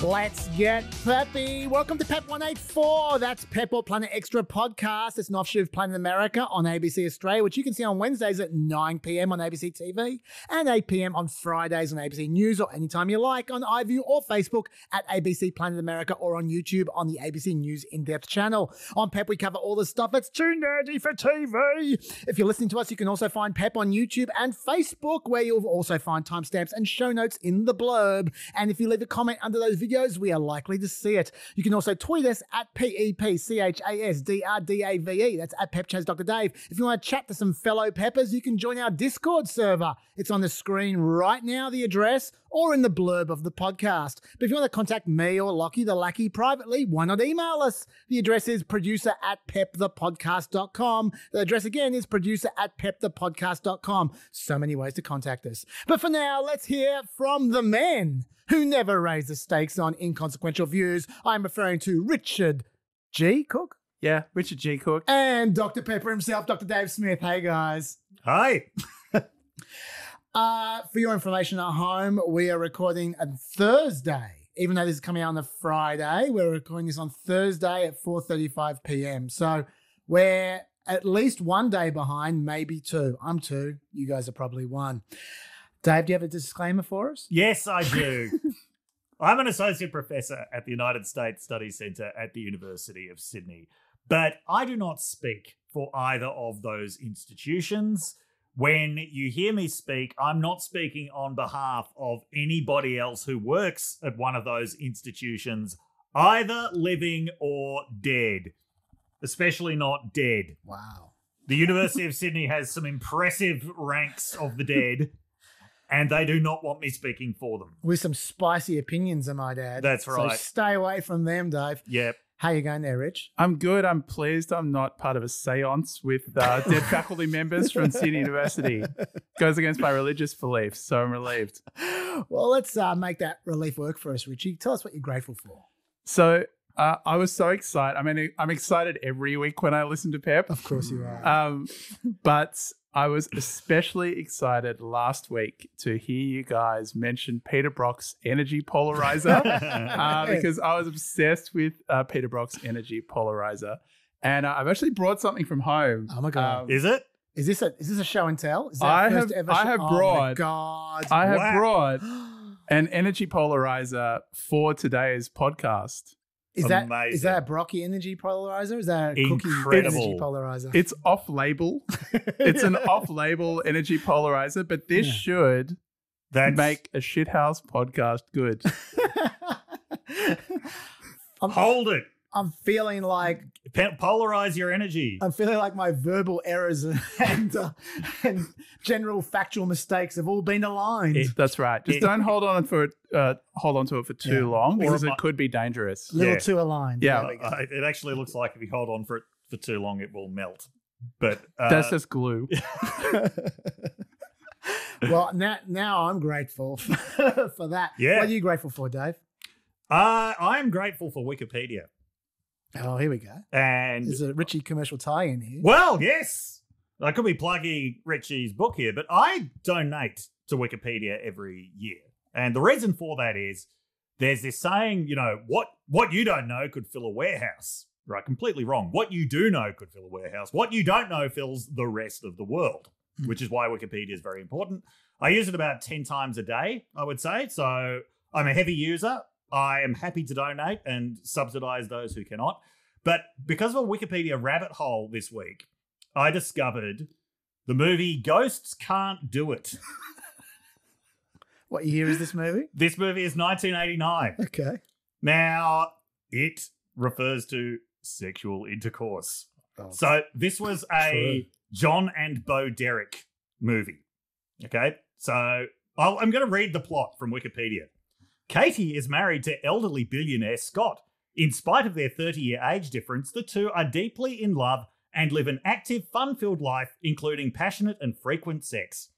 Let's get peppy. Welcome to PEP 184. That's PEP or Planet Extra podcast. It's an offshoot of Planet America on ABC Australia, which you can see on Wednesdays at 9 p.m. on ABC TV and 8 p.m. on Fridays on ABC News or anytime you like on iView or Facebook at ABC Planet America or on YouTube on the ABC News In-Depth channel. On PEP, we cover all the stuff that's too nerdy for TV. If you're listening to us, you can also find PEP on YouTube and Facebook, where you'll also find timestamps and show notes in the blurb. And if you leave a comment under those videos, we are likely to see it. You can also tweet us at PEPCHASDRDAVE. That's at PepChasDrDave. If you want to chat to some fellow peppers, you can join our Discord server. It's on the screen right now, the address, or in the blurb of the podcast. But if you want to contact me or Lockie the Lackey privately, why not email us? The address is producer@pepthepodcast.com. The address again is producer@pepthepodcast.com. So many ways to contact us. But for now, let's hear from the men who never raise the stakes on inconsequential views. I'm referring to Richard G. Cooke. Yeah, Richard G. Cooke. And Dr. Pepper himself, Dr. Dave Smith. Hey, guys. Hi. For your information at home, we are recording on Thursday. Even though this is coming out on a Friday, we're recording this on Thursday at 4:35 p.m. So we're at least one day behind, maybe two. I'm two. You guys are probably one. Dave, do you have a disclaimer for us? Yes, I do. I'm an associate professor at the United States Studies Centre at the University of Sydney, but I do not speak for either of those institutions. When you hear me speak, I'm not speaking on behalf of anybody else who works at one of those institutions, either living or dead, especially not dead. Wow. The University of Sydney has some impressive ranks of the dead, and they do not want me speaking for them. With some spicy opinions, I might add. That's right. So stay away from them, Dave. Yep. How you going there, Rich? I'm good. I'm pleased I'm not part of a seance with dead faculty members from Sydney University. Goes against my religious beliefs, so I'm relieved. Well, let's make that relief work for us, Richie. Tell us what you're grateful for. So I was so excited. I mean, I'm excited every week when I listen to PEP. Of course you are. But I was especially excited last week to hear you guys mention Peter Brock's energy polarizer because I was obsessed with Peter Brock's energy polarizer. And I've actually brought something from home. Oh, my God. Is it? Is this a show and tell? Is that I first have ever show? brought. Oh, my God. I have brought an energy polarizer for today's podcast. Is that Amazing. a Brocky energy polarizer? Is that a Cookie Incredible. energy polarizer? It's off-label. It's an off-label energy polarizer, but this should make a shithouse podcast good. Hold it. I'm feeling like Polarize your energy. I'm feeling like my verbal errors and general factual mistakes have all been aligned. That's right. Just don't hold on to it for too long because it could be dangerous. A little too aligned. Yeah. It actually looks like if you hold on for it for too long, it will melt. But that's just glue. Well, now I'm grateful for that. Yeah. What are you grateful for, Dave? I am grateful for Wikipedia. Oh, here we go. And there's a Richie commercial tie-in here. Well, yes. I could be plugging Richie's book here, but I donate to Wikipedia every year. And the reason for that is there's this saying, what you don't know could fill a warehouse. Right, completely wrong. What you do know could fill a warehouse. What you don't know fills the rest of the world, which is why Wikipedia is very important. I use it about 10 times a day, I would say. So I'm a heavy user. I am happy to donate and subsidize those who cannot. But because of a Wikipedia rabbit hole this week, I discovered the movie Ghosts Can't Do It. What year is this movie? This movie is 1989. Okay. Now, it refers to sexual intercourse. Oh, so this was a John and Bo Derek movie. Okay? So I'm going to read the plot from Wikipedia. Katie is married to elderly billionaire Scott. In spite of their 30-year age difference, the two are deeply in love and live an active, fun-filled life, including passionate and frequent sex.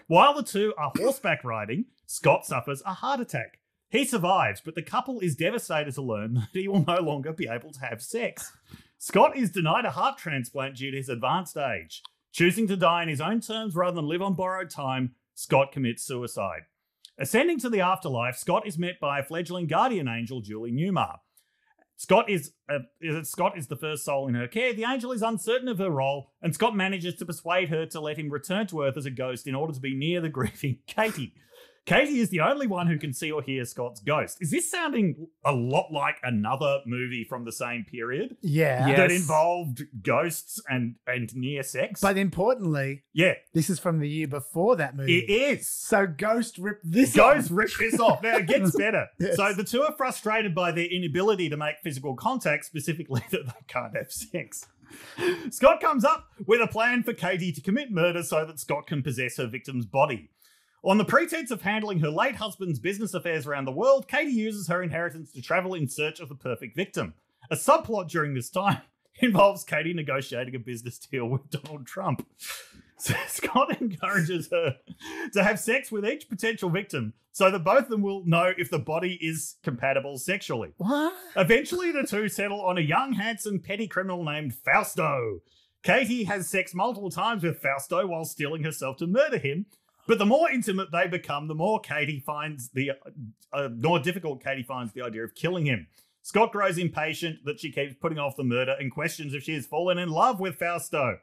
While the two are horseback riding, Scott suffers a heart attack. He survives, but the couple is devastated to learn that he will no longer be able to have sex. Scott is denied a heart transplant due to his advanced age. Choosing to die on his own terms rather than live on borrowed time, Scott commits suicide. Ascending to the afterlife, Scott is met by a fledgling guardian angel, Julie Newmar. Scott is the first soul in her care. The angel is uncertain of her role, and Scott manages to persuade her to let him return to Earth as a ghost in order to be near the grieving Katie. Katie is the only one who can see or hear Scott's ghost. Is this sounding a lot like another movie from the same period? Yeah. Yes. That involved ghosts and near sex? But importantly, yeah, this is from the year before that movie. it is. So Ghost ripped this off. Ghost rip this off. Now it gets better. Yes. So the two are frustrated by their inability to make physical contact, specifically that they can't have sex. Scott comes up with a plan for Katie to commit murder so that Scott can possess her victim's body. On the pretense of handling her late husband's business affairs around the world, Katie uses her inheritance to travel in search of the perfect victim. A subplot during this time involves Katie negotiating a business deal with Donald Trump. So Scott encourages her to have sex with each potential victim so that both of them will know if the body is compatible sexually. What? Eventually, the two settle on a young, handsome, petty criminal named Fausto. Katie has sex multiple times with Fausto while steeling herself to murder him. But the more intimate they become, the more more difficult Katie finds the idea of killing him. Scott grows impatient that she keeps putting off the murder and questions if she has fallen in love with Fausto.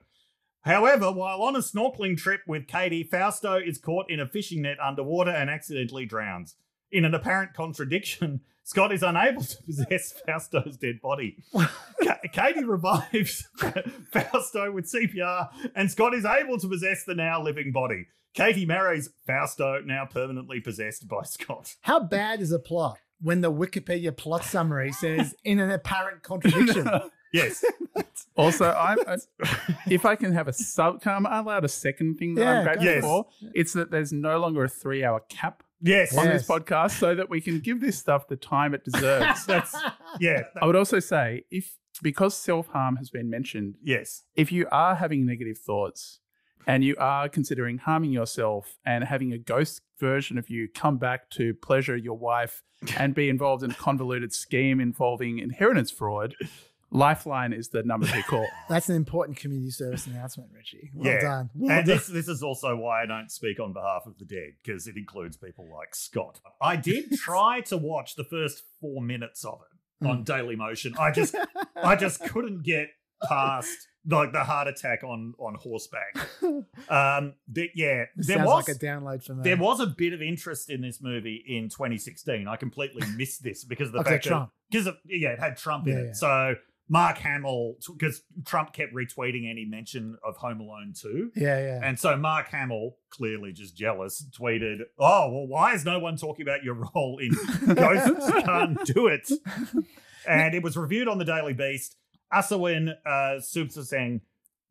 However, while on a snorkeling trip with Katie, Fausto is caught in a fishing net underwater and accidentally drowns. In an apparent contradiction, Scott is unable to possess Fausto's dead body. Katie revives Fausto with CPR, and Scott is able to possess the now living body. Katie marries Fausto, now permanently possessed by Scott. How bad is a plot when the Wikipedia plot summary says in an apparent contradiction? Yes. Also, if I can have am I allowed a second thing that I'm grateful yes. for? It's that there's no longer a 3-hour cap Yes. on this podcast so that we can give this stuff the time it deserves. Yeah. I would also say, because self-harm has been mentioned, Yes. if you are having negative thoughts and you are considering harming yourself and having a ghost version of you come back to pleasure your wife and be involved in a convoluted scheme involving inheritance fraud, Lifeline is the number to call. That's an important community service announcement, Richy. Well done. Well And done. this is also why I don't speak on behalf of the dead, because it includes people like Scott. I did try to watch the first 4 minutes of it on Daily Motion. I just couldn't get past like the heart attack on horseback. Sounds like a download for me. There was a bit of interest in this movie in 2016. I completely missed this because of the fact Trump. It had Trump in it. So Mark Hamill, because Trump kept retweeting any mention of Home Alone 2. Yeah. And so Mark Hamill, clearly just jealous, tweeted, "Oh, well, why is no one talking about your role in Ghosts Can't Do It?" And it was reviewed on the Daily Beast. Asawin Subsaseng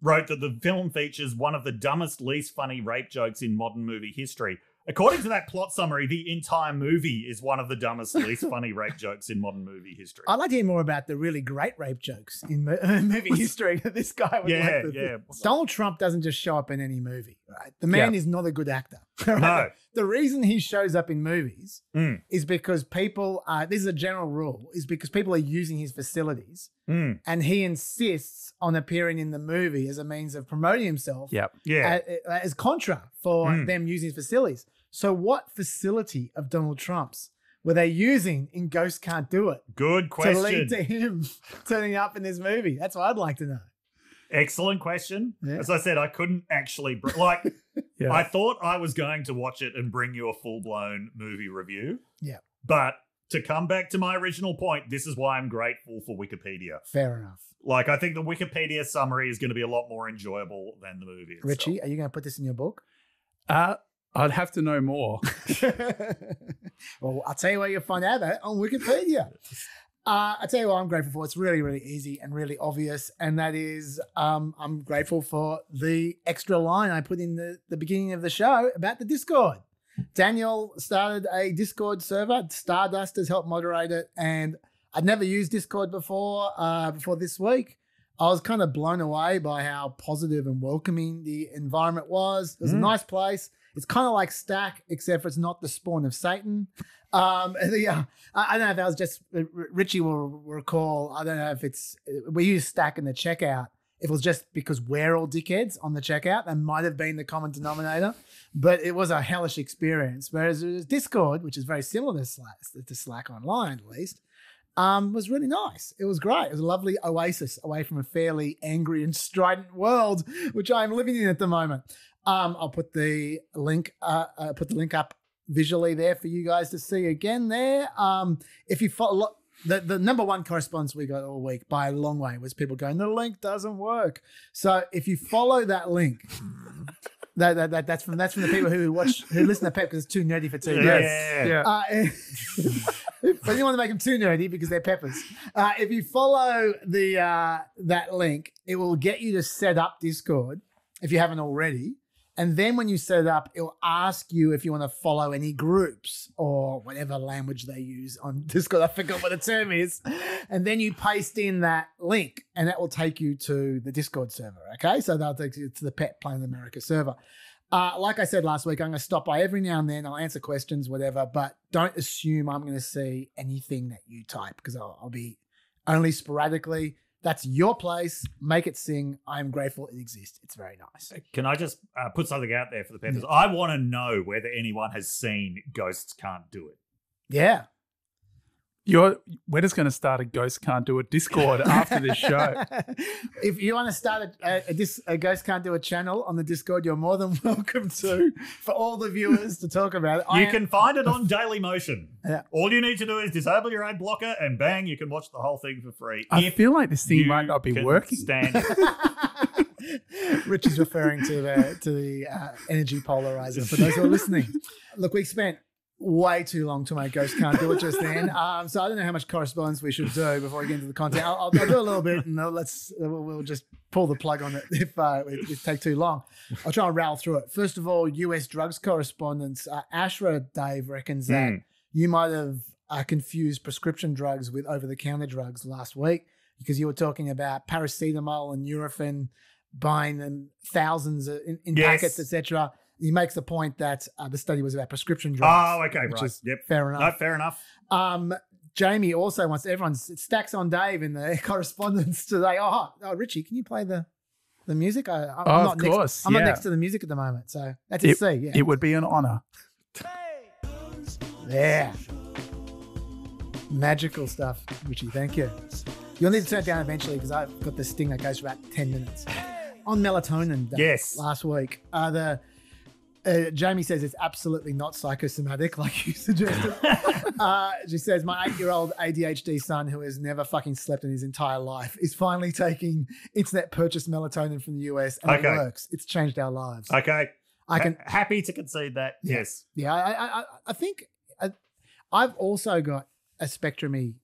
wrote that the film features one of the dumbest, least funny rape jokes in modern movie history. According to that plot summary, the entire movie is one of the dumbest, least funny rape jokes in modern movie history. I'd like to hear more about the really great rape jokes in movie history that this guy would like to Donald Trump doesn't just show up in any movie, right? The man is not a good actor. Right? No. The reason he shows up in movies is because people this is a general rule, is because people are using his facilities and he insists on appearing in the movie as a means of promoting himself as contra for them using his facilities. So what facility of Donald Trump's were they using in Ghost Can't Do It? Good question. To lead to him turning up in this movie. That's what I'd like to know. Excellent question. Yeah. As I said, I couldn't actually... I thought I was going to watch it and bring you a full-blown movie review. Yeah. But to come back to my original point, this is why I'm grateful for Wikipedia. Fair enough. Like, I think the Wikipedia summary is going to be a lot more enjoyable than the movie itself. Richy, are you going to put this in your book? I'd have to know more. Well, I'll tell you where you'll find out about it on Wikipedia. I'll tell you what I'm grateful for. It's really, really easy and really obvious. And that is I'm grateful for the extra line I put in the beginning of the show about the Discord. Daniel started a Discord server. Stardust has helped moderate it. And I'd never used Discord before this week. I was kind of blown away by how positive and welcoming the environment was. It was a nice place. It's kind of like Stack, except for it's not the spawn of Satan. I don't know if that was just, Richy will recall, I don't know if we use Stack in the checkout, If it was just because we're all dickheads on the checkout, that might have been the common denominator, but it was a hellish experience. Whereas Discord, which is very similar to Slack online at least, was really nice. It was great. It was a lovely oasis away from a fairly angry and strident world, which I'm living in at the moment. I'll put the link up visually there for you guys to see again there. If you follow the number one correspondence we got all week by a long way was people going, the link doesn't work. So if you follow that link, that's from the people who listen to PEP because it's too nerdy for TV. But you want to make them too nerdy because they're peppers. If you follow that link, it will get you to set up Discord if you haven't already. And then when you set it up, it will ask you if you want to follow any groups or whatever language they use on Discord. I forgot what the term is. And then you paste in that link and that will take you to the Discord server. Okay. So that'll take you to the PEP Planet America server. Like I said last week, I'm going to stop by every now and then. I'll answer questions, whatever, but don't assume I'm going to see anything that you type because I'll be only sporadically. That's your place. Make it sing. I am grateful it exists. It's very nice. Can I just put something out there for the peppers? Yeah. I want to know whether anyone has seen Ghosts Can't Do It. Yeah. We're just going to start a Ghost Can't Do It Discord after this show. If you want to start a Ghost Can't Do It channel on the Discord, you're more than welcome to, for all the viewers to talk about it. You can find it on Daily Motion. Yeah. All you need to do is disable your ad blocker and bang, you can watch the whole thing for free. I feel like this thing might not be working. Stand it. Richie's referring to the energy polarizer for those who are listening. Look, we spent way too long to make Ghost Can't Do It just then. So I don't know how much correspondence we should do before we get into the content. I'll do a little bit and we'll just pull the plug on it if it take too long. I'll try and rattle through it. First of all, US drugs correspondence. Ashra Dave reckons that you might have confused prescription drugs with over-the-counter drugs last week because you were talking about paracetamol and Nurofen buying them thousands in packets, etc. He makes the point that the study was about prescription drugs. Oh, okay, which right. Is fair enough. No, fair enough. Jamie also wants it stacks on Dave in the correspondence today. Oh, Richie, can you play the music? I'm not next to the music at the moment, so that's a C. Yeah, it would be an honor. Yeah, magical stuff, Richie. Thank you. You'll need to turn it down eventually because I've got this sting that goes for about 10 minutes. On melatonin, Dave, yes, last week. Jamie says it's absolutely not psychosomatic, like you suggested. She says, my 8-year-old ADHD son, who has never fucking slept in his entire life, is finally taking internet purchased melatonin from the US, and it works. It's changed our lives. Okay. Happy to concede that. Yeah. Yes. Yeah, I think I've also got a spectrum-y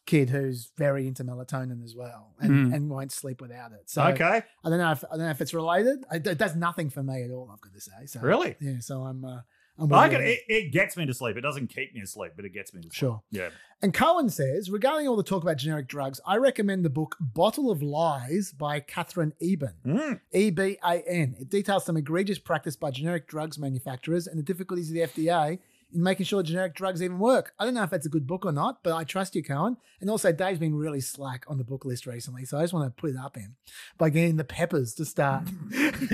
kid who's very into melatonin as well and won't sleep without it. So okay. I don't know if it's related. It does nothing for me at all, I've got to say. So really? Yeah, so I'm it gets me to sleep. It doesn't keep me asleep, but it gets me to sleep. Sure. Yeah. And Cohen says, regarding all the talk about generic drugs, I recommend the book Bottle of Lies by Catherine Eban. E-B-A-N. It details some egregious practice by generic drugs manufacturers and the difficulties of the FDA in making sure generic drugs even work. I don't know if that's a good book or not, but I trust you, Cohen. And also, Dave's been really slack on the book list recently, so I just want to put it up in by getting the peppers to start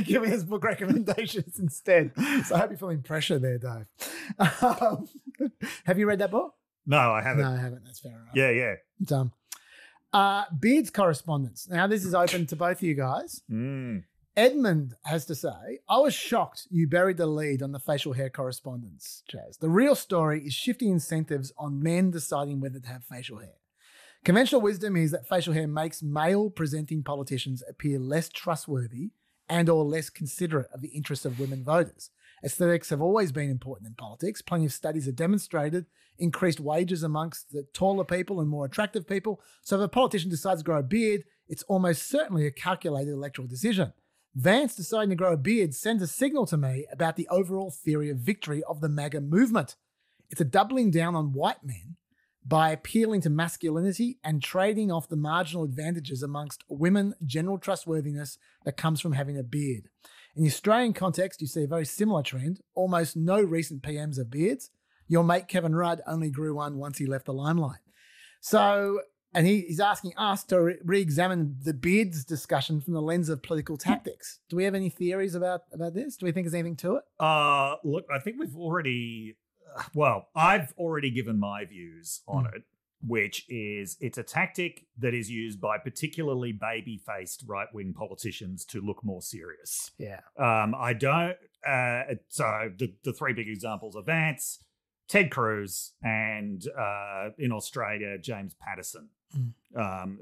giving us book recommendations instead. So I hope you're feeling pressure there, Dave. Have you read that book? No, I haven't. No, I haven't. That's fair enough. Yeah. Dumb. Beards correspondence. Now, this is open to both of you guys. Edmund has to say, I was shocked you buried the lead on the facial hair correspondence, Chaz. The real story is shifting incentives on men deciding whether to have facial hair. Conventional wisdom is that facial hair makes male-presenting politicians appear less trustworthy and or less considerate of the interests of women voters. Aesthetics have always been important in politics. Plenty of studies have demonstrated increased wages amongst the taller people and more attractive people. So if a politician decides to grow a beard, it's almost certainly a calculated electoral decision. Vance deciding to grow a beard sends a signal to me about the overall theory of victory of the MAGA movement. It's a doubling down on white men by appealing to masculinity and trading off the marginal advantages amongst women general trustworthiness that comes from having a beard. In the Australian context, you see a very similar trend. Almost no recent PMs have beards. Your mate Kevin Rudd only grew one once he left the limelight. So And he's asking us to re-examine the beards discussion from the lens of political tactics. Do we have any theories about this? Do we think there's anything to it? Look, I think we've already... Well, I've already given my views on it, which is it's a tactic that is used by particularly baby-faced right-wing politicians to look more serious. Yeah. I don't... so the three big examples are Vance, Ted Cruz, and in Australia, James Paterson,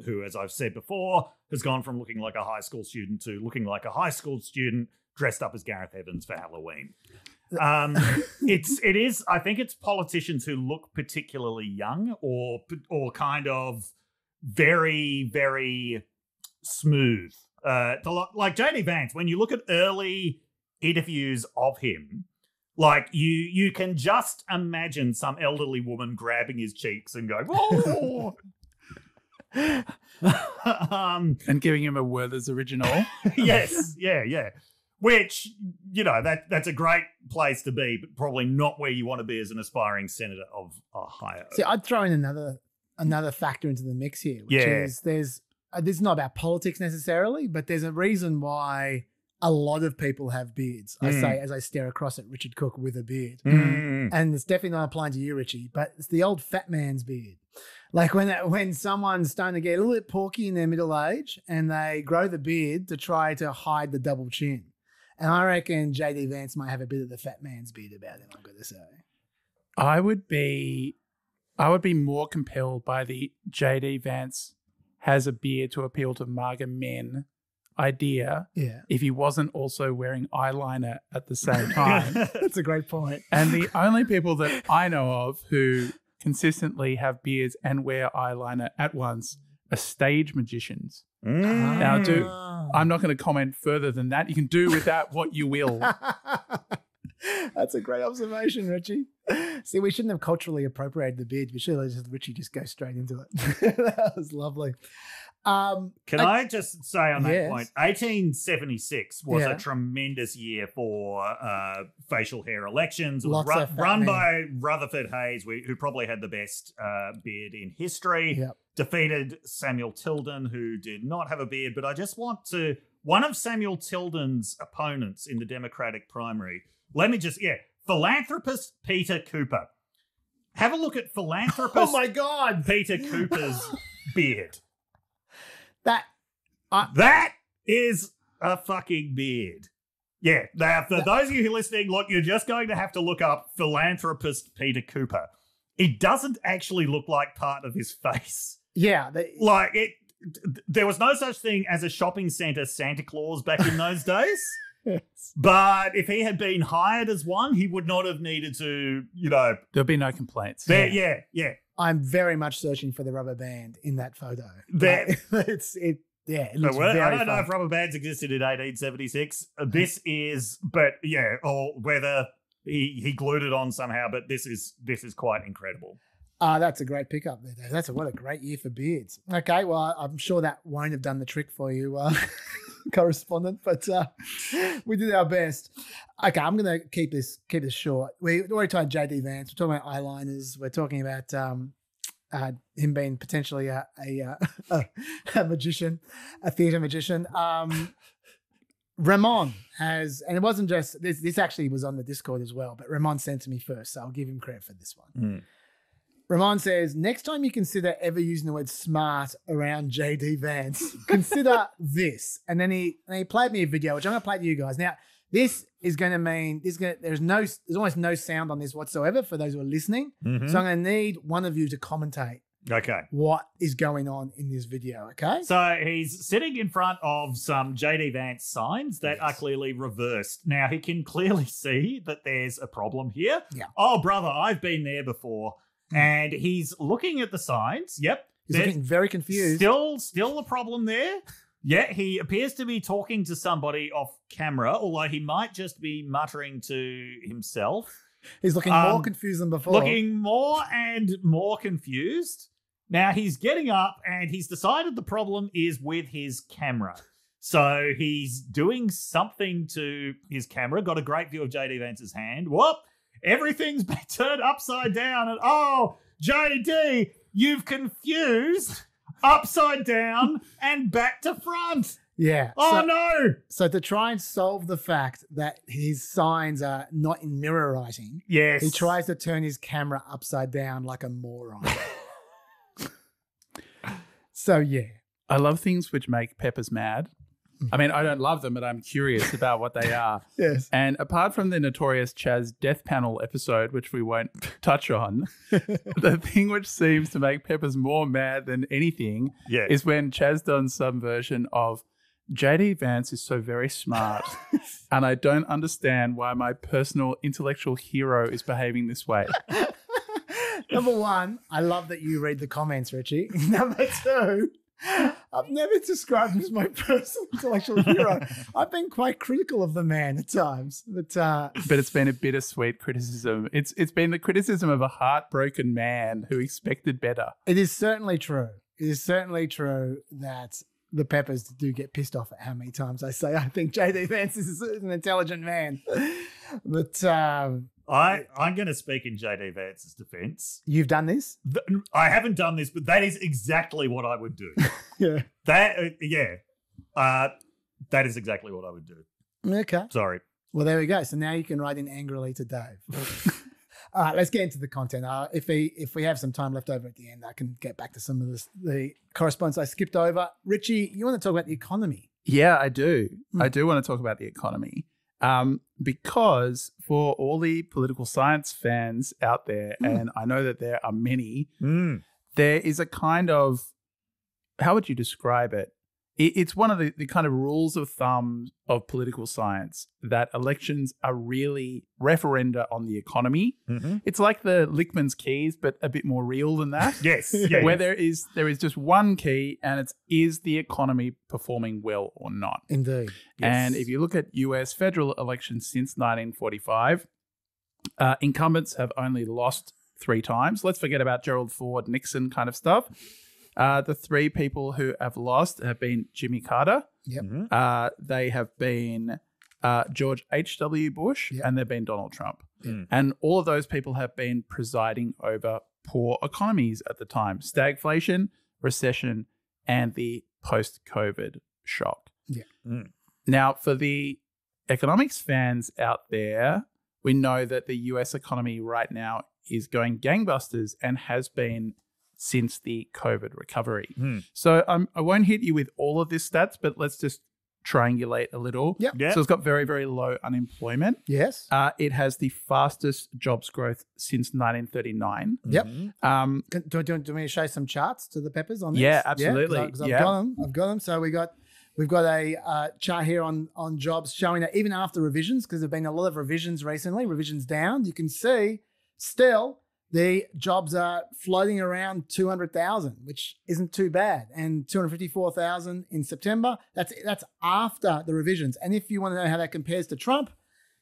who, as I've said before, has gone from looking like a high school student to looking like a high school student dressed up as Gareth Evans for Halloween. It is. I think it's politicians who look particularly young or kind of very, very smooth. Like JD Vance, when you look at early interviews of him, like you can just imagine some elderly woman grabbing his cheeks and going, "Oh," and giving him a Werther's original. Yes, yeah. Which, that's a great place to be, but probably not where you want to be as an aspiring senator of Ohio. See, I'd throw in another factor into the mix here, which is this is not about politics necessarily, but there's a reason why a lot of people have beards. I say as I stare across at Richard Cooke with a beard. And it's definitely not applying to you, Richie, but it's the old fat man's beard. Like when someone's starting to get a little bit porky in their middle age and they grow the beard to try to hide the double chin. And I reckon JD Vance might have a bit of the fat man's beard about him, I'm going to say. I would be more compelled by the JD Vance has a beard to appeal to MAGA men idea if he wasn't also wearing eyeliner at the same time. That's a great point. And the only people that I know of who consistently have beards and wear eyeliner at once are stage magicians. Now, I'm not going to comment further than that. You can do with that what you will. That's a great observation, Richie. See, we shouldn't have culturally appropriated the beard. We should have just Richie just go straight into it. That was lovely. Can I just say on that point, 1876 was a tremendous year for facial hair elections. It was run by Rutherford Hayes, who probably had the best beard in history. Yep. Defeated Samuel Tilden, who did not have a beard. But I just want to... One of Samuel Tilden's opponents in the Democratic primary, philanthropist Peter Cooper. Have a look at philanthropist Peter Cooper's beard. That is a fucking beard. Yeah. Now, for those of you who are listening, look, you're just going to have to look up philanthropist Peter Cooper. It doesn't actually look like part of his face. Yeah. There was no such thing as a shopping centre Santa Claus back in those days. Yes. But if he had been hired as one, he would not have needed to, There'll be no complaints. Yeah. I'm very much searching for the rubber band in that photo. It looks very I don't know fun. if rubber bands existed in 1876. This is, or whether he glued it on somehow. But this is quite incredible. That's a great pickup there, Dave. What a great year for beards. Okay, well, I'm sure that won't have done the trick for you, correspondent, but we did our best. Okay, I'm going to keep this short. We already talked JD Vance. We're talking about eyeliners. We're talking about him being potentially a magician, a theatre magician. Ramon has, and it wasn't just this actually was on the Discord as well, but Ramon sent to me first, so I'll give him credit for this one. Ramon says, next time you consider ever using the word smart around JD Vance, consider this. And then he played me a video, which I'm going to play to you guys. Now, this is going to mean there's almost no sound on this whatsoever for those who are listening. Mm-hmm. So I'm going to need one of you to commentate. Okay. What is going on in this video, okay? So he's sitting in front of some JD Vance signs that are clearly reversed. Now, he can clearly see that there's a problem here. Yeah. Oh, brother, I've been there before. And he's looking at the signs. Yep. He's looking very confused. Still a problem there. Yeah, he appears to be talking to somebody off camera, although he might just be muttering to himself. He's looking more confused than before. Looking more and more confused. Now he's getting up and he's decided the problem is with his camera. So he's doing something to his camera. Got a great view of JD Vance's hand. Whoop! Everything's been turned upside down. And JD, you've confused upside down and back to front. Yeah. Oh, no. So to try and solve the fact that his signs are not in mirror writing, Yes. he tries to turn his camera upside down like a moron. So, yeah. I love things which make peppers mad. I mean, I don't love them, but I'm curious about what they are. Yes. And apart from the notorious Chaz Death Panel episode, which we won't touch on, the thing which seems to make peppers more mad than anything is when Chaz done some version of JD Vance is so very smart, and I don't understand why my personal intellectual hero is behaving this way. Number one, I love that you read the comments, Richie. Number two, I've never described him as my personal intellectual hero. I've been quite critical of the man at times, but it's been a bittersweet criticism. It's been the criticism of a heartbroken man who expected better. It is certainly true. It is certainly true that the Peppers do get pissed off at how many times I say I think JD Vance is an intelligent man. But I'm going to speak in JD Vance's defense. You've done this? I haven't done this, but that is exactly what I would do. Yeah. That is exactly what I would do. Okay. Sorry. Well, there we go. So now you can write in angrily to Dave. All right, let's get into the content. If we have some time left over at the end, I can get back to some of the correspondence I skipped over. Richie, you want to talk about the economy? Yeah, I do. I do want to talk about the economy. Because for all the political science fans out there, and I know that there are many, there is a kind of, how would you describe it? It's one of the kind of rules of thumb of political science that elections are really referenda on the economy. Mm-hmm. It's like the Lickman's keys, but a bit more real than that. Yes. Where there is just one key, and is the economy performing well or not? Indeed. Yes. And if you look at US federal elections since 1945, incumbents have only lost 3 times. Let's forget about Gerald Ford, Nixon kind of stuff. The 3 people who have lost have been Jimmy Carter. Yep. They have been George H.W. Bush, and they've been Donald Trump. Mm. And all of those people have been presiding over poor economies at the time. Stagflation, recession, and the post-COVID shock. Yeah. Mm. Now, for the economics fans out there, we know that the US economy right now is going gangbusters and has been since the COVID recovery. So I won't hit you with all of this stats, but let's just triangulate a little. Yep. So it's got very, very low unemployment. Yes. It has the fastest jobs growth since 1939. Yep. Mm-hmm. Do you want me to show some charts to the Peppers on this? Yeah, absolutely. Because I've got them. So we've got a chart here on jobs showing that even after revisions, because there have been a lot of revisions recently, revisions down, you can see still the jobs are floating around 200,000, which isn't too bad, and 254,000 in September. That's after the revisions. And if you want to know how that compares to Trump,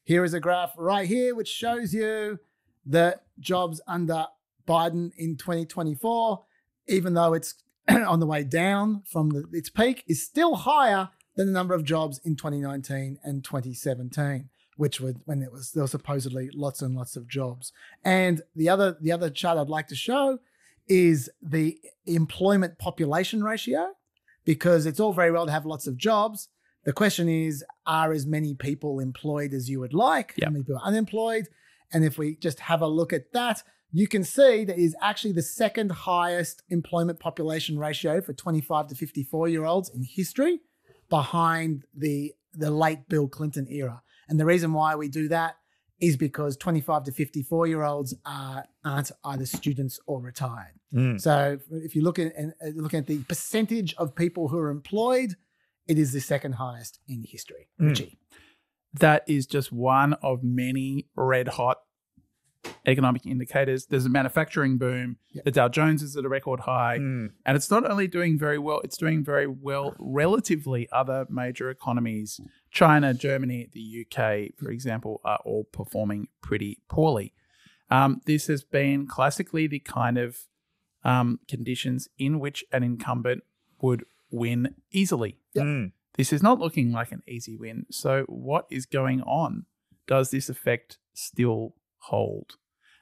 here is a graph right here which shows you the jobs under Biden in 2024, even though it's on the way down from its peak, is still higher than the number of jobs in 2019 and 2017. Which would there were supposedly lots and lots of jobs. And the other chart I'd like to show is the employment population ratio, because it's all very well to have lots of jobs. The question is, are as many people employed as you would like? Yep. How many people are unemployed? And if we just have a look at that, you can see that is actually the second highest employment population ratio for 25 to 54-year-olds in history, behind the late Bill Clinton era. And the reason why we do that is because 25 to 54-year-olds aren't either students or retired. So if you look at the percentage of people who are employed, it is the second highest in history. Richie. That is just one of many red-hot economic indicators. There's a manufacturing boom. Yep. The Dow Jones is at a record high. And it's not only doing very well, it's doing very well relatively other major economies. China, Germany, the UK, for example, are all performing pretty poorly. This has been classically the kind of conditions in which an incumbent would win easily. Yep. This is not looking like an easy win. So what is going on? Does this effect still hold?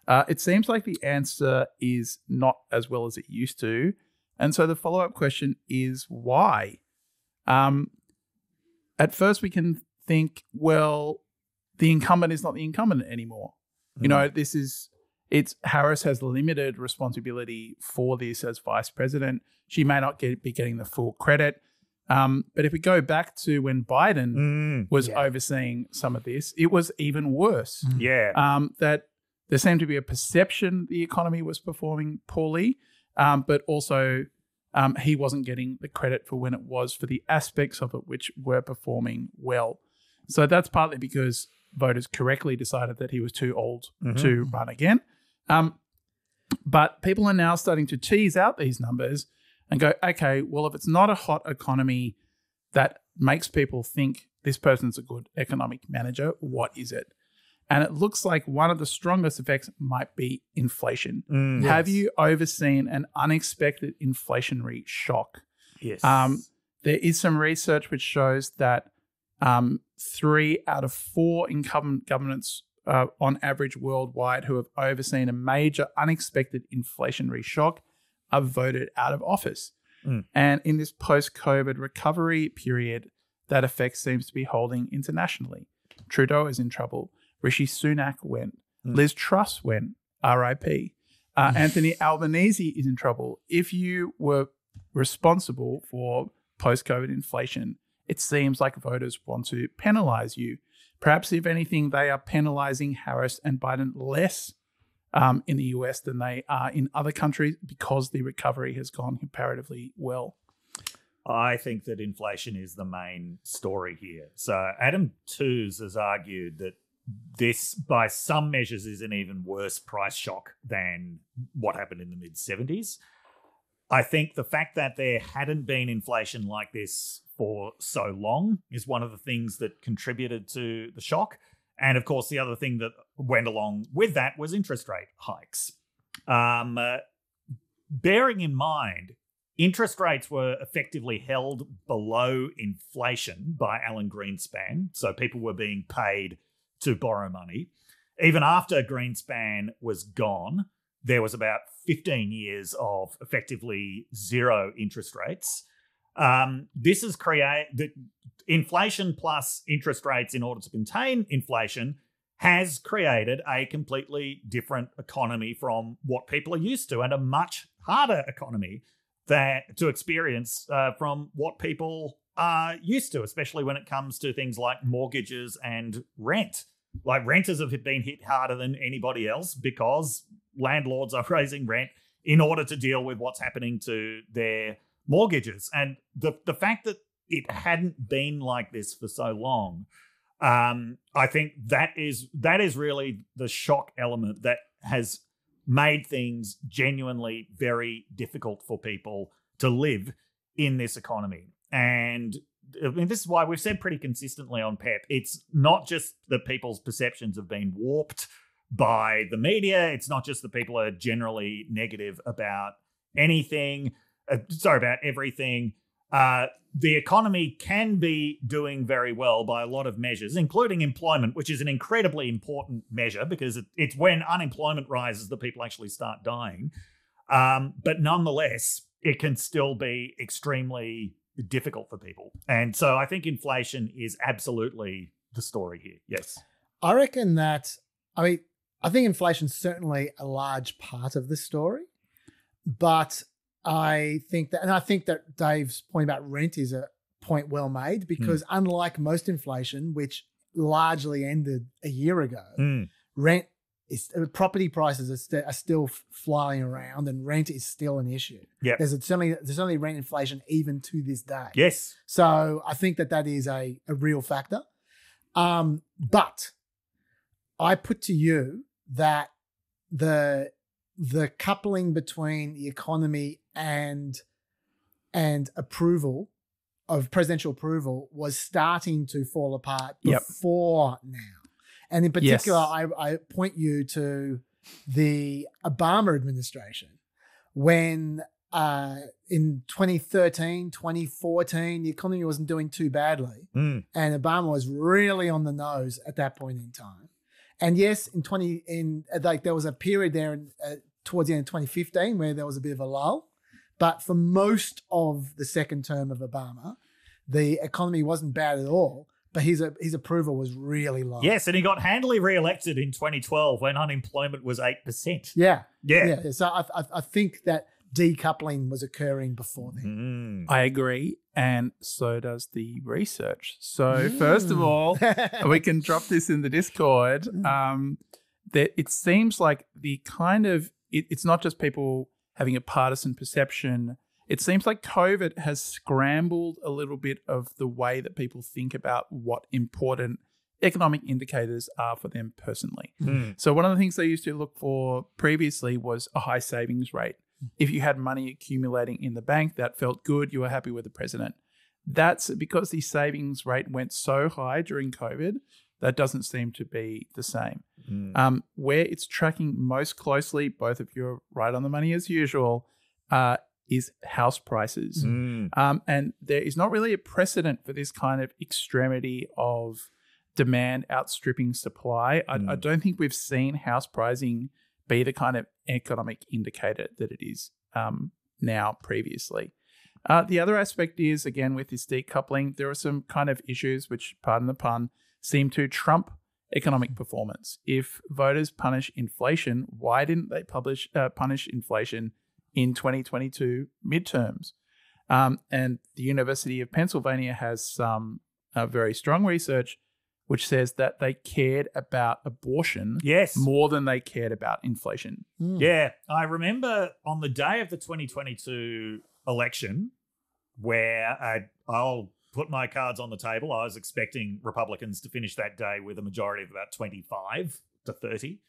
It seems like the answer is not as well as it used to. And so the follow-up question is why? At first we can think, well, the incumbent is not the incumbent anymore. You know, Harris has limited responsibility for this as vice president. She may not be getting the full credit. But if we go back to when Biden was overseeing some of this, it was even worse. That there seemed to be a perception the economy was performing poorly, but also he wasn't getting the credit for when it was for the aspects of it which were performing well. So that's partly because voters correctly decided that he was too old to run again. But people are now starting to tease out these numbers and go, okay, well, if it's not a hot economy that makes people think this person's a good economic manager, what is it? And it looks like one of the strongest effects might be inflation. Have you overseen an unexpected inflationary shock? Yes. There is some research which shows that 3 out of 4 incumbent governments on average worldwide who have overseen a major unexpected inflationary shock are voted out of office. And in this post-COVID recovery period, that effect seems to be holding internationally. Trudeau is in trouble. Rishi Sunak went. Liz Truss went. RIP. Anthony Albanese is in trouble. If you were responsible for post-COVID inflation, it seems like voters want to penalize you. Perhaps, if anything, they are penalizing Harris and Biden less in the US than they are in other countries because the recovery has gone comparatively well. I think that inflation is the main story here. So Adam Tooze has argued that this, by some measures, is an even worse price shock than what happened in the mid-70s. I think the fact that there hadn't been inflation like this for so long is one of the things that contributed to the shock. And, of course, the other thing that went along with that was interest rate hikes. Bearing in mind, interest rates were effectively held below inflation by Alan Greenspan, so people were being paid to borrow money. Even after Greenspan was gone, there was about 15 years of effectively zero interest rates. This has created inflation plus interest rates in order to contain inflation has created a completely different economy from what people are used to, and a much harder economy to experience from what people are used to, especially when it comes to things like mortgages and rent. Like, renters have been hit harder than anybody else because landlords are raising rent in order to deal with what's happening to their mortgages. And the fact that it hadn't been like this for so long, I think that is really the shock element that has made things genuinely very difficult for people to live in this economy. And I mean, this is why we've said pretty consistently on PEP, it's not just that people's perceptions have been warped by the media. It's not just that people are generally negative about anything. About everything. The economy can be doing very well by a lot of measures, including employment, which is an incredibly important measure because it's when unemployment rises that people actually start dying. But nonetheless, it can still be extremely difficult for people. And so I think inflation is absolutely the story here. Yes. I reckon that, I think inflation's certainly a large part of the story, but I think that Dave's point about rent is a point well made, because unlike most inflation, which largely ended a year ago, property prices are still flying around, and rent is still an issue. Yeah, there's certainly rent inflation even to this day. Yes, so I think that is a real factor. But I put to you that the coupling between the economy and approval of presidential approval was starting to fall apart before now. And in particular, I point you to the Obama administration when in 2013, 2014, the economy wasn't doing too badly. And Obama was really on the nose at that point in time. And yes, there was a period there towards the end of 2015 where there was a bit of a lull, But for most of the second term of Obama, the economy wasn't bad at all, but his approval was really low. Yes, and he got handily re-elected in 2012 when unemployment was 8%. Yeah. Yeah. So I think that decoupling was occurring before then. I agree, and so does the research. So first of all, we can drop this in the Discord. That it seems like the kind of it's not just people having a partisan perception. It seems like COVID has scrambled a little bit of the way that people think about what important economic indicators are for them personally. So one of the things they used to look for previously was a high savings rate. If you had money accumulating in the bank, that felt good. You were happy with the president. That's because the savings rate went so high during COVID, that doesn't seem to be the same. Where it's tracking most closely, both of you are right on the money as usual, is house prices. And there is not really a precedent for this kind of extremity of demand outstripping supply. I don't think we've seen house pricing be the kind of economic indicator that it is now previously. The other aspect is, again, with this decoupling, there are some kind of issues which, pardon the pun, seem to trump economic performance. If voters punish inflation, why didn't they punish inflation in 2022 midterms? And the University of Pennsylvania has some very strong research which says that they cared about abortion more than they cared about inflation. Yeah, I remember on the day of the 2022 election where I'll put my cards on the table. I was expecting Republicans to finish that day with a majority of about 25 to 30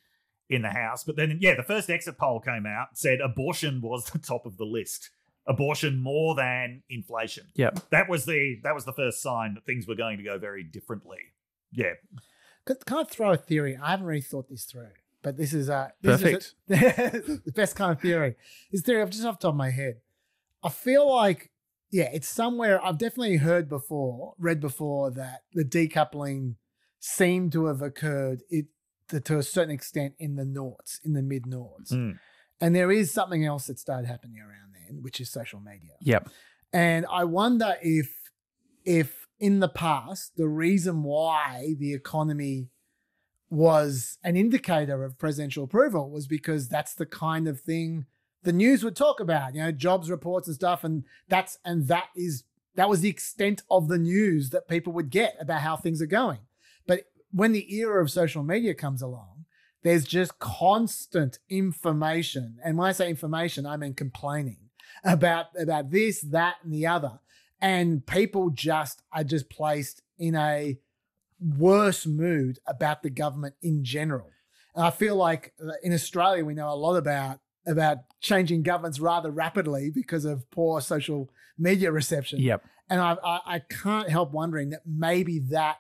in the House. But then, the first exit poll came out, said abortion was the top of the list. Abortion more than inflation. Yep. That was the first sign that things were going to go very differently. Yeah. Can I throw a theory? I haven't really thought this through, but this is perfect. The best kind of theory. This theory I've just off the top of my head. I feel like, it's somewhere I've definitely read before that the decoupling seemed to have occurred to a certain extent in the noughts, in the mid-noughts. And there is something else that started happening around then, which is social media. Yep. And I wonder if in the past, the reason why the economy was an indicator of presidential approval was because that's the kind of thing the news would talk about, jobs reports and stuff. And that was the extent of the news that people would get about how things are going. But when the era of social media comes along, there's just constant information. And when I say information, I mean complaining about this, that, and the other. And people are just placed in a worse mood about the government in general. And I feel like in Australia, we know a lot about changing governments rather rapidly because of poor social media reception. Yep. And I can't help wondering that maybe that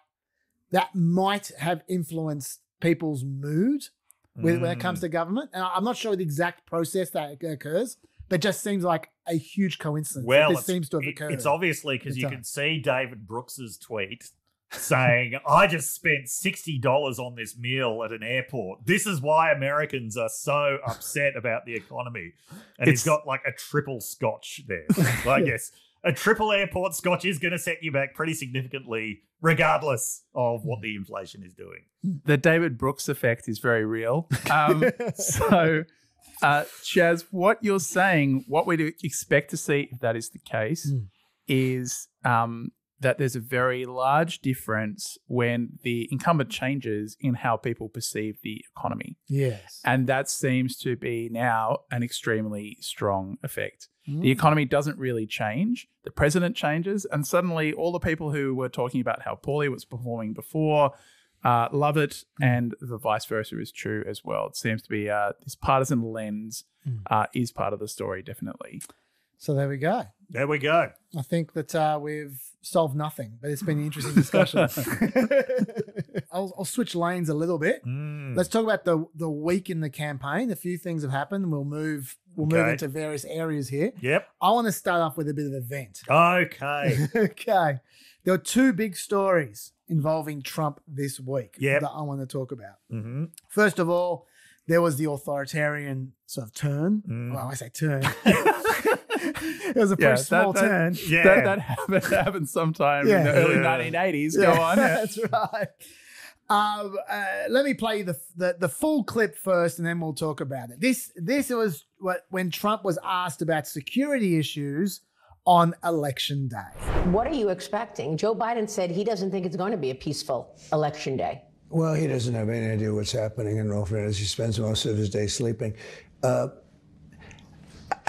might have influenced people's mood when it comes to government. And I'm not sure the exact process that occurs, but it just seems like a huge coincidence. Well, this seems to have occurred. It's obviously because you can see David Brooks's tweet saying, I just spent $60 on this meal at an airport. This is why Americans are so upset about the economy. And he's got like a triple scotch there. So I guess a triple airport scotch is going to set you back pretty significantly, regardless of what the inflation is doing. The David Brooks effect is very real. So, Chaz, what you're saying, what we'd expect to see if that is the case, is that there's a very large difference when the incumbent changes in how people perceive the economy. Yes. And that seems to be now an extremely strong effect. The economy doesn't really change. The president changes, and suddenly all the people who were talking about how poorly it was performing before love it, and the vice versa is true as well. It seems to be this partisan lens is part of the story, definitely. So there we go. There we go. I think that we've solved nothing, but it's been an interesting discussion. I'll switch lanes a little bit. Let's talk about the week in the campaign. A few things have happened. We'll move into various areas here. Yep. I want to start off with a bit of a vent. Okay. Okay. There are two big stories involving Trump this week that I want to talk about. First of all, there was the authoritarian sort of turn. Well, I say turn. It was a pretty small turn. Yeah. That happened sometime in the early 1980s. Go on. Yeah. That's right. Let me play the full clip first, and then we'll talk about it. This was when Trump was asked about security issues on election day. What are you expecting? Joe Biden said he doesn't think it's going to be a peaceful election day. Well, he doesn't have any idea what's happening in all fairness. He spends most of his day sleeping. I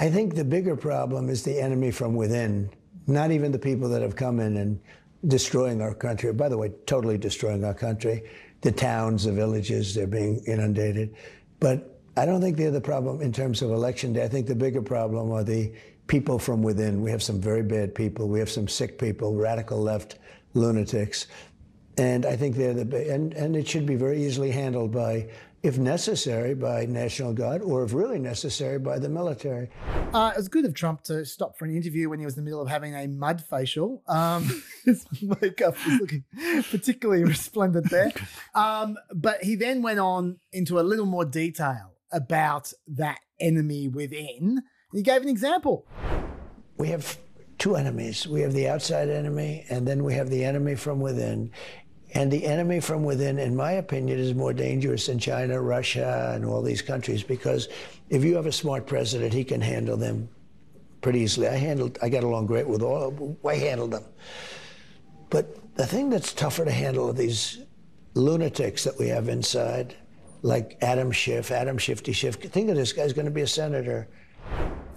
think the bigger problem is the enemy from within, not even the people that have come in and destroying our country. By the way, totally destroying our country. The towns, the villages, they're being inundated. But I don't think they're the problem in terms of election day. I think the bigger problem are the people from within. We have some very bad people. We have some sick people, radical left lunatics. And I think they're and it should be very easily handled by, if necessary, by National Guard, or if really necessary, by the military. It was good of Trump to stop for an interview when he was in the middle of having a mud facial. His makeup was looking particularly resplendent there. But he then went on into a little more detail about that enemy within. He gave an example. We have two enemies. We have the outside enemy, and then we have the enemy from within. And the enemy from within, in my opinion, is more dangerous than China, Russia, and all these countries, because if you have a smart president, he can handle them pretty easily. I got along great with all, I handled them. But the thing that's tougher to handle are these lunatics that we have inside, like Adam Shifty Schiff. Think of this guy's going to be a senator.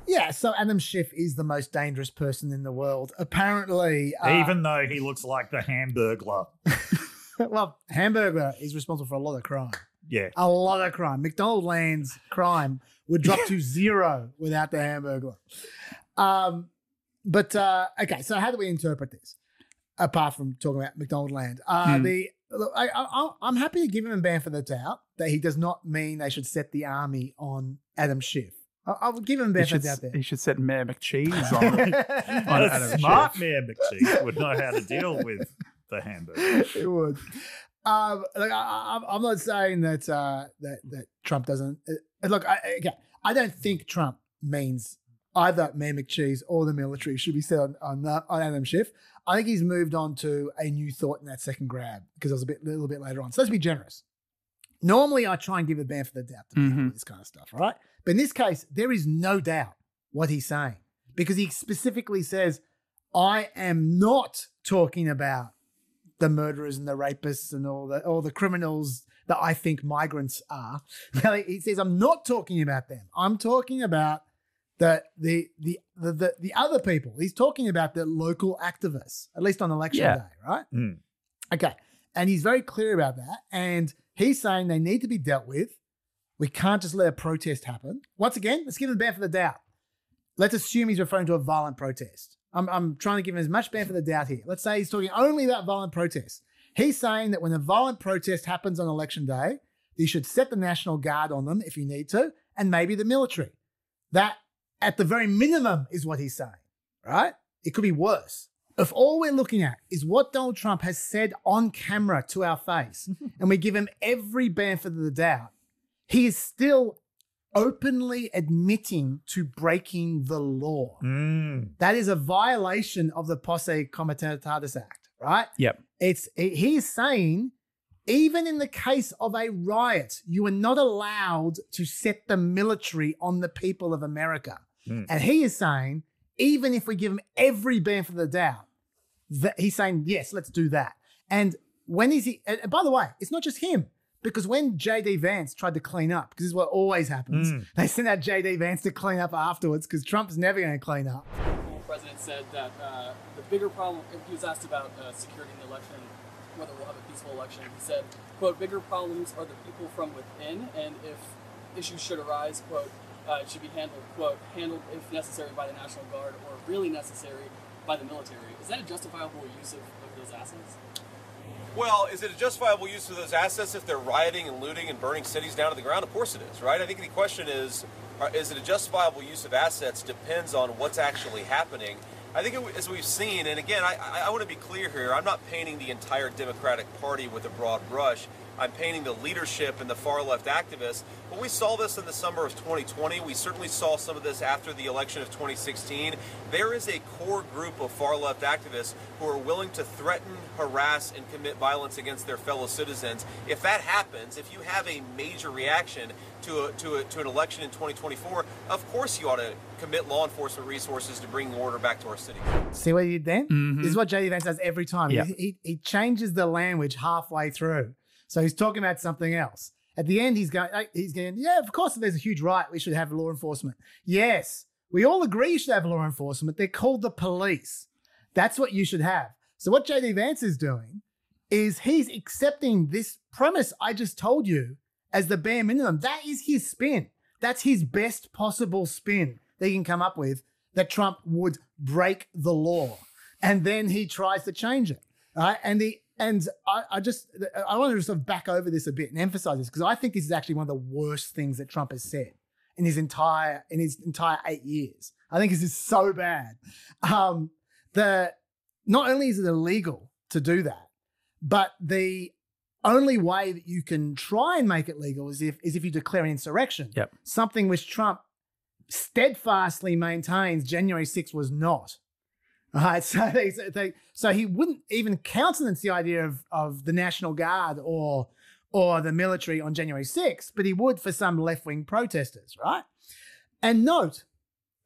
Yeah, so Adam Schiff is the most dangerous person in the world. Apparently... even though he looks like the Hamburglar. Well, Hamburger is responsible for a lot of crime. Yeah. A lot of crime. McDonald Land's crime would drop to zero without the Hamburglar. Okay, so how do we interpret this? Apart from talking about McDonald Land. Look, I'm happy to give him a ban for the doubt that he does not mean they should set the army on Adam Schiff. I would give him a benefit out there. He should set Mayor McCheese on A smart Mayor McCheese would know how to deal with the hamburger. It would. I'm not saying that that Trump doesn't. Look, I don't think Trump means either Mayor McCheese or the military should be set on Adam Schiff. I think he's moved on to a new thought in that second grab because it was a little bit later on. So let's be generous. Normally, I try and give a ban for the doubt to people with this kind of stuff, all right? But in this case, there is no doubt what he's saying because he specifically says, I am not talking about the murderers and the rapists and all the criminals that I think migrants are. He says, I'm not talking about them. I'm talking about the other people. He's talking about the local activists, at least on election day, right? Mm. Okay. And he's very clear about that. And he's saying they need to be dealt with. We can't just let a protest happen. Once again, let's give him a ban for the doubt. Let's assume he's referring to a violent protest. I'm trying to give him as much ban for the doubt here. Let's say he's talking only about violent protests. He's saying that when a violent protest happens on election day, you should set the National Guard on them if you need to, and maybe the military. That, at the very minimum, is what he's saying, right? It could be worse. If all we're looking at is what Donald Trump has said on camera to our face, and we give him every ban for the doubt, he is still openly admitting to breaking the law. Mm. That is a violation of the Posse Comitatus Act, right? Yep. He's saying, even in the case of a riot, you are not allowed to set the military on the people of America. Mm. And he is saying, even if we give him every ban for the doubt, he's saying, yes, let's do that. And when is he, and by the way, it's not just him. Because when J.D. Vance tried to clean up, because this is what always happens, they sent out J.D. Vance to clean up afterwards because Trump's never going to clean up. The president said that the bigger problem, he was asked about security in the election, whether we'll have a peaceful election. He said, quote, bigger problems are the people from within, and if issues should arise, quote, it should be handled, quote, handled if necessary by the National Guard or really necessary by the military. Is that a justifiable use of those assets? Well, is it a justifiable use of those assets if they're rioting and looting and burning cities down to the ground? Of course it is, right? I think the question is it a justifiable use of assets depends on what's actually happening. I think as we've seen, and again, I want to be clear here, I'm not painting the entire Democratic Party with a broad brush. I'm painting the leadership and the far left activists. But we saw this in the summer of 2020. We certainly saw some of this after the election of 2016. There is a core group of far left activists who are willing to threaten, harass, and commit violence against their fellow citizens. If that happens, if you have a major reaction to an election in 2024, of course you ought to commit law enforcement resources to bringing order back to our city. See what he did then? This is what J.D. Vance does every time. Yeah. He changes the language halfway through. So he's talking about something else. At the end, he's going, yeah, of course, if there's a huge riot, we should have law enforcement. Yes, we all agree you should have law enforcement. They're called the police. That's what you should have. So what J.D. Vance is doing is he's accepting this premise I just told you as the bare minimum. That is his spin. That's his best possible spin that he can come up with, that Trump would break the law. And then he tries to change it. Right? And I want to sort of back over this a bit and emphasize this, because I think this is actually one of the worst things that Trump has said in his entire 8 years. I think this is so bad. Not only is it illegal to do that, but the only way that you can try and make it legal is if you declare an insurrection. Yep. Something which Trump steadfastly maintains January 6th was not. All right, so he wouldn't even countenance the idea of the National Guard or the military on January 6th, but he would for some left-wing protesters, right? And note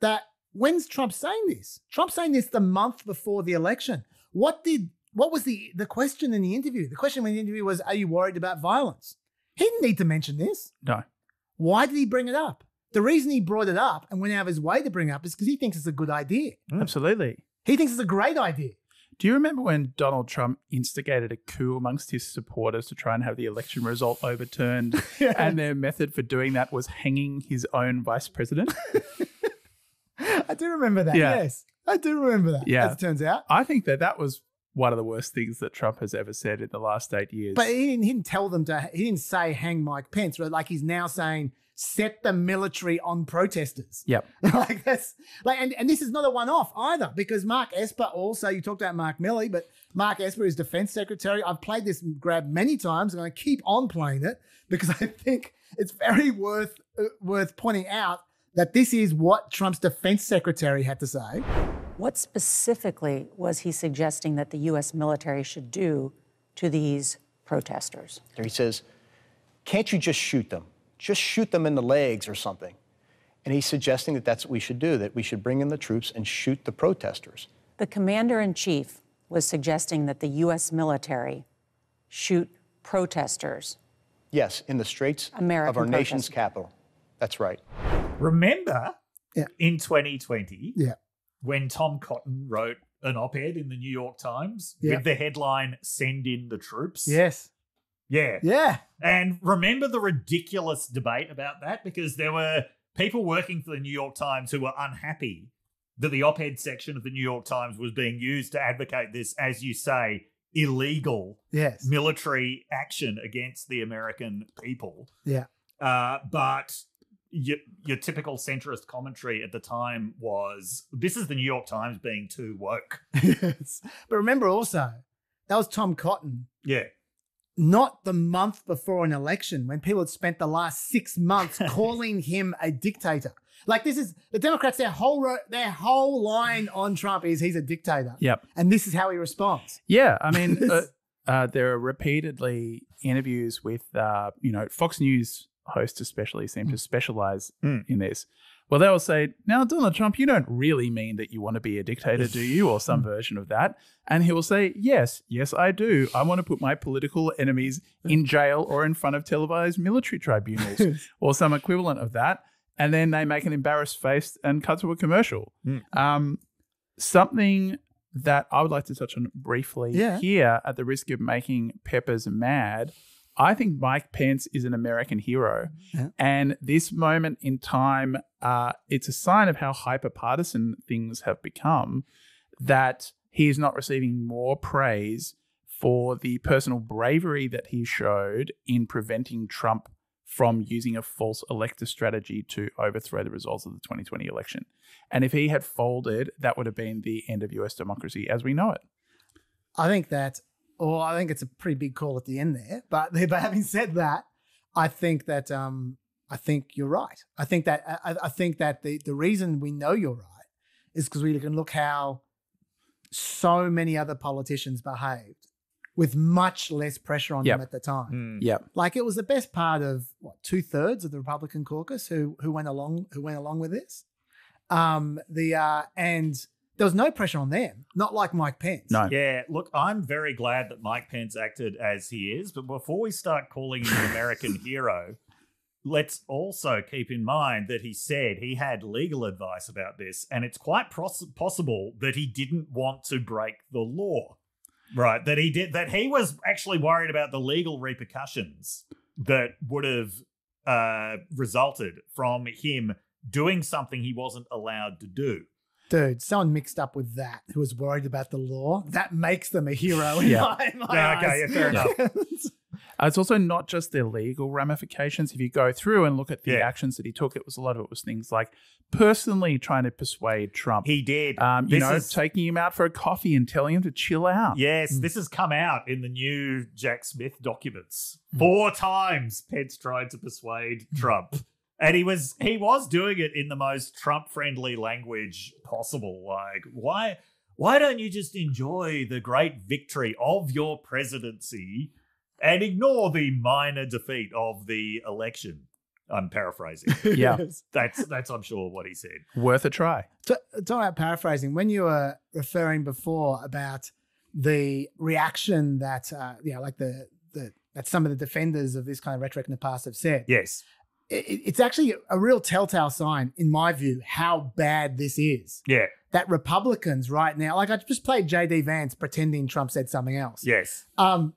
that when's Trump saying this? Trump's saying this the month before the election. What was the question in the interview? The question in the interview was, are you worried about violence? He didn't need to mention this. No. Why did he bring it up? The reason he brought it up and went out of his way to bring it up is because he thinks it's a good idea. Absolutely. He thinks it's a great idea. Do you remember when Donald Trump instigated a coup amongst his supporters to try and have the election result overturned, and their method for doing that was hanging his own vice president? I do remember that, yes. I do remember that, as it turns out. I think that was one of the worst things that Trump has ever said in the last 8 years. But he didn't tell them he didn't say hang Mike Pence, right? Like he's now saying set the military on protesters. Yep. And this is not a one-off either, because Mark Esper also, you talked about Mark Milley, but Mark Esper is defense secretary. I've played this grab many times and I keep on playing it because I think it's very worth pointing out that this is what Trump's defense secretary had to say. What specifically was he suggesting that the U.S. military should do to these protesters? He says, can't you just shoot them? Just shoot them in the legs or something. And he's suggesting that that's what we should do, that we should bring in the troops and shoot the protesters. The commander-in-chief was suggesting that the U.S. military shoot protesters. Yes, in the streets of our nation's capital. That's right. Remember in 2020 when Tom Cotton wrote an op-ed in the New York Times with the headline, "Send in the troops"? Yes. Yeah. Yeah. And remember the ridiculous debate about that? Because there were people working for the New York Times who were unhappy that the op-ed section of the New York Times was being used to advocate this, as you say, illegal military action against the American people. Yeah. But your typical centrist commentary at the time was, this is the New York Times being too woke. Yes. But remember also, that was Tom Cotton. Yeah. Not the month before an election when people had spent the last 6 months calling him a dictator. Like this is the Democrats, their whole line on Trump is he's a dictator. Yep. And this is how he responds. Yeah. I mean, there are repeatedly interviews with, Fox News hosts especially seem to specialize in this. Well, they will say, now, Donald Trump, you don't really mean that you want to be a dictator, do you? Or some version of that. And he will say, yes, I do. I want to put my political enemies in jail or in front of televised military tribunals or some equivalent of that. And then they make an embarrassed face and cut to a commercial. Something that I would like to touch on briefly here at the risk of making Peppers mad. I think Mike Pence is an American hero. Yeah. And this moment in time, it's a sign of how hyper-partisan things have become, that he is not receiving more praise for the personal bravery that he showed in preventing Trump from using a false elector strategy to overthrow the results of the 2020 election. And if he had folded, that would have been the end of US democracy as we know it. I think that or I think it's a pretty big call at the end there. But having said that, I think that I think you're right. I think that the reason we know you're right is because we can look how so many other politicians behaved with much less pressure on them at the time. Like it was the best part of 2/3 of the Republican caucus who went along with this. And there was no pressure on them, not like Mike Pence. No. Yeah, look, I'm very glad that Mike Pence acted as he is, but before we start calling him an American hero, let's also keep in mind that he said he had legal advice about this, and it's quite possible that he didn't want to break the law, right? That he was actually worried about the legal repercussions that would have resulted from him doing something he wasn't allowed to do. Dude, someone mixed up with that who was worried about the law. That makes them a hero in my eyes. Okay, fair enough. It's also not just the legal ramifications. If you go through and look at the actions that he took, a lot of it was things like personally trying to persuade Trump. He did. Taking him out for a coffee and telling him to chill out. Yes, this has come out in the new Jack Smith documents. 4 times Pence tried to persuade Trump. And he was doing it in the most Trump-friendly language possible. Like, why don't you just enjoy the great victory of your presidency and ignore the minor defeat of the election? I'm paraphrasing. Yeah. That's I'm sure what he said. Worth a try. Talking about paraphrasing, when you were referring before about the reaction that that some of the defenders of this kind of rhetoric in the past have said. Yes. It's actually a real telltale sign, in my view, how bad this is. Yeah. That Republicans right now, like I just played J.D. Vance pretending Trump said something else. Yes. Glenn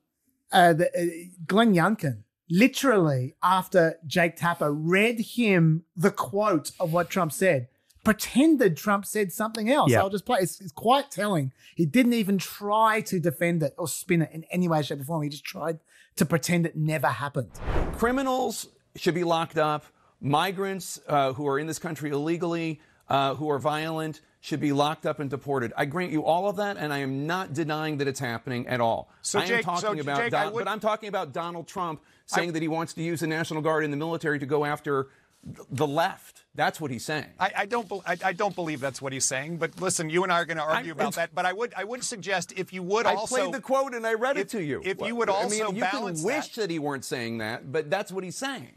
Youngkin, literally after Jake Tapper read him the quote of what Trump said, pretended Trump said something else. Yeah. I'll just play. It's quite telling. He didn't even try to defend it or spin it in any way, shape, or form. He just tried to pretend it never happened. Criminals should be locked up. Migrants who are in this country illegally, who are violent, should be locked up and deported. I grant you all of that, and I am not denying that it's happening at all. So, Jake, but I'm talking about Donald Trump saying that he wants to use the National Guard and the military to go after the left. That's what he's saying. I don't believe that's what he's saying. But listen, you and I are going to argue about that. But I would suggest if you would also. I played the quote and I read it to you. If you would also you balance can wish that he weren't saying that, but that's what he's saying.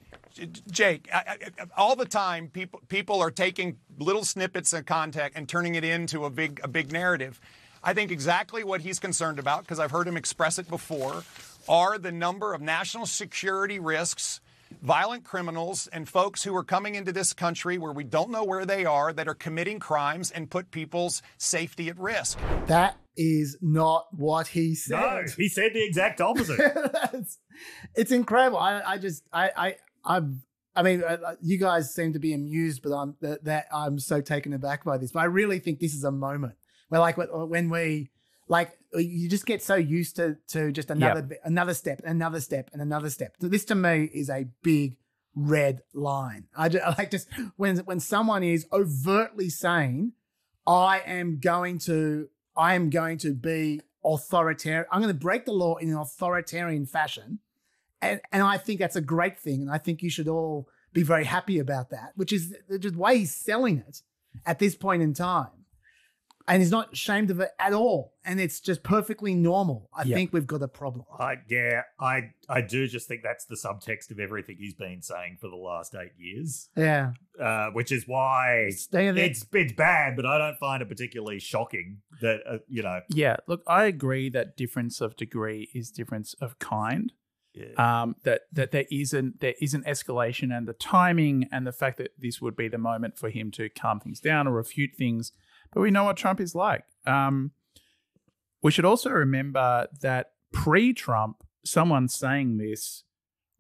Jake, all the time people are taking little snippets of content and turning it into a big narrative. I think exactly what he's concerned about, because I've heard him express it before, are the number of national security risks, violent criminals, and folks who are coming into this country where we don't know where they are, that are committing crimes and put people's safety at risk. That is not what he said. No, he said the exact opposite. It's incredible. I mean, you guys seem to be amused, but I'm so taken aback by this. But I really think this is a moment where, like, when we, like, you just get so used to just another step, another step, and another step. So this to me is a big red line. I just when someone is overtly saying, I am going to be authoritarian. I'm going to break the law in an authoritarian fashion. And I think that's a great thing. And I think you should all be very happy about that, which is just the way he's selling it at this point in time. And he's not ashamed of it at all. And it's just perfectly normal. I think we've got a problem. I do just think that's the subtext of everything he's been saying for the last 8 years. Yeah. Which is why it's bad, but I don't find it particularly shocking that, Yeah, look, I agree that difference of degree is difference of kind. Yeah. That there is an escalation, and the timing and the fact that this would be the moment for him to calm things down or refute things. But we know what Trump is like. We should also remember that pre-Trump, someone saying this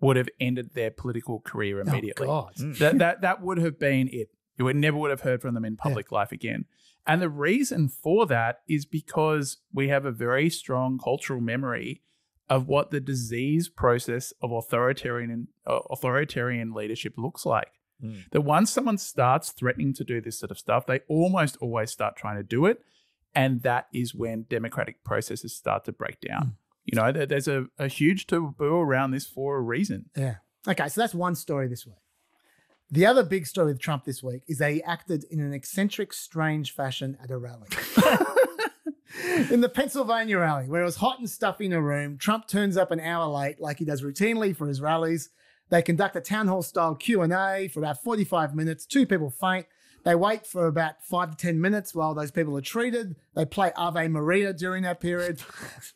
would have ended their political career immediately. Oh, God. That would have been it. You never would have heard from them in public life again. And the reason for that is because we have a very strong cultural memory of what the disease process of authoritarian leadership looks like. That once someone starts threatening to do this sort of stuff, they almost always start trying to do it. And that is when democratic processes start to break down. There's a huge taboo around this for a reason. Yeah. Okay, so that's one story this week. The other big story with Trump this week is that he acted in an eccentric, strange fashion at a rally. In the Pennsylvania rally, where it was hot and stuffy in a room, Trump turns up an hour late like he does routinely for his rallies. They conduct a town hall-style Q&A for about 45 minutes. 2 people faint. They wait for about 5 to 10 minutes while those people are treated. They play Ave Maria during that period.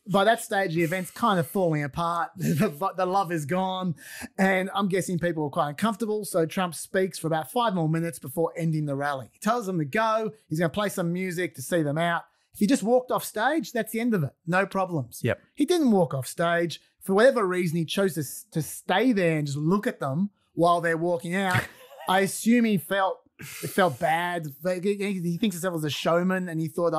By that stage, the event's kind of falling apart. The love is gone. And I'm guessing people were quite uncomfortable. So Trump speaks for about 5 more minutes before ending the rally. He tells them to go. He's going to play some music to see them out. If he just walked off stage, that's the end of it. No problems. Yep. He didn't walk off stage. For whatever reason, he chose to stay there and just look at them while they're walking out. I assume it felt bad. He thinks himself as a showman, and he thought,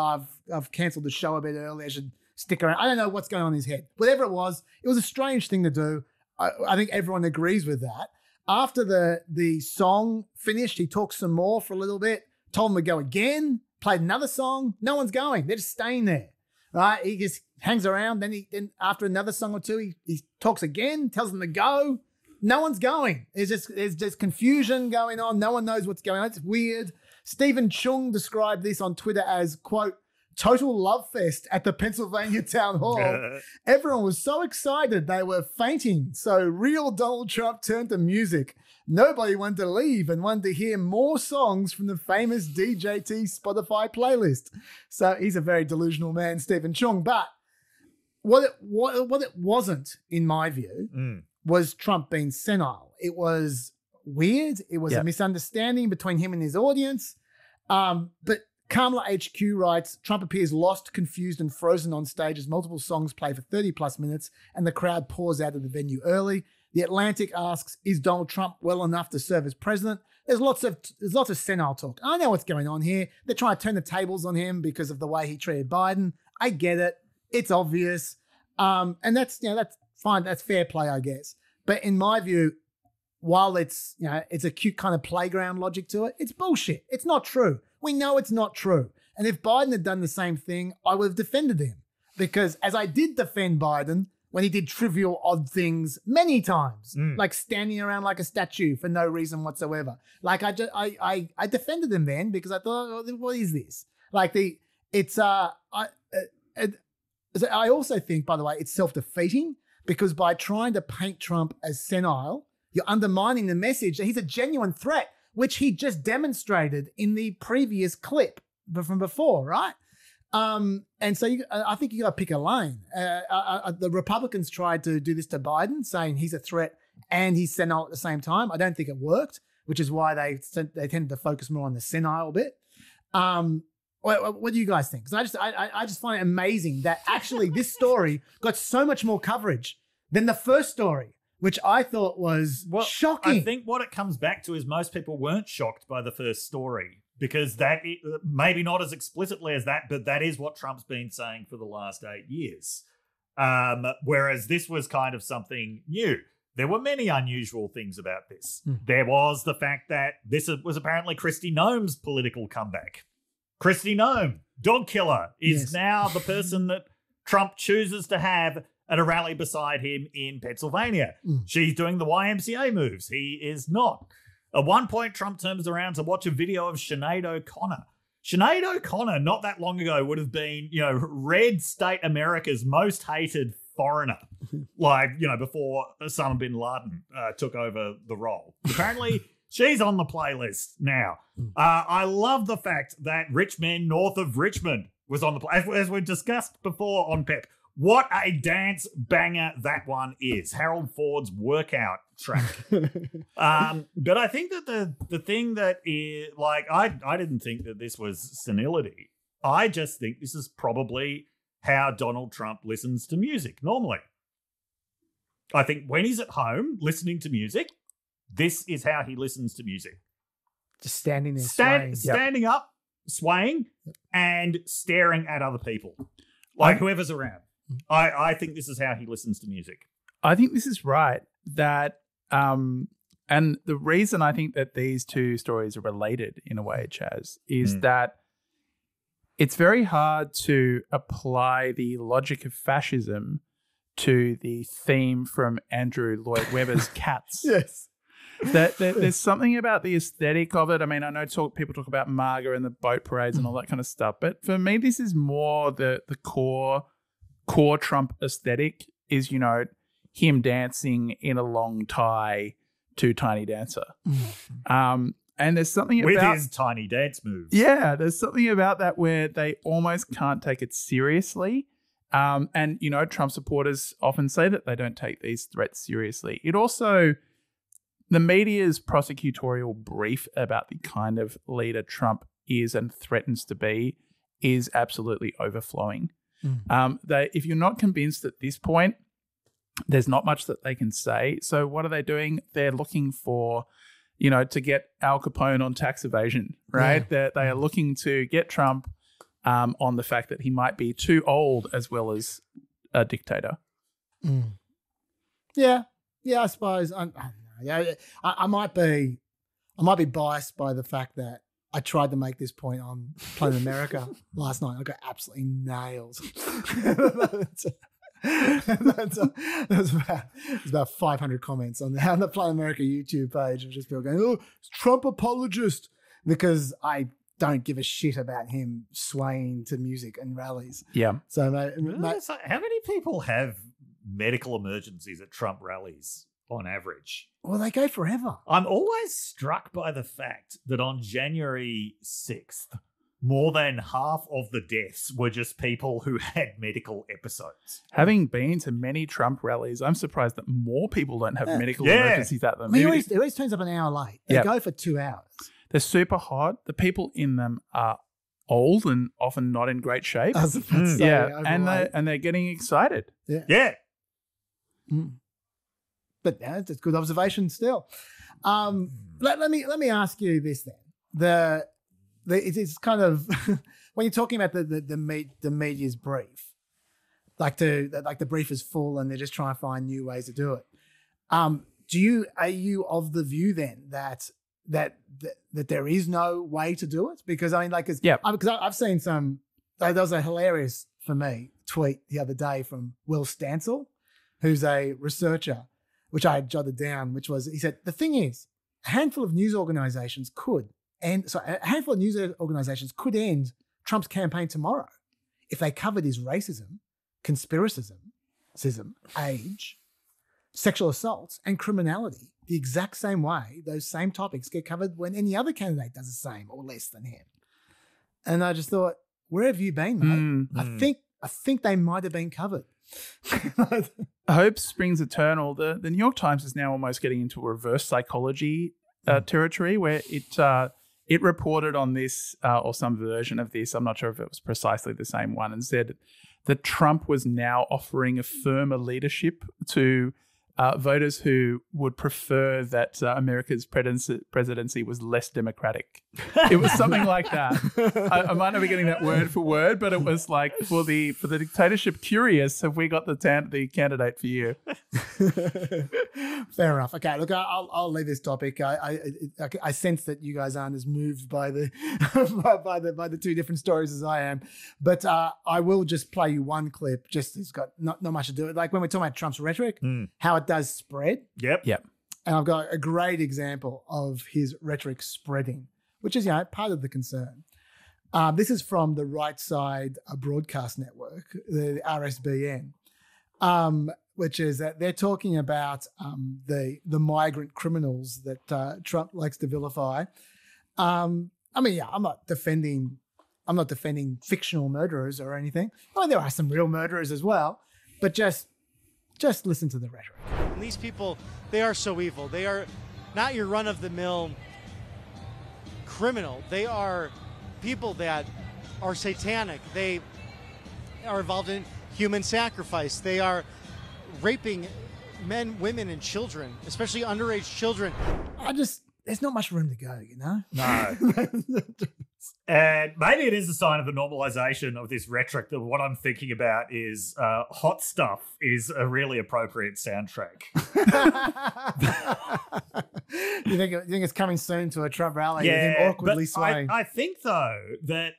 I've cancelled the show a bit early. I should stick around. I don't know what's going on in his head. Whatever it was a strange thing to do. I think everyone agrees with that. After the song finished, he talked some more for a little bit, told them to go again, played another song. No one's going. They're just staying there. Right? He just hangs around. Then after another song or two, he talks again, tells them to go. No one's going. There's just confusion going on. No one knows what's going on. It's weird. Stephen Chung described this on Twitter as, quote, total love fest at the Pennsylvania town hall. Everyone was so excited they were fainting. So real Donald Trump turned to music. Nobody wanted to leave and wanted to hear more songs from the famous DJT Spotify playlist. So he's a very delusional man, Stephen Chung. But what it wasn't, in my view, was Trump being senile. It was weird. It was a misunderstanding between him and his audience. But Kamala HQ writes, Trump appears lost, confused, and frozen on stage as multiple songs play for 30 plus minutes and the crowd pours out of the venue early. The Atlantic asks, is Donald Trump well enough to serve as president? There's lots of senile talk. I know what's going on here. They're trying to turn the tables on him because of the way he treated Biden. I get it. It's obvious. And that's fine. That's fair play, I guess. But in my view, while it's a cute kind of playground logic to it, it's bullshit. It's not true. We know it's not true. And if Biden had done the same thing, I would have defended him. Because as I did defend Biden when he did trivial, odd things many times, like standing around like a statue for no reason whatsoever. Like I defended him then because I thought, what is this? I also think, by the way, it's self-defeating because by trying to paint Trump as senile, you're undermining the message that he's a genuine threat, which he just demonstrated in the previous clip from before, right? And so I think you got to pick a lane. The Republicans tried to do this to Biden, saying he's a threat and he's senile at the same time. I don't think it worked, which is why they tended to focus more on the senile bit. What do you guys think? Because I just find it amazing that actually this story got so much more coverage than the first story, which I thought was shocking. I think what it comes back to is most people weren't shocked by the first story because that maybe not as explicitly as that, but that is what Trump's been saying for the last 8 years. Whereas this was kind of something new. There were many unusual things about this. There was the fact that this was apparently Kristi Noem's political comeback. Kristi Noem, dog killer, is now the person that Trump chooses to have at a rally beside him in Pennsylvania. She's doing the YMCA moves. He is not. At one point, Trump turns around to watch a video of Sinead O'Connor. Sinead O'Connor, not that long ago, would have been, red state America's most hated foreigner, before Osama bin Laden took over the role. Apparently, she's on the playlist now. I love the fact that Rich Men North of Richmond was on the playlist, as we discussed before on PEP. What a dance banger that one is. Harold Ford's workout track. But I think that the thing that is, I didn't think that this was senility. I just think this is probably how Donald Trump listens to music normally. I think when he's at home listening to music, this is how he listens to music. Just standing there swaying. Standing up, swaying, and staring at other people. Whoever's around. I think this is how he listens to music. I think this is right. That and the reason I think that these two stories are related in a way, Chaz, is that it's very hard to apply the logic of fascism to the theme from Andrew Lloyd Webber's Cats. Yes. There's something about the aesthetic of it. I mean, I know people talk about MAGA and the boat parades and all that kind of stuff, but for me, this is more the core Trump aesthetic is, you know, him dancing in a long tie to Tiny Dancer. And there's something with about his tiny dance moves. Yeah, there's something about that where they almost can't take it seriously. And, you know, Trump supporters often say that they don't take these threats seriously. It also, the media's prosecutorial brief about the kind of leader Trump is and threatens to be is absolutely overflowing. If you're not convinced at this point, there's not much that they can say. So what are they doing? They're looking for, you know, to get Al Capone on tax evasion, right? Yeah. They are looking to get Trump on the fact that he might be too old as well as a dictator. Yeah, I suppose. I might be biased by the fact that I tried to make this point on Planet America last night. I got absolutely nailed. There's about 500 comments on the Planet America YouTube page of just people going, "Oh, Trump apologist," because I don't give a shit about him swaying to music and rallies. Yeah. So how many people have medical emergencies at Trump rallies on average? Well, they go forever. I'm always struck by the fact that on January 6th, more than half of the deaths were just people who had medical episodes. Having been to many Trump rallies, I'm surprised that more people don't have medical emergencies at them. I mean, he always turns up an hour late. They go for 2 hours. They're super hot. The people in them are old and often not in great shape. I was about to say, and they're getting excited. Yeah. But it's a good observation still. Let me ask you this then. It's kind of when you're talking about the media's brief, like the brief is full and they're just trying to find new ways to do it. Are you of the view then that there is no way to do it? Because I mean, because I've seen some. There was a hilarious for me tweet the other day from Will Stansel, who's a researcher, which I had jotted down. Which was, he said, the thing is, a handful of news organizations could end Trump's campaign tomorrow if they covered his racism, conspiracism, age, sexual assaults, and criminality the exact same way those same topics get covered when any other candidate does the same or less than him. And I just thought, where have you been, mate? I think they might have been covered. Hope springs eternal. The New York Times is now almost getting into a reverse psychology territory where it reported on this or some version of this. I'm not sure if it was precisely the same one, and said that Trump was now offering a firmer leadership to voters who would prefer that America's presidency was less democratic. It was something like that. I might not be getting that word for word, but it was like, for the dictatorship curious, have we got the candidate for you? Fair enough. Okay, look, I'll leave this topic. I sense that you guys aren't as moved by the by the two different stories as I am, but I will just play you one clip. It's got not much to do with it. Like when we're talking about Trump's rhetoric, how it does spread. Yep. And I've got a great example of his rhetoric spreading, which is part of the concern. This is from the Right Side Broadcast Network, the RSBN. Which is that they're talking about the migrant criminals that Trump likes to vilify. I'm not defending fictional murderers or anything. Well, there are some real murderers as well, but just listen to the rhetoric. And these people, they are so evil. They are not your run-of-the-mill criminal. They are people that are satanic. They are involved in human sacrifice. They are raping men, women, and children, especially underage children. There's not much room to go, No. And maybe it is a sign of the normalization of this rhetoric that what I'm thinking about is Hot Stuff is a really appropriate soundtrack. You think it's coming soon to a Trump rally with him awkwardly swaying? I think, though, that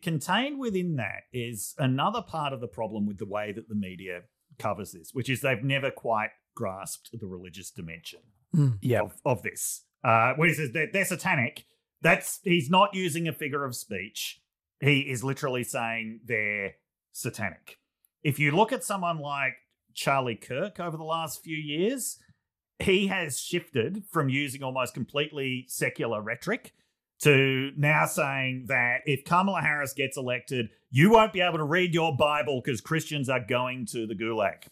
contained within that is another part of the problem with the way that the media covers this, which is they've never quite grasped the religious dimension of this. When he says they're satanic, he's not using a figure of speech. He is literally saying they're satanic. If you look at someone like Charlie Kirk over the last few years, he has shifted from using almost completely secular rhetoric to now saying that if Kamala Harris gets elected, you won't be able to read your Bible because Christians are going to the gulag.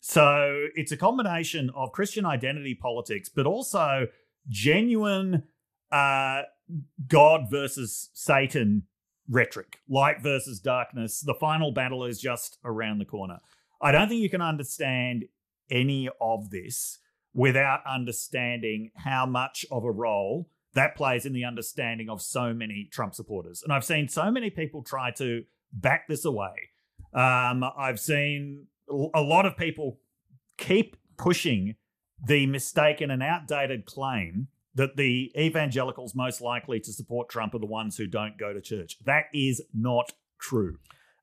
So it's a combination of Christian identity politics, but also genuine God versus Satan rhetoric, light versus darkness. The final battle is just around the corner. I don't think you can understand any of this without understanding how much of a role that plays in the understanding of so many Trump supporters. And I've seen so many people try to back this away. I've seen a lot of people keep pushing the mistaken and outdated claim that the evangelicals most likely to support Trump are the ones who don't go to church. That is not true.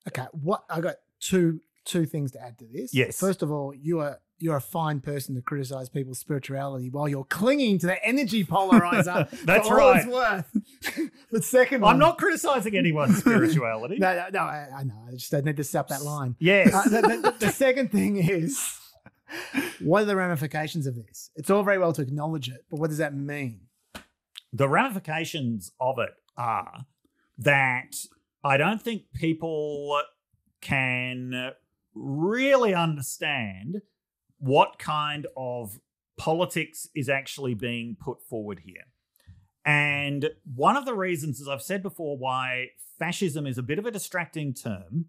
Okay, I got two things to add to this. Yes. First of all, you're a fine person to criticize people's spirituality while you're clinging to the energy polarizer. That's for all it's worth. But second, I'm not criticizing anyone's spirituality. No, I know. I need to stop that line. Yes. The second thing is, what are the ramifications of this? It's all very well to acknowledge it, but what does that mean? The ramifications of it are that I don't think people can really understand what kind of politics is actually being put forward here. And one of the reasons, as I've said before, why fascism is a bit of a distracting term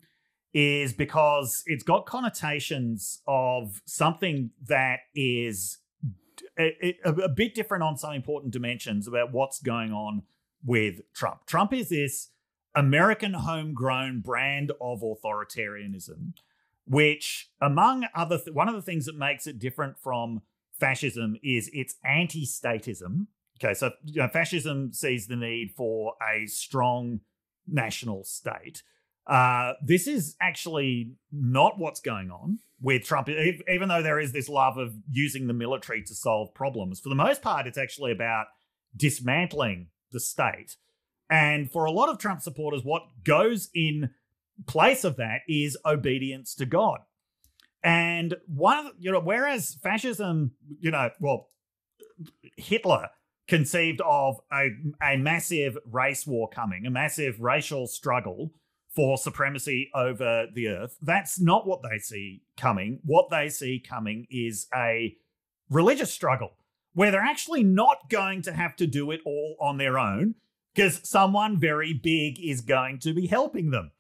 is because it's got connotations of something that is a bit different on some important dimensions about what's going on with Trump. Trump is this American homegrown brand of authoritarianism, which, among other one of the things that makes it different from fascism is its anti-statism. Okay, so fascism sees the need for a strong national state. This is actually not what's going on with Trump, even though there is this love of using the military to solve problems. For the most part, it's actually about dismantling the state. And for a lot of Trump supporters, what goes in place of that is obedience to God. And whereas fascism, Hitler conceived of a massive race war coming, a massive racial struggle for supremacy over the earth. That's not what they see coming. What they see coming is a religious struggle where they're actually not going to have to do it all on their own because someone very big is going to be helping them.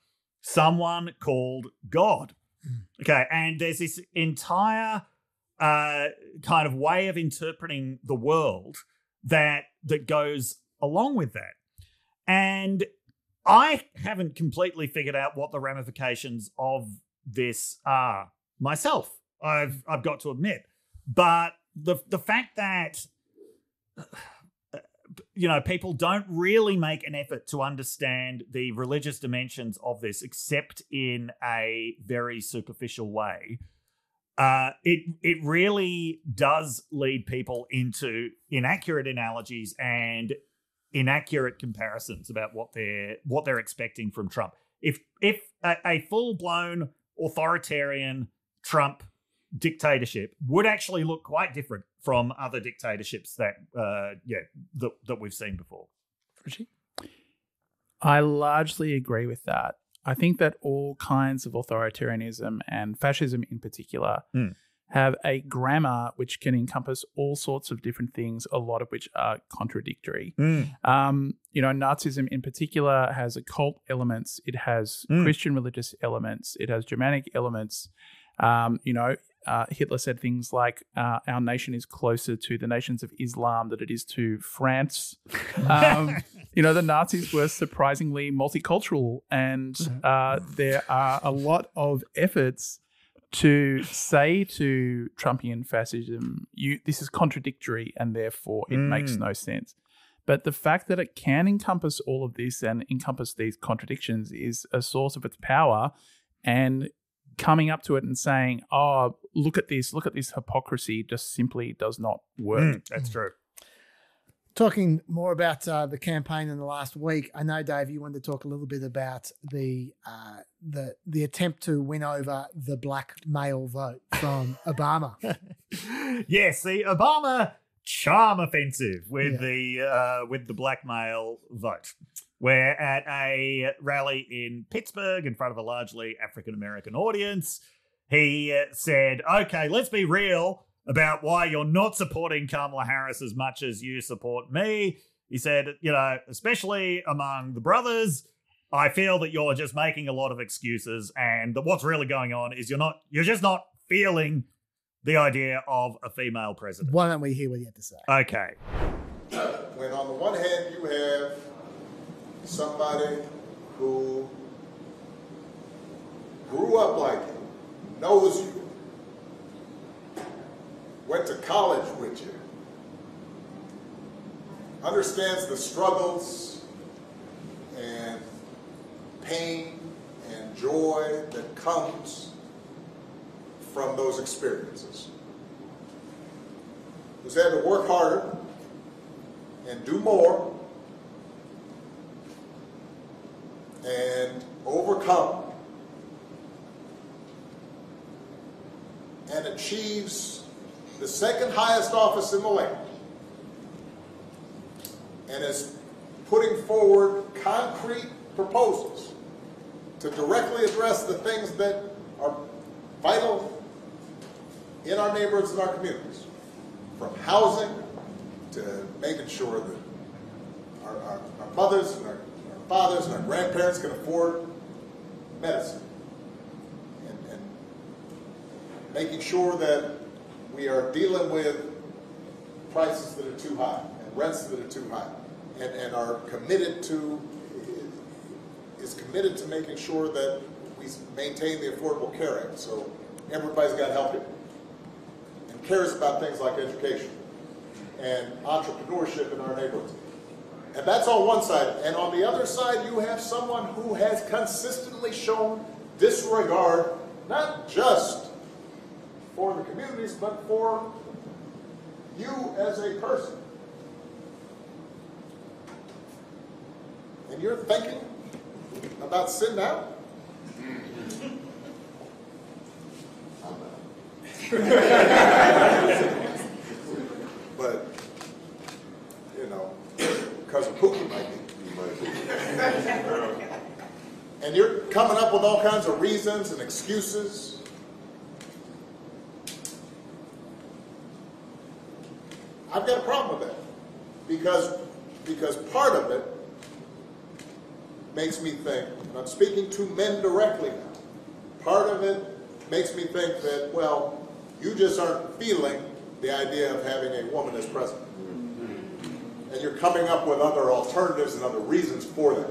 Someone called God. Okay, and there's this entire kind of way of interpreting the world that goes along with that. And I haven't completely figured out what the ramifications of this are myself. I've got to admit, but the fact that people don't really make an effort to understand the religious dimensions of this, except in a very superficial way, it really does lead people into inaccurate analogies and inaccurate comparisons about what they're expecting from Trump. If a full-blown authoritarian Trump dictatorship would actually look quite different from other dictatorships that we've seen before. Richy? I largely agree with that. I think that all kinds of authoritarianism and fascism in particular have a grammar which can encompass all sorts of different things, a lot of which are contradictory. Nazism in particular has occult elements. It has Christian religious elements. It has Germanic elements. Hitler said things like, our nation is closer to the nations of Islam than it is to France. The Nazis were surprisingly multicultural, and there are a lot of efforts to say to Trumpian fascism, this is contradictory and therefore it makes no sense. But the fact that it can encompass all of this and encompass these contradictions is a source of its power and coming up to it and saying, "Oh, look at this hypocrisy," just simply does not work. That's true. Talking more about the campaign in the last week, I know, Dave, you wanted to talk a little bit about the attempt to win over the black male vote from Obama. Yes, the Obama charm offensive with the black male vote. We're at a rally in Pittsburgh in front of a largely African-American audience. He said, okay, let's be real about why you're not supporting Kamala Harris as much as you support me. He said, especially among the brothers, I feel that you're just making a lot of excuses, and that what's really going on is you're just not feeling the idea of a female president. Why don't we hear what you have to say? Okay. When on the one hand you have somebody who grew up like you, knows you, went to college with you, understands the struggles and pain and joy that comes from those experiences, who's had to work harder and do more and overcome and achieves the second highest office in the land, and is putting forward concrete proposals to directly address the things that are vital in our neighborhoods and our communities, from housing to making sure that our mothers and our fathers and our grandparents can afford medicine, and making sure that we are dealing with prices that are too high and rents that are too high, and are committed to making sure that we maintain the Affordable Care Act, so everybody's got health care, and cares about things like education and entrepreneurship in our neighborhoods. And that's on one side. And on the other side, you have someone who has consistently shown disregard, not just for the communities, but for you as a person. And you're thinking about sitting down? But, cousin Cooke might be. And you're coming up with all kinds of reasons and excuses. I've got a problem with that, because part of it makes me think, and I'm speaking to men directly now, part of it makes me think that, well, you just aren't feeling the idea of having a woman as president. And you're coming up with other alternatives and other reasons for that.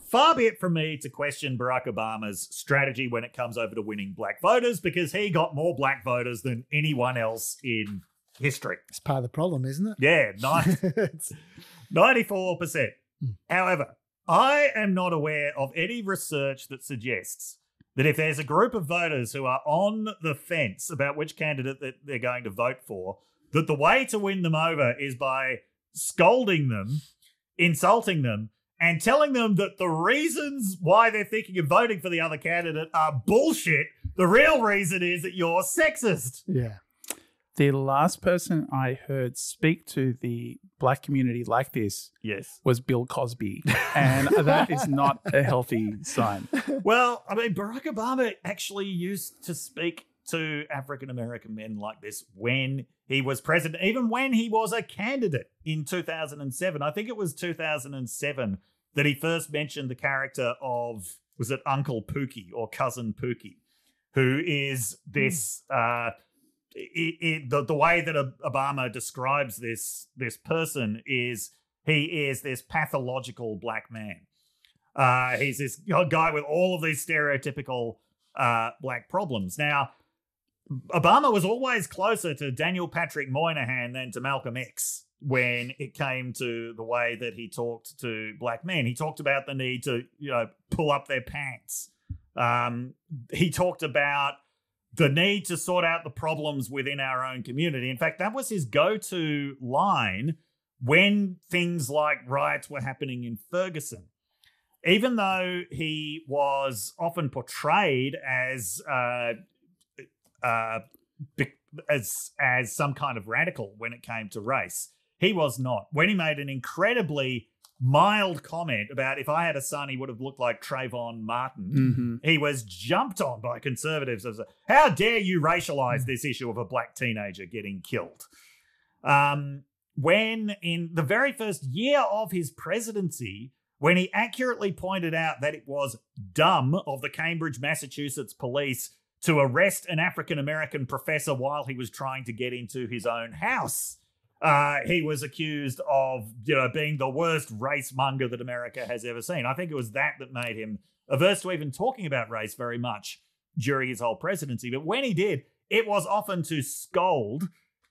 Far be it from me to question Barack Obama's strategy when it comes over to winning black voters, because he got more black voters than anyone else in history. It's part of the problem, isn't it? Yeah, 94%. However, I am not aware of any research that suggests that if there's a group of voters who are on the fence about which candidate that they're going to vote for, that the way to win them over is by scolding them, insulting them, and telling them that the reasons why they're thinking of voting for the other candidate are bullshit. The real reason is that you're sexist. Yeah. The last person I heard speak to the black community like this was Bill Cosby. And that is not a healthy sign. Well, I mean, Barack Obama actually used to speak to African-American men like this when he was president, even when he was a candidate in 2007. I think it was 2007 that he first mentioned the character of, was it Uncle Pookie or Cousin Pookie, who is this... the way that Obama describes this person is he is this pathological black man. He's this guy with all of these stereotypical black problems. Now, Obama was always closer to Daniel Patrick Moynihan than to Malcolm X when it came to the way that he talked to black men. He talked about the need to, pull up their pants He talked about the need to sort out the problems within our own community. In fact, that was his go-to line when things like riots were happening in Ferguson. Even though he was often portrayed as some kind of radical when it came to race, he was not. When he made an incredibly mild comment about if I had a son, he would have looked like Trayvon Martin, he was jumped on by conservatives as, how dare you racialize this issue of a black teenager getting killed? When in the very first year of his presidency, when he accurately pointed out that it was dumb of the Cambridge, Massachusetts police to arrest an African-American professor while he was trying to get into his own house, he was accused of, being the worst race monger that America has ever seen. I think it was that made him averse to even talking about race very much during his whole presidency. But when he did, it was often to scold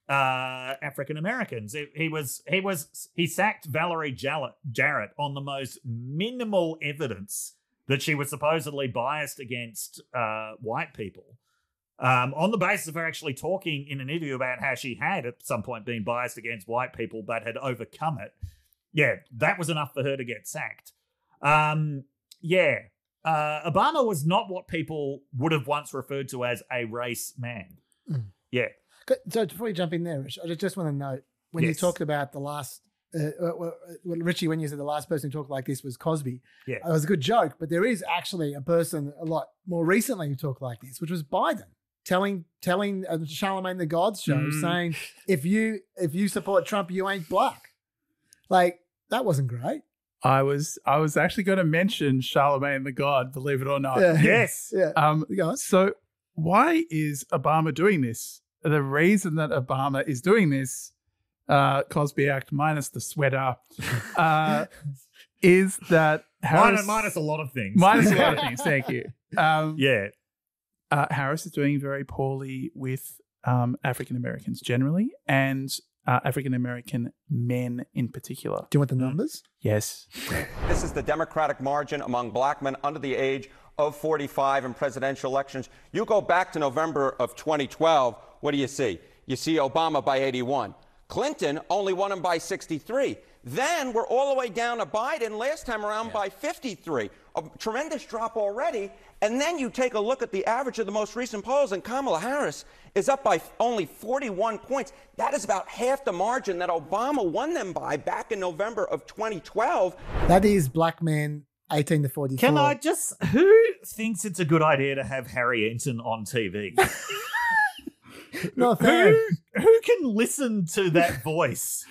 African Americans. He sacked Valerie Jarrett on the most minimal evidence that she was supposedly biased against white people. On the basis of her actually talking in an interview about how she had at some point been biased against white people but had overcome it. Yeah, that was enough for her to get sacked. Obama was not what people would have once referred to as a race man. Yeah. So before you jump in there, Rich, I just want to note, when you talked about the last, Richie, when you said the last person who talked like this was Cosby, it was a good joke, but there is actually a person a lot more recently who talked like this, which was Biden. Telling Charlemagne the God's show, saying, if you support Trump, you ain't black. Like, that wasn't great. I was actually going to mention Charlemagne the God, believe it or not. Yeah. Yes. Yeah. So why is Obama doing this? The reason that Obama is doing this, Cosby Act minus the sweater, is that Harris... Minus a lot of things. Minus a lot of things, thank you. Yeah. Harris is doing very poorly with African Americans generally and African American men in particular. Do you want the numbers? Yes. This is the Democratic margin among black men under the age of 45 in presidential elections. You go back to November of 2012, what do you see? You see Obama by 81. Clinton only won him by 63. Then we're all the way down to Biden last time around by 53. A tremendous drop already. And then you take a look at the average of the most recent polls, and Kamala Harris is up by only 41 points. That is about half the margin that Obama won them by back in November of 2012. That is black men 18 to 44. Can I just... Who thinks it's a good idea to have Harry Enton on TV? Not fair. Who can listen to that voice?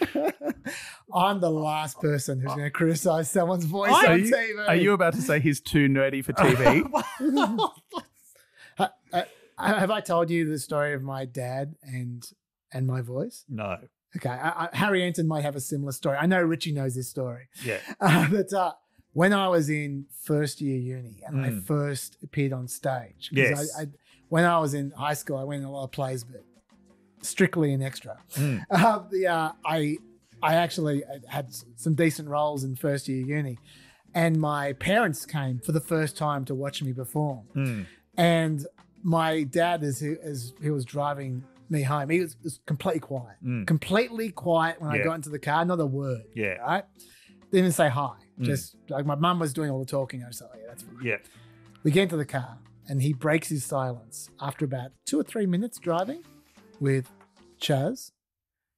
I'm the last person who's going to criticize someone's voice on TV. Are you about to say he's too nerdy for TV? Have I told you the story of my dad and my voice? No. Okay. Harry Enton might have a similar story. I know Richie knows this story. Yeah. But when I was in first year uni and I first appeared on stage, yes. When I was in high school, I went in a lot of plays, but strictly an extra. I actually had some decent roles in first year uni, and my parents came for the first time to watch me perform. And my dad, as he was driving me home, he was completely quiet. Completely quiet when I got into the car, not a word. Yeah. Right? Didn't even say hi. Just like my mum was doing all the talking. I was like, yeah, that's fine. Yeah. We get into the car and he breaks his silence after about 2 or 3 minutes driving with, Chaz,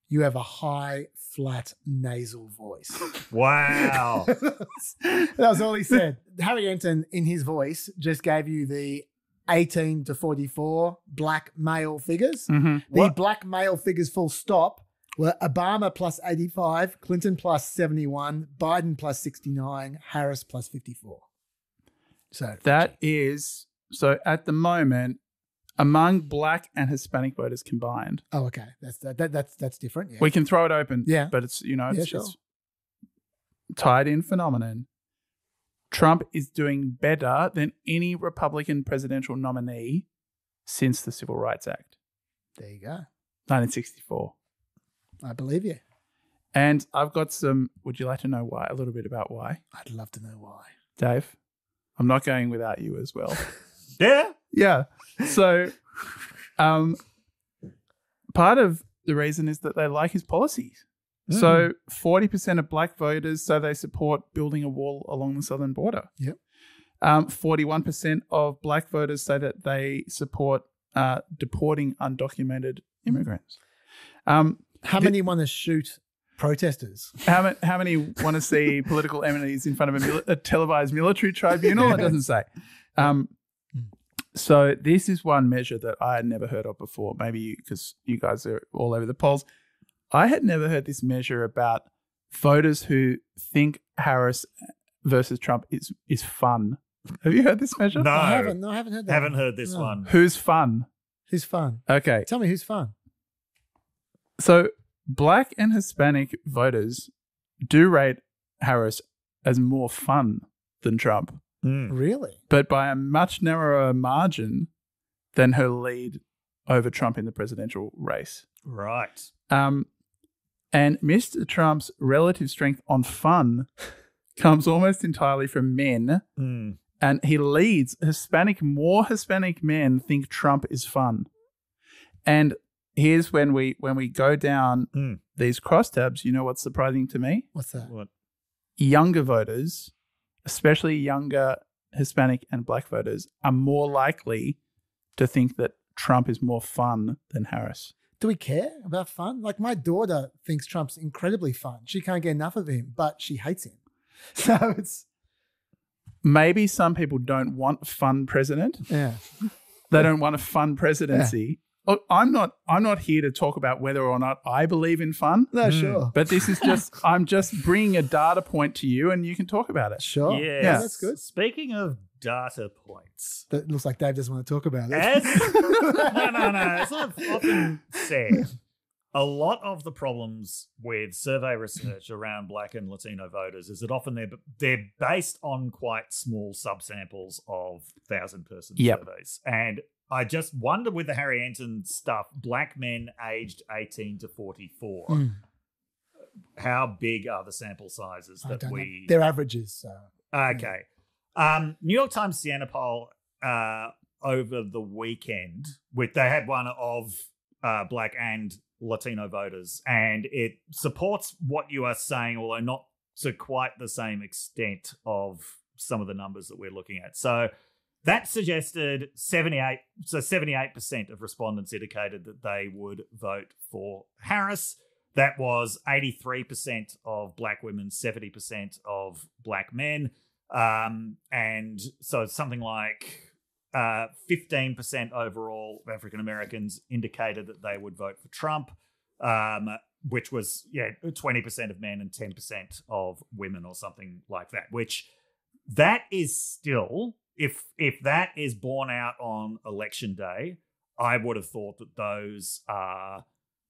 you have a high, flat, nasal voice. Wow. That was all he said. Harry Enton, in his voice, just gave you the 18 to 44 black male figures. The black male figures, full stop, were Obama plus 85, Clinton plus 71, Biden plus 69, Harris plus 54. So that is, so at the moment, among black and Hispanic voters combined. Oh, okay. That's different. Yeah. We can throw it open. Yeah. But it's, it's, sure. it's tied in phenomenon. Trump is doing better than any Republican presidential nominee since the Civil Rights Act. There you go. 1964. I believe you. And I've got some, would you like to know why? A little bit about why? I'd love to know why. Dave, I'm not going without you as well. Yeah? Yeah. So part of the reason is that they like his policies. So 40% of black voters say they support building a wall along the southern border. Yep. 41% of black voters say that they support deporting undocumented immigrants. How many want to shoot protesters? How many want to see political enemies in front of a televised military tribunal? It doesn't say. So this is one measure that I had never heard of before. Maybe because you guys are all over the polls. I had never heard this measure about voters who think Harris versus Trump is fun. Have you heard this measure? No, I haven't heard that. Haven't heard this one. Who's fun? Who's fun? Okay. Tell me who's fun. So black and Hispanic voters do rate Harris as more fun than Trump. Really? But by a much narrower margin than her lead over Trump in the presidential race. Right. And Mr. Trump's relative strength on fun comes almost entirely from men. And he leads more Hispanic men think Trump is fun. And here's when we go down these crosstabs, you know what's surprising to me? What's that? What? Younger voters, especially younger Hispanic and black voters, are more likely to think that Trump is more fun than Harris. Do we care about fun? Like my daughter thinks Trump's incredibly fun. She can't get enough of him, but she hates him. So it's... Maybe some people don't want a fun president. Yeah. They don't want a fun presidency. Yeah. I'm not here to talk about whether or not I believe in fun. No, sure. But this is I'm just bringing a data point to you and you can talk about it. Sure. Yes. Yeah, that's good. Speaking of data points. That looks like Dave doesn't want to talk about it. No. As I've often said, a lot of the problems with survey research around black and Latino voters is that often they're based on quite small subsamples of 1,000-person surveys. And I just wonder with the Harry Anton stuff, black men aged 18 to 44, how big are the sample sizes that we... They're averages. So. Okay. New York Times Siena poll over the weekend, they had one of black and Latino voters, and it supports what you are saying, although not to quite the same extent of some of the numbers that we're looking at. So that suggested 78% of respondents indicated that they would vote for Harris. That was 83% of black women, 70% of black men. And so something like 15% overall of African Americans indicated that they would vote for Trump, which was 20% of men and 10% of women or something like that, which that is still, if that is borne out on election day, I would have thought that those are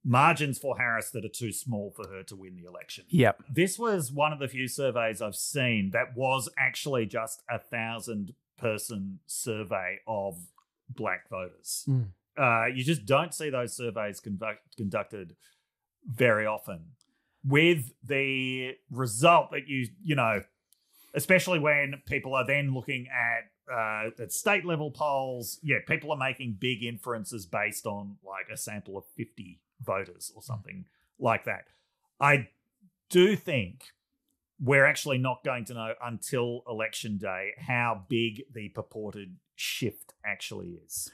margins for Harris that are too small for her to win the election. Yep. This was one of the few surveys I've seen that was actually just 1,000-person survey of black voters. You just don't see those surveys conducted very often. With the result that you know, especially when people are then looking at state level polls, people are making big inferences based on like a sample of 50 voters or something like that. I do think we're actually not going to know until election day how big the purported shift actually is.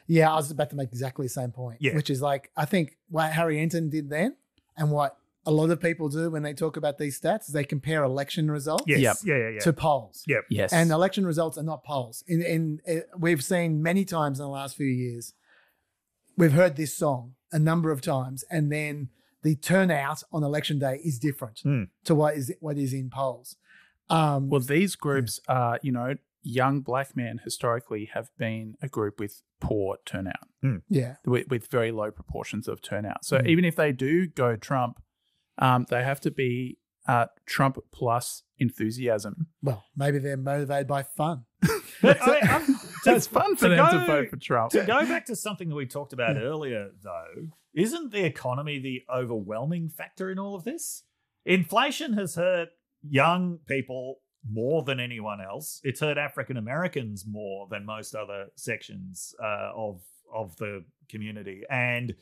Yeah, I was about to make exactly the same point, which is like, I think what Harry Anton did then and what a lot of people do when they talk about these stats is they compare election results to polls. Yep. Yes. And election results are not polls. We've seen many times in the last few years, we've heard this song a number of times, and then the turnout on election day is different to what is in polls. Well, these groups are, young black men historically have been a group with poor turnout. With very low proportions of turnout. So even if they do go Trump, they have to be Trump plus enthusiasm. Well, maybe they're motivated by fun. It's fun for them to vote for Trump. To go back to something that we talked about earlier, though, isn't the economy the overwhelming factor in all of this? Inflation has hurt young people more than anyone else. It's hurt African Americans more than most other sections of the community. And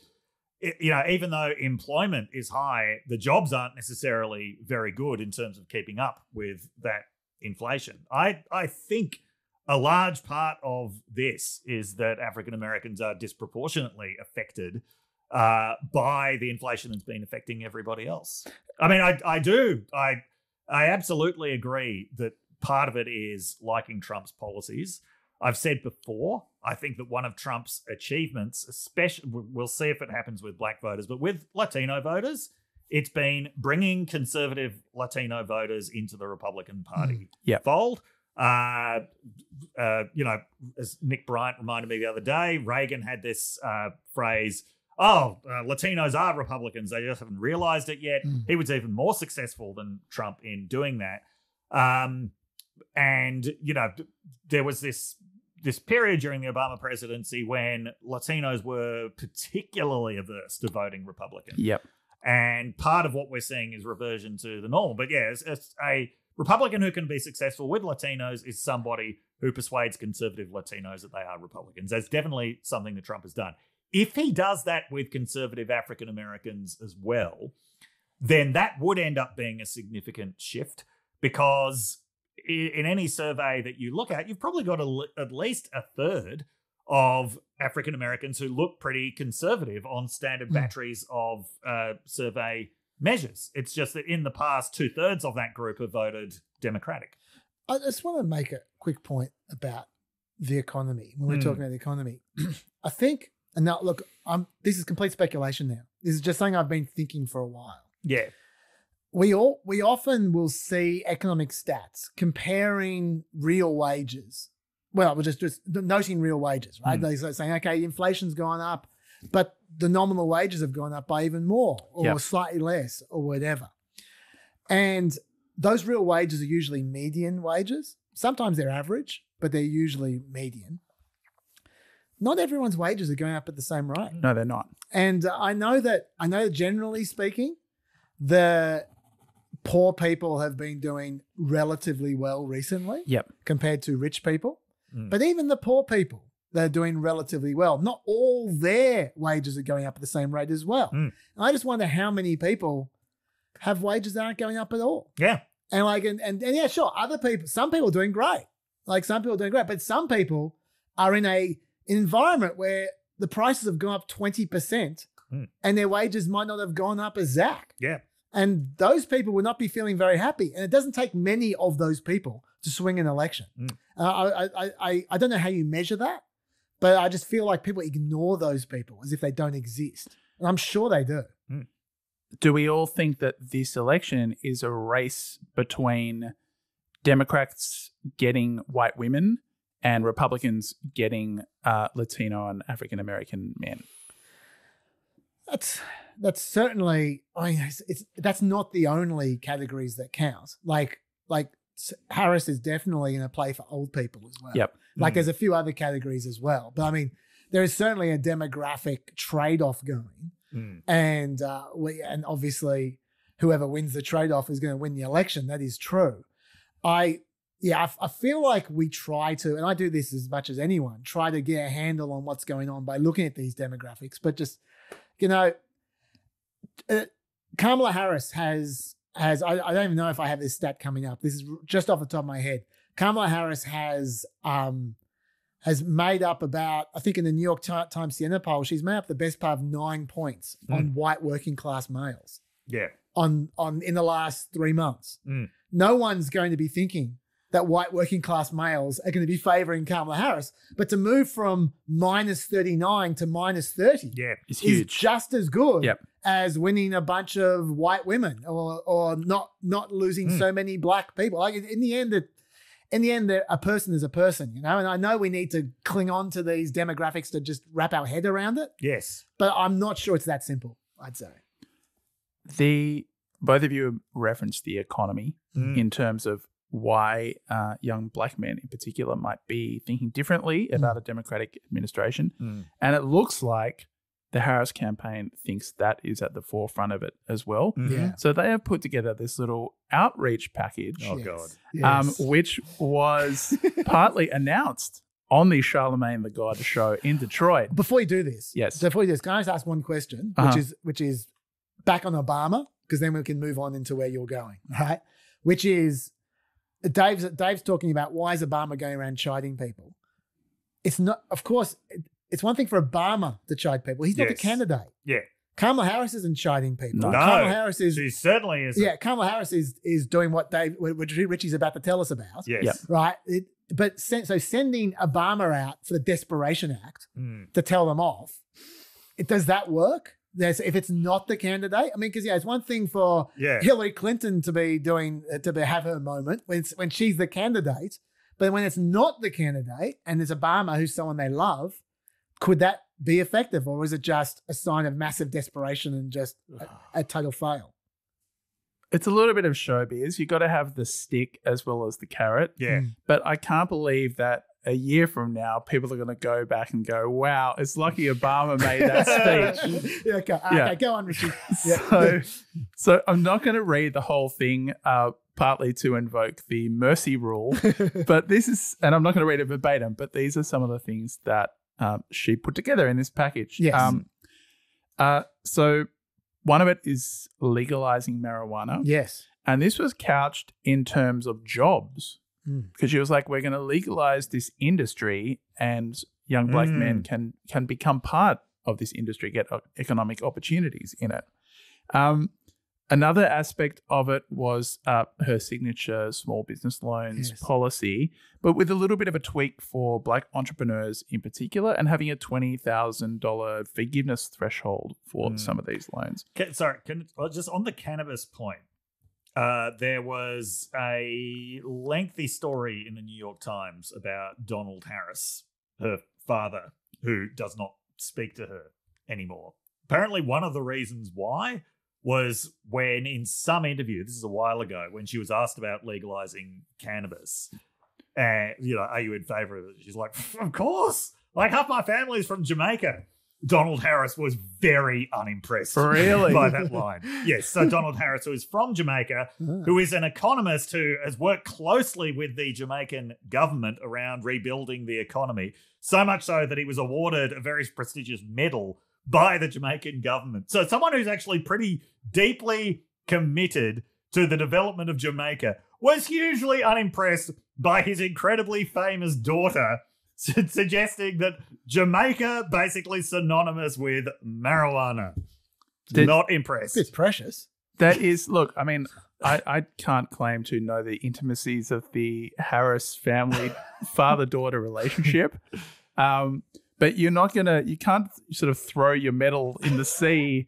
even though employment is high, the jobs aren't necessarily very good in terms of keeping up with that inflation. I think a large part of this is that African Americans are disproportionately affected by the inflation that's been affecting everybody else. I mean, I absolutely agree that part of it is liking Trump's policies. I've said before, I think that one of Trump's achievements, especially, we'll see if it happens with black voters, but with Latino voters, it's been bringing conservative Latino voters into the Republican Party fold. As Nick Bryant reminded me the other day, Reagan had this phrase, Latinos are Republicans. They just haven't realized it yet. He was even more successful than Trump in doing that. There was this period during the Obama presidency when Latinos were particularly averse to voting Republican. Yep. And part of what we're seeing is reversion to the normal. But yeah, as a Republican who can be successful with Latinos is somebody who persuades conservative Latinos that they are Republicans. That's definitely something that Trump has done. If he does that with conservative African Americans as well, then that would end up being a significant shift, because in any survey that you look at, you've probably got at least a third of African Americans who look pretty conservative on standard batteries of survey measures. It's just that in the past, 2/3 of that group have voted Democratic. I just want to make a quick point about the economy. When we're talking about the economy, I think, and now look, this is complete speculation now. This is just something I've been thinking for a while. Yeah. We often will see economic stats comparing real wages. Well, we're just noting real wages, right? They're saying, okay, inflation's gone up, but the nominal wages have gone up by even more or slightly less or whatever. And those real wages are usually median wages. Sometimes they're average, but they're usually median. Not everyone's wages are going up at the same rate. No, they're not. And I know generally speaking, the poor people have been doing relatively well recently compared to rich people. But even the poor people, they're doing relatively well. Not all their wages are going up at the same rate as well. And I just wonder how many people have wages that aren't going up at all. Yeah. And yeah, sure, some people are doing great. But some people are in an environment where the prices have gone up 20% and their wages might not have gone up as Zach. Yeah. And those people will not be feeling very happy. And it doesn't take many of those people to swing an election. I don't know how you measure that, but I just feel like people ignore those people as if they don't exist. And I'm sure they do. Do we all think that this election is a race between Democrats getting white women and Republicans getting Latino and African American men? That's certainly, that's not the only categories that count. Like Harris is definitely going to play for old people as well. Yep. There's a few other categories as well. But I mean, there is certainly a demographic trade-off going. And obviously whoever wins the trade-off is going to win the election. That is true. I feel like we try to, and I do this as much as anyone, try to get a handle on what's going on by looking at these demographics. But just, Kamala Harris has I don't even know if I have this stat coming up. This is just off the top of my head. Kamala Harris has made up about, I think in the New York Times Siena poll, she's made up the best part of 9 points on white working class males. Yeah. On in the last 3 months. No one's going to be thinking that white working class males are going to be favoring Kamala Harris, but to move from -39 to -30 is huge. Just as good as winning a bunch of white women or not losing so many black people. Like in the end, a person is a person, And I know we need to cling on to these demographics to just wrap our head around it. Yes. But I'm not sure it's that simple, I'd say. Both of you referenced the economy in terms of why young black men in particular might be thinking differently about a Democratic administration. And it looks like the Harris campaign thinks that is at the forefront of it as well. Yeah. So they have put together this little outreach package. Oh, God. Yes. Which was partly announced on the Charlemagne the God show in Detroit. Before you do this, Yes. Before you do this, can I just ask one question, which is back on Obama, because then we can move on into where you're going, right? Which is Dave's talking about why is Obama going around chiding people? It's not, of course, it's one thing for Obama to chide people. He's not the candidate. Yeah. Kamala Harris isn't chiding people. No, Kamala Harris is. She certainly is. Yeah, Kamala Harris is doing what Richie's about to tell us about. Yes. Yep. Right. So sending Obama out for the Desperation Act to tell them off, does that work? If it's not the candidate, I mean, because it's one thing for Hillary Clinton to be doing have her moment when she's the candidate, but when it's not the candidate and it's Obama who's someone they love, could that be effective, or is it just a sign of massive desperation and just a total fail? It's a little bit of showbiz. You got to have the stick as well as the carrot. Yeah. But I can't believe that a year from now, people are going to go back and go, wow, it's lucky Obama made that speech. Okay, go on, Richie. Yeah. So I'm not going to read the whole thing, partly to invoke the mercy rule, but and I'm not going to read it verbatim, but these are some of the things that she put together in this package. Yes. So one of it is legalizing marijuana. Yes. And this was couched in terms of jobs, because she was like, we're going to legalize this industry and young black men can become part of this industry, get economic opportunities in it. Another aspect of it was her signature small business loans policy, but with a little bit of a tweak for black entrepreneurs in particular, and having a $20,000 forgiveness threshold for some of these loans. Just on the cannabis point, there was a lengthy story in the New York Times about Donald Harris, her father, who does not speak to her anymore. Apparently, one of the reasons why was when in some interview, this is a while ago, when she was asked about legalizing cannabis, and, are you in favor of it? She's like, of course. Like, half my family's from Jamaica. Donald Harris was very unimpressed really? by that line. Yes, so Donald Harris, who is from Jamaica, who is an economist who has worked closely with the Jamaican government around rebuilding the economy, so much so that he was awarded a very prestigious medal by the Jamaican government. So someone who's actually pretty deeply committed to the development of Jamaica was hugely unimpressed by his incredibly famous daughter suggesting that Jamaica basically synonymous with marijuana. Not impressed. It's precious. That is, look, I mean, I can't claim to know the intimacies of the Harris family father-daughter relationship. But you can't sort of throw your medal in the sea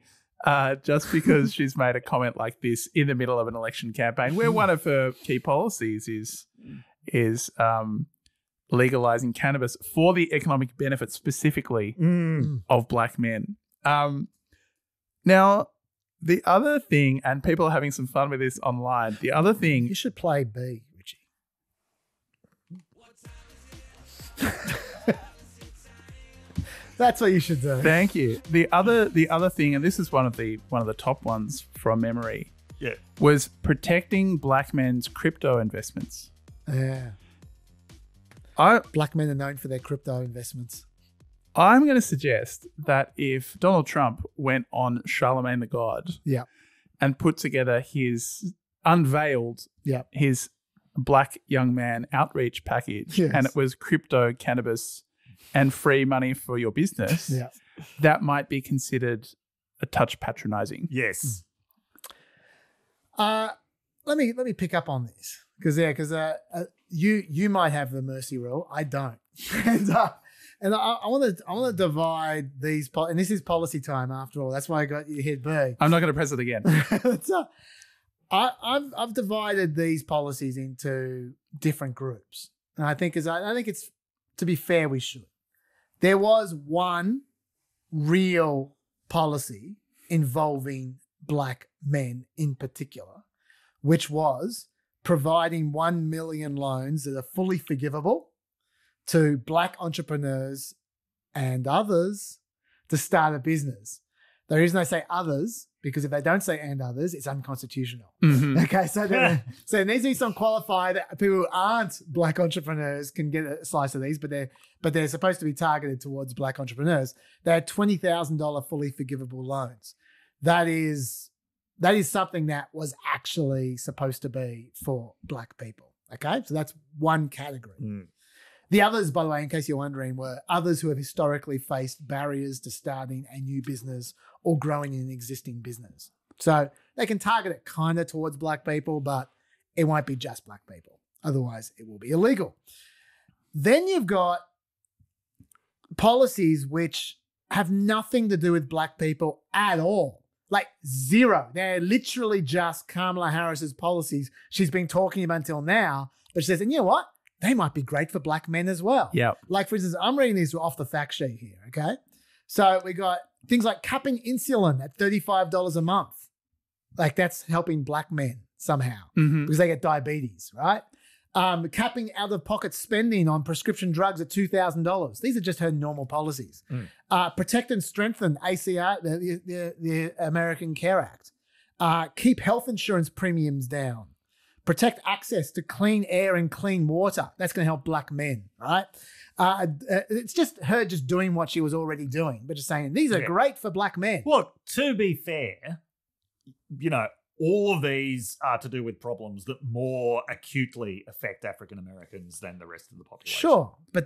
just because she's made a comment like this in the middle of an election campaign, where one of her key policies is legalizing cannabis for the economic benefit specifically of black men. Now, the other thing, and people are having some fun with this online, the other thing... You should play B, Richie. That's what you should do. Thank you. The other thing, and this is one of the top ones from memory, was protecting black men's crypto investments. Yeah. Black men are known for their crypto investments. I'm going to suggest that if Donald Trump went on Charlemagne the God and put together unveiled his black young man outreach package, and it was crypto, cannabis, and free money for your business, that might be considered a touch patronizing. Yes. Let me pick up on this because you might have the mercy rule. I don't, and I want to divide these. And this is policy time after all. That's why I got you hit B. I'm not going to press it again. I've divided these policies into different groups, and I think it's, to be fair, we should. There was one real policy involving black men in particular, which was providing 1 million loans that are fully forgivable to black entrepreneurs and others to start a business. The reason they say others, because if they don't say and others, it's unconstitutional. Okay, so there needs to be some qualified people who aren't black entrepreneurs can get a slice of these, but they're supposed to be targeted towards black entrepreneurs. They had $20,000 fully forgivable loans. That is something that was actually supposed to be for black people. Okay, so that's one category. The others, by the way, in case you're wondering, were others who have historically faced barriers to starting a new business or growing in an existing business. So they can target it kind of towards black people, but it won't be just black people. Otherwise, it will be illegal. Then you've got policies which have nothing to do with black people at all. Like zero. They're literally just Kamala Harris's policies she's been talking about until now. But she says, and you know what? They might be great for black men as well. Yeah. Like, for instance, I'm reading these off the fact sheet here, okay? So we got things like capping insulin at $35 a month. Like, that's helping black men somehow because they get diabetes, right? Capping out-of-pocket spending on prescription drugs at $2,000. These are just her normal policies. Protect and strengthen ACR, the American Care Act. Keep health insurance premiums down. Protect access to clean air and clean water. That's going to help black men, right? It's just her just doing what she was already doing, but just saying, these are great for black men. Look, to be fair, all of these are to do with problems that more acutely affect African Americans than the rest of the population. Sure, but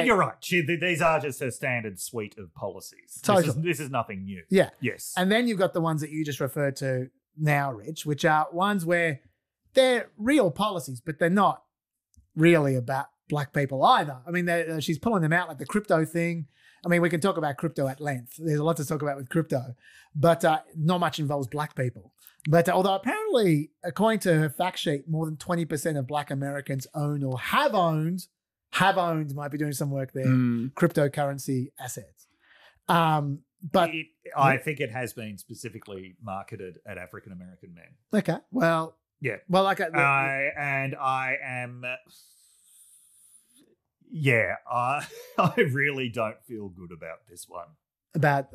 you're right. These are just her standard suite of policies. Totally. This is nothing new. Yeah. Yes. And then you've got the ones that you just referred to now, Rich, which are ones where they're real policies, but they're not really about black people either. I mean, she's pulling them out like the crypto thing. I mean, we can talk about crypto at length. There's a lot to talk about with crypto, but not much involves black people. But although apparently, according to her fact sheet, more than 20% of black Americans own or have owned, might be doing some work there, cryptocurrency assets. But I think it has been specifically marketed at African American men. Okay, well, yeah. Well, like I really don't feel good about this one. About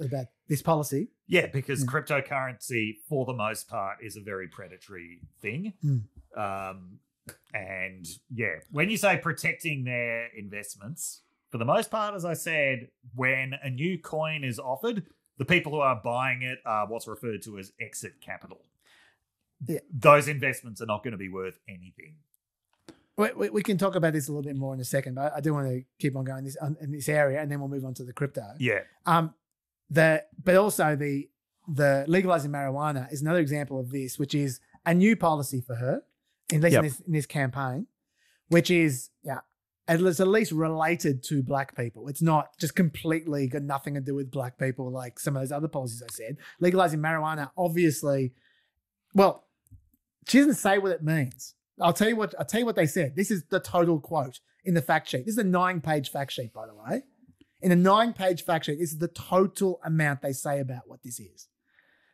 this policy? Yeah, because cryptocurrency, for the most part, is a very predatory thing. And yeah, when you say protecting their investments, for the most part, as I said, when a new coin is offered, the people who are buying it are what's referred to as exit capital. Yeah. Those investments are not going to be worth anything. We can talk about this a little bit more in a second, but I do want to keep on going in this area, and then we'll move on to the crypto. Yeah. But also the legalizing marijuana is another example of this, which is a new policy for her, at least in this campaign, which is at least related to black people. It's not just completely got nothing to do with black people like some of those other policies I said. Legalizing marijuana, obviously, well, she doesn't say what it means. I'll tell you what they said. This is the total quote in the fact sheet. This is a 9-page fact sheet, by the way. In a 9-page fact sheet, this is the total amount they say about what this is.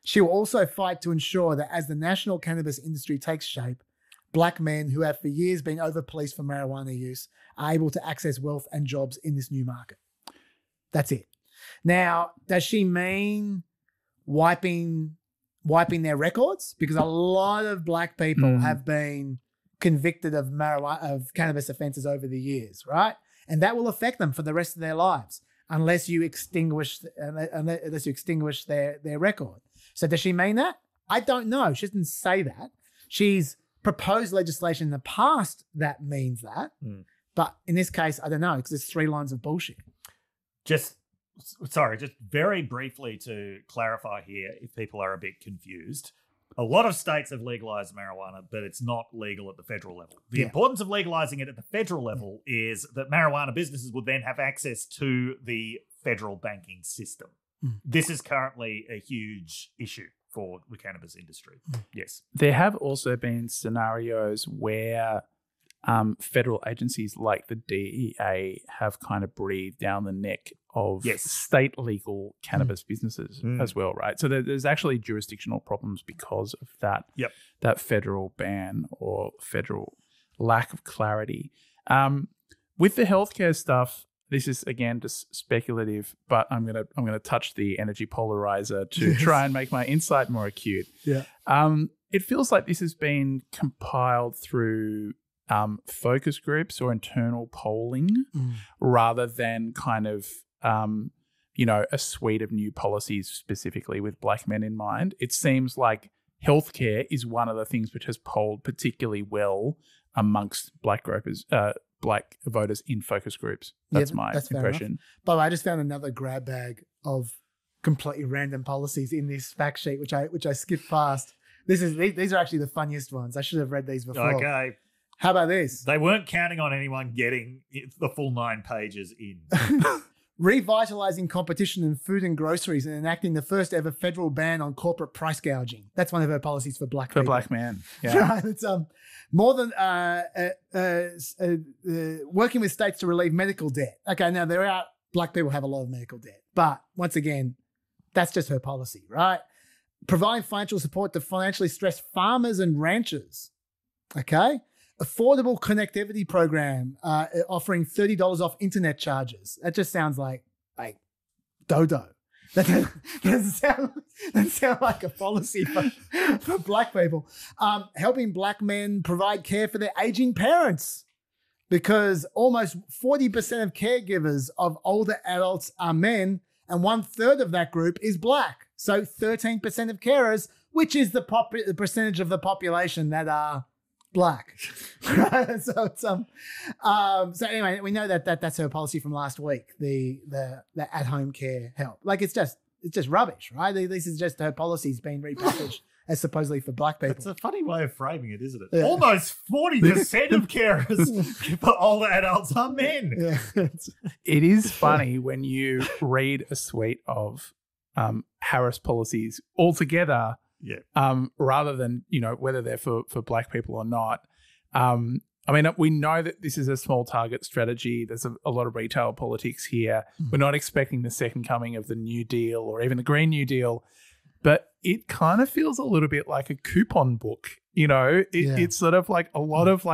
She will also fight to ensure that as the national cannabis industry takes shape, black men who have for years been over-policed for marijuana use are able to access wealth and jobs in this new market. That's it. Now, does she mean wiping their records? Because a lot of black people have been convicted of cannabis offenses over the years, right? And that will affect them for the rest of their lives unless you extinguish their record. So does she mean that? I don't know. She doesn't say that. She's proposed legislation in the past that means that. But in this case, I don't know, because it's 3 lines of bullshit. Just very briefly to clarify here, if people are a bit confused. A lot of states have legalized marijuana, but it's not legal at the federal level. The importance of legalizing it at the federal level is that marijuana businesses would then have access to the federal banking system. This is currently a huge issue for the cannabis industry. Yes. There have also been scenarios where federal agencies like the DEA have kind of breathed down the neck of state legal cannabis businesses as well, right? So there's actually jurisdictional problems because of that, that federal ban or federal lack of clarity. With the healthcare stuff, this is again just speculative, but I'm gonna touch the energy polarizer to try and make my insight more acute. Yeah. It feels like this has been compiled through focus groups or internal polling rather than kind of a suite of new policies specifically with black men in mind. It seems like healthcare is one of the things which has polled particularly well amongst black voters in focus groups. That's my impression. But I just found another grab bag of completely random policies in this fact sheet, which I skipped past. These are actually the funniest ones. I should have read these before. Okay. How about this? They weren't counting on anyone getting the full 9 pages in. Revitalizing competition in food and groceries and enacting the first ever federal ban on corporate price gouging. That's one of her policies for black people. For black men, yeah. Right. It's more than working with states to relieve medical debt. Okay, now black people have a lot of medical debt, but once again, that's just her policy, right? Providing financial support to financially stressed farmers and ranchers. Okay. Affordable connectivity program offering $30 off internet charges. That just sounds like dodo. That doesn't sound like a policy for black people. Helping black men provide care for their aging parents, because almost 40% of caregivers of older adults are men, and 1/3 of that group is black. So 13% of carers, which is the percentage of the population that are black. Right? So it's so anyway, we know that's her policy from last week, the at-home care help. Like it's just rubbish, right? This is just her policies being repackaged as supposedly for black people. It's a funny way of framing it, isn't it? Yeah. Almost 40% of carers for older adults are men. Yeah. It is funny when you read a suite of Harris policies altogether. Yeah. Rather than, whether they're for black people or not. I mean, we know that this is a small target strategy. There's a lot of retail politics here. We're not expecting the second coming of the New Deal or even the Green New Deal, but it kind of feels a little bit like a coupon book. It's sort of like a lot of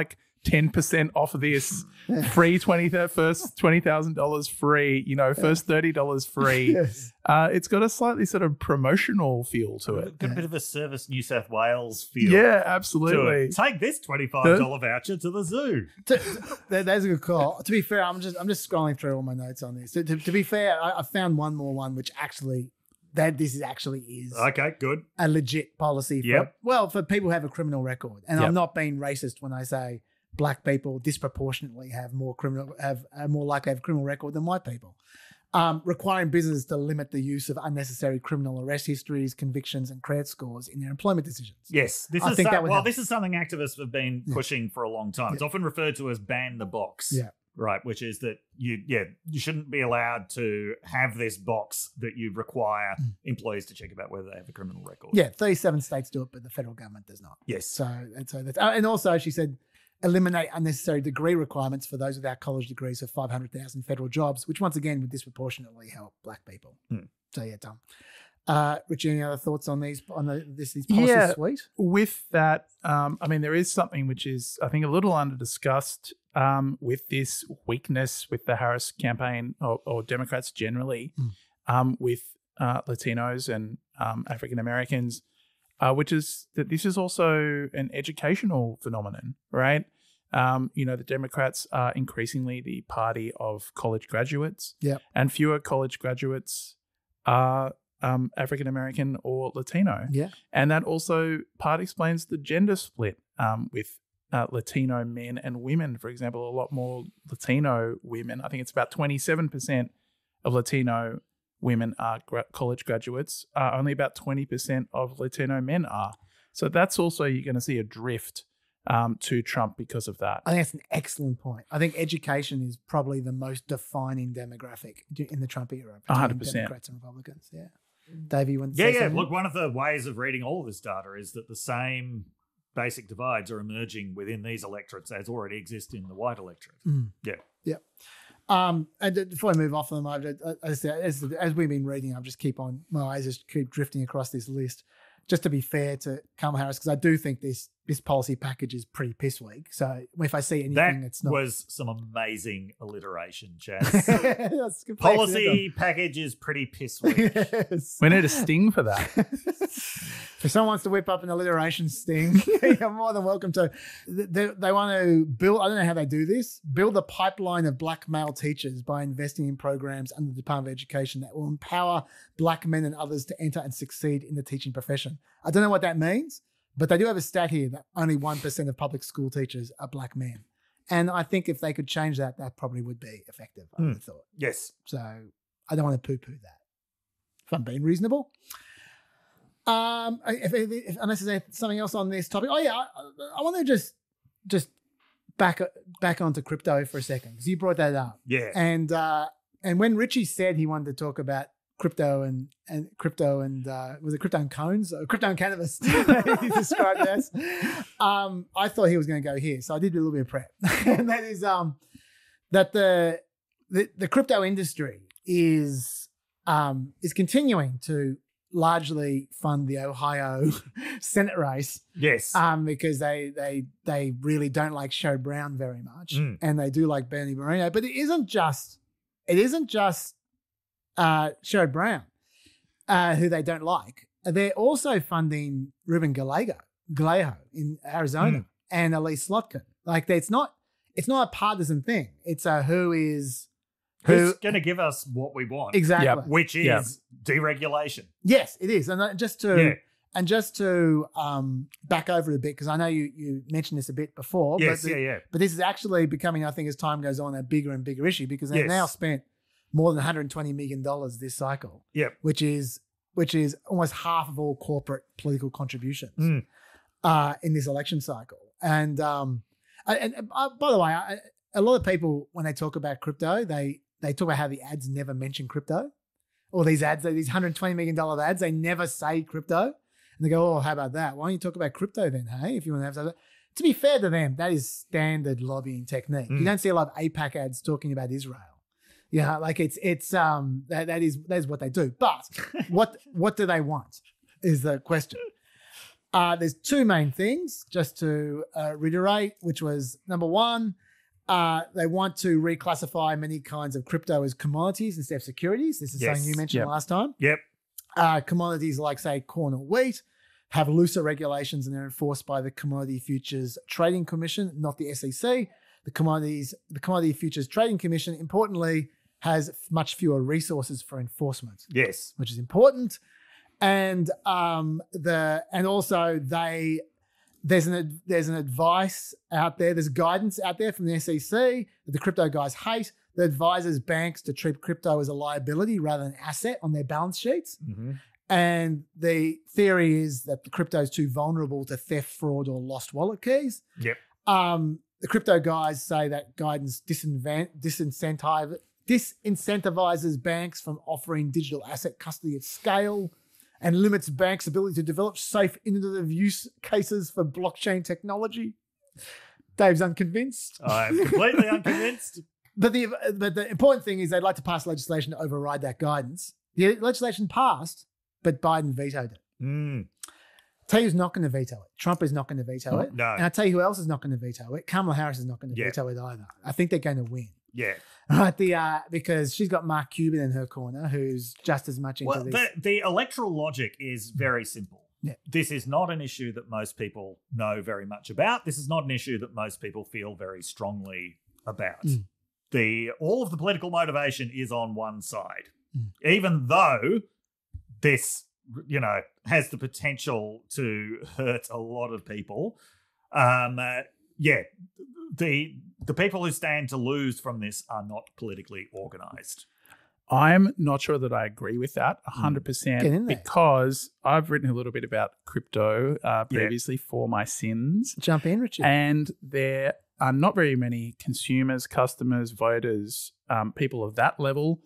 10% off of this, free first $20,000 free, first $30 free. Yes. It's got a slightly sort of promotional feel to it. Got a bit of a Service New South Wales feel. Yeah, absolutely. Take this $25 voucher to the zoo. That's a good call. To be fair, I'm just scrolling through all my notes on this. To be fair, I found one more which actually this actually is okay, good, a legit policy for people who have a criminal record. And I'm not being racist when I say black people disproportionately are more likely to have a criminal record than white people. Requiring businesses to limit the use of unnecessary criminal arrest histories, convictions, and credit scores in their employment decisions. Yes, this is something activists have been pushing for a long time. It's often referred to as ban the box. Yeah. Right, which is that you shouldn't be allowed to have this box that you require employees to check about whether they have a criminal record. Yeah, 37 states do it, but the federal government does not. Yes. So that's and also she said eliminate unnecessary degree requirements for those without college degrees for 500,000 federal jobs, which once again would disproportionately help black people. So yeah, Tom. Richie, any other thoughts on these policy suite? With that, I mean, there is something which is, I think, a little under discussed with this weakness with the Harris campaign or Democrats generally, with Latinos and African Americans, which is that this is also an educational phenomenon, right? The Democrats are increasingly the party of college graduates, and fewer college graduates are African American or Latino. Yeah. And that also part explains the gender split with Latino men and women. For example, a lot more Latino women. I think it's about 27% of Latino women are college graduates. Only about 20% of Latino men are. So that's also, you're going to see a drift to Trump because of that. I think that's an excellent point. I think education is probably the most defining demographic in the Trump era. 100%. Democrats and Republicans, yeah. Dave, you want to say something? Look, one of the ways of reading all of this data is that the same basic divides are emerging within these electorates as already exist in the white electorate. Yeah. And before I move off of them, as we've been reading, my eyes just keep drifting across this list. Just to be fair to Kamala Harris, because I do think this this policy package is pretty piss weak. So if I see anything that's not... That was some amazing alliteration, Chaz. That's good. Policy package is pretty piss weak. Yes. We need a sting for that. If someone wants to whip up an alliteration sting, you're more than welcome to. They want to build, I don't know how they do this, build a pipeline of black male teachers by investing in programs under the Department of Education that will empower black men and others to enter and succeed in the teaching profession. I don't know what that means, but they do have a stat here that only 1% of public school teachers are black men. And I think if they could change that, that probably would be effective, I would have thought. Yes. So I don't want to poo-poo that, if I'm being reasonable. If unless there's something else on this topic. Oh, yeah, I want to just back onto crypto for a second, because you brought that up. Yeah. And when Richy said he wanted to talk about crypto and was it crypto and cones or crypto and cannabis? He described it as. I thought he was going to go here, so I did a little bit of prep. And that is that the crypto industry is continuing to largely fund the Ohio Senate race. Yes. Because they really don't like Sherrod Brown very much, and they do like Bernie Moreno. But it isn't just Sherrod Brown, who they don't like. They're also funding Ruben Gallego in Arizona and Elise Slotkin. Like it's not a partisan thing. It's who's going to give us what we want. Exactly. Which is deregulation. Yes, it is. And just to back over a bit, because I know you mentioned this a bit before. Yes, but this is actually becoming, I think, as time goes on, a bigger and bigger issue, because they've now spent more than $120 million this cycle. Yep. Which is almost half of all corporate political contributions in this election cycle. And by the way, a lot of people, when they talk about crypto, they talk about how the ads never mention crypto. Or these ads, these $120 million ads, they never say crypto. And they go, oh, how about that? Why don't you talk about crypto then, hey? If you want to have that. To be fair to them, that is standard lobbying technique. You don't see a lot of AIPAC ads talking about Israel. Yeah, like that is what they do. But what do they want is the question. There's two main things, just to reiterate, which was number one, they want to reclassify many kinds of crypto as commodities instead of securities. This is something you mentioned last time. Yep. Commodities like, say, corn or wheat have looser regulations and they're enforced by the Commodity Futures Trading Commission, not the SEC. The Commodity Futures Trading Commission, importantly, has much fewer resources for enforcement. Yes, which is important, and also there's an advice out there, there's guidance out there from the SEC that the crypto guys hate that advises banks to treat crypto as a liability rather than an asset on their balance sheets. Mm-hmm. And the theory is that the crypto is too vulnerable to theft, fraud, or lost wallet keys. Yep. The crypto guys say that guidance disincentivizes banks from offering digital asset custody at scale and limits banks' ability to develop safe, innovative use cases for blockchain technology. Dave's unconvinced. I'm completely unconvinced. But the important thing is they'd like to pass legislation to override that guidance. The legislation passed, but Biden vetoed it. Tell you who's not going to veto it. Trump is not going to veto it. No. And I'll tell you who else is not going to veto it. Kamala Harris is not going to veto it either. I think they're going to win. Yeah. Right, because she's got Mark Cuban in her corner, who's just as much into this. The electoral logic is very simple. Yeah. This is not an issue that most people know very much about. This is not an issue that most people feel very strongly about. All of the political motivation is on one side. Even though this, has the potential to hurt a lot of people. The people who stand to lose from this are not politically organized. I'm not sure that I agree with that 100% Get in there. because I've written a little bit about crypto previously for my sins. Jump in, Richard. And there are not very many consumers, customers, voters, people of that level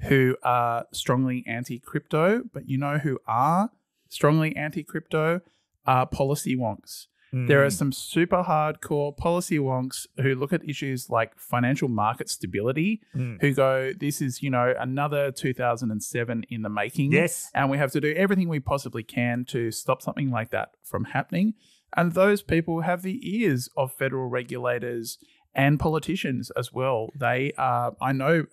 who are strongly anti-crypto. But you know who are strongly anti-crypto? Are policy wonks. There are some super hardcore policy wonks who look at issues like financial market stability, who go, this is, another 2007 in the making. Yes. And we have to do everything we possibly can to stop something like that from happening. And those people have the ears of federal regulators and politicians as well. They are, I know,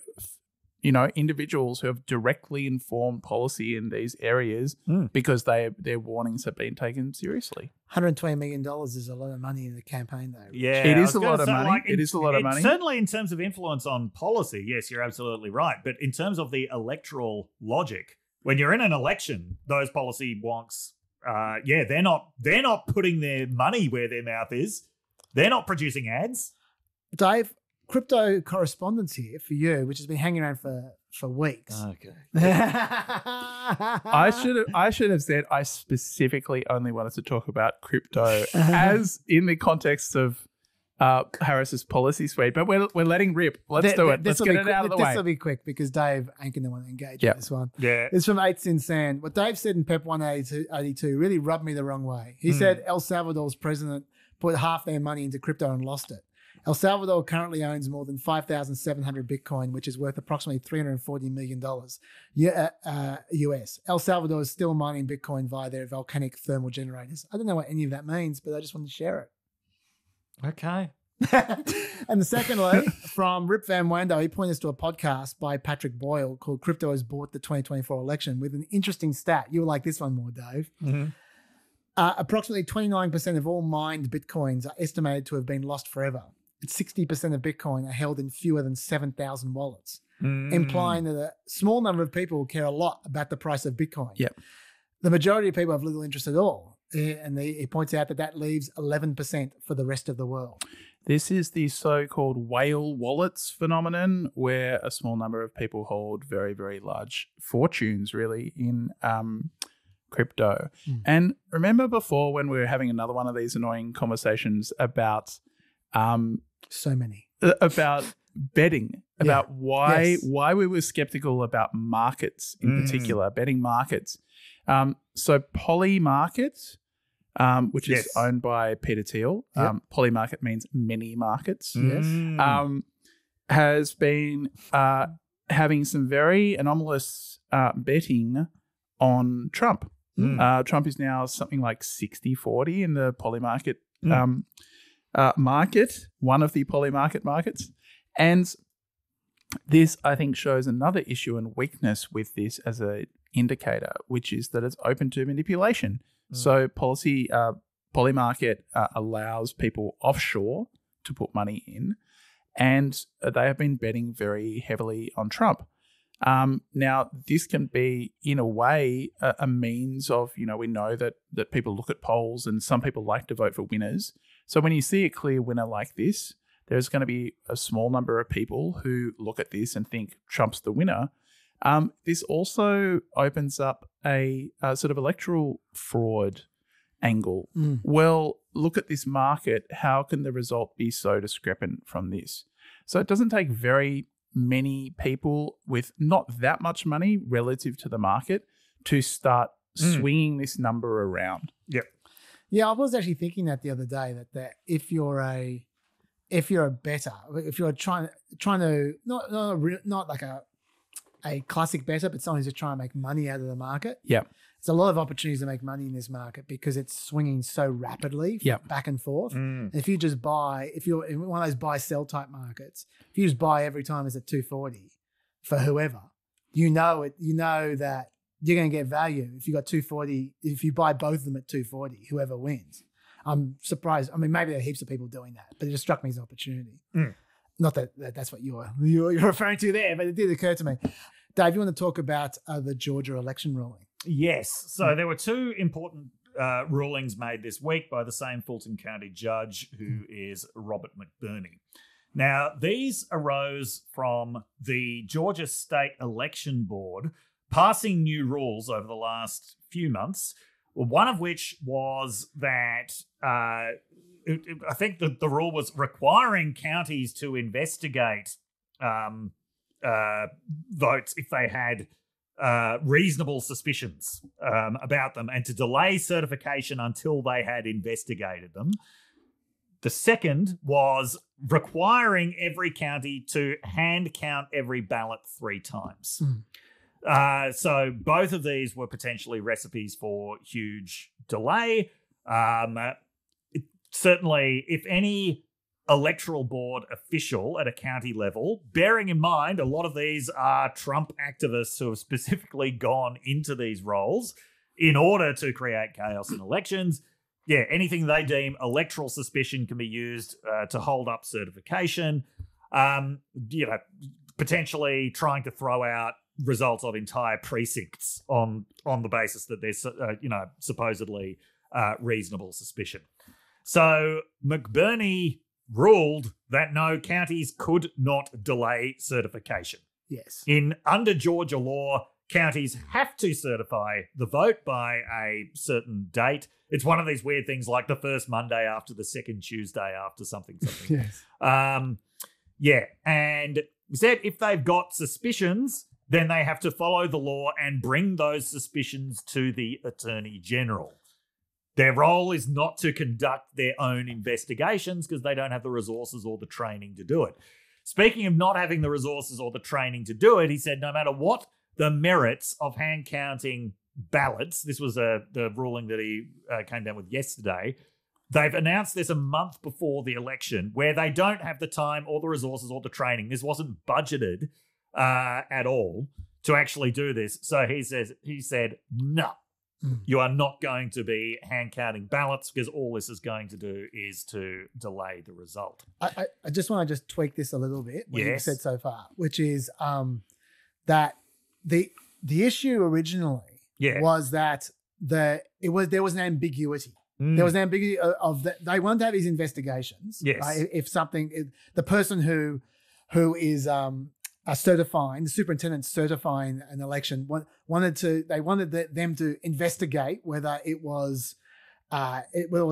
individuals who have directly informed policy in these areas because their warnings have been taken seriously. $120 million is a lot of money in the campaign, though. Yeah, it is a lot of money. It is a lot of money. Certainly in terms of influence on policy, yes, you're absolutely right. But in terms of the electoral logic, when you're in an election, those policy wonks, they're not putting their money where their mouth is. They're not producing ads. Dave, crypto correspondence here for you, which has been hanging around for weeks. Okay. I should have said I specifically only wanted to talk about crypto as in the context of Harris's policy suite, but we're letting rip. Let's do it. Let's get it out of the way. This will be quick because Dave ain't going to want to engage in this one. Yeah. It's from 8 Sin Sand. What Dave said in PEP 182 really rubbed me the wrong way. He said El Salvador's president put half their money into crypto and lost it. El Salvador currently owns more than 5,700 Bitcoin, which is worth approximately $340 million US. El Salvador is still mining Bitcoin via their volcanic thermal generators. I don't know what any of that means, but I just wanted to share it. Okay. And the second one from Rip Van Wando, he pointed us to a podcast by Patrick Boyle called Crypto Has Bought the 2024 Election with an interesting stat. You will like this one more, Dave. Approximately 29% of all mined Bitcoins are estimated to have been lost forever. 60% of Bitcoin are held in fewer than 7,000 wallets, implying that a small number of people care a lot about the price of Bitcoin. Yep. The majority of people have little interest at all. And he points out that leaves 11% for the rest of the world. This is the so-called whale wallets phenomenon, where a small number of people hold very, very large fortunes, really, in crypto. And remember before when we were having another one of these annoying conversations about so many about betting, about why we were skeptical about markets in particular, betting markets. So Polymarket, which is owned by Peter Thiel, Polymarket means many markets, has been having some very anomalous betting on Trump. Trump is now something like 60-40 in the Polymarket market, one of the Polymarket markets. And this, I think, shows another issue and weakness with this as an indicator, which is that it's open to manipulation. So Polymarket allows people offshore to put money in, and they have been betting very heavily on Trump. Now, this can be, in a way, a means of, we know that people look at polls and some people like to vote for winners. So when you see a clear winner like this, there's going to be a small number of people who look at this and think Trump's the winner. This also opens up a sort of electoral fraud angle. Well, look at this market. How can the result be so discrepant from this? So it doesn't take very many people with not that much money relative to the market to start swinging this number around. Yep. Yeah, I was actually thinking that the other day that if you're a bettor, if you're trying to not like a classic bettor, but someone who's just trying to make money out of the market. Yeah. There's a lot of opportunities to make money in this market because it's swinging so rapidly back and forth. And if you just buy, if you're in one of those buy-sell type markets, if you just buy every time it's at 240 for whoever, you know that you're going to get value. If you got 240, if you buy both of them at 240, whoever wins. I'm surprised. I mean, maybe there are heaps of people doing that, but it just struck me as an opportunity. Not that that's what you're referring to there, but it did occur to me. Dave, you want to talk about the Georgia election ruling? Yes. So there were two important rulings made this week by the same Fulton County judge, who is Robert McBurney. Now, these arose from the Georgia State Election Board passing new rules over the last few months, one of which was that I think the rule was requiring counties to investigate votes if they had reasonable suspicions about them, and to delay certification until they had investigated them. The second was requiring every county to hand count every ballot 3 times. So both of these were potentially recipes for huge delay. certainly, if any electoral board official at a county level, bearing in mind a lot of these are Trump activists who have specifically gone into these roles in order to create chaos in elections. Yeah, anything they deem electoral suspicion can be used to hold up certification. Potentially trying to throw out results of entire precincts on the basis that there's supposedly reasonable suspicion. So McBurney ruled that no, counties could not delay certification. Yes. Under Georgia law, counties have to certify the vote by a certain date. It's one of these weird things like the first Monday after the second Tuesday after something. Yes. And he said if they've got suspicions, then they have to follow the law and bring those suspicions to the Attorney General. Their role is not to conduct their own investigations because they don't have the resources or the training to do it. Speaking of not having the resources or the training to do it, he said no matter what the merits of hand counting ballots, this was the ruling that he came down with yesterday, they've announced this a month before the election where they don't have the time or the resources or the training. This wasn't budgeted at all to actually do this. So he said, no. You are not going to be hand counting ballots because all this is going to do is to delay the result. I just want to tweak this a little bit, what you've Yes. said so far, which is that the issue originally was that there was an ambiguity. There was an ambiguity of that they wanted to have these investigations. Yes. Right? If something, the person who is certifying, the superintendent certifying an election, wanted them to investigate whether it was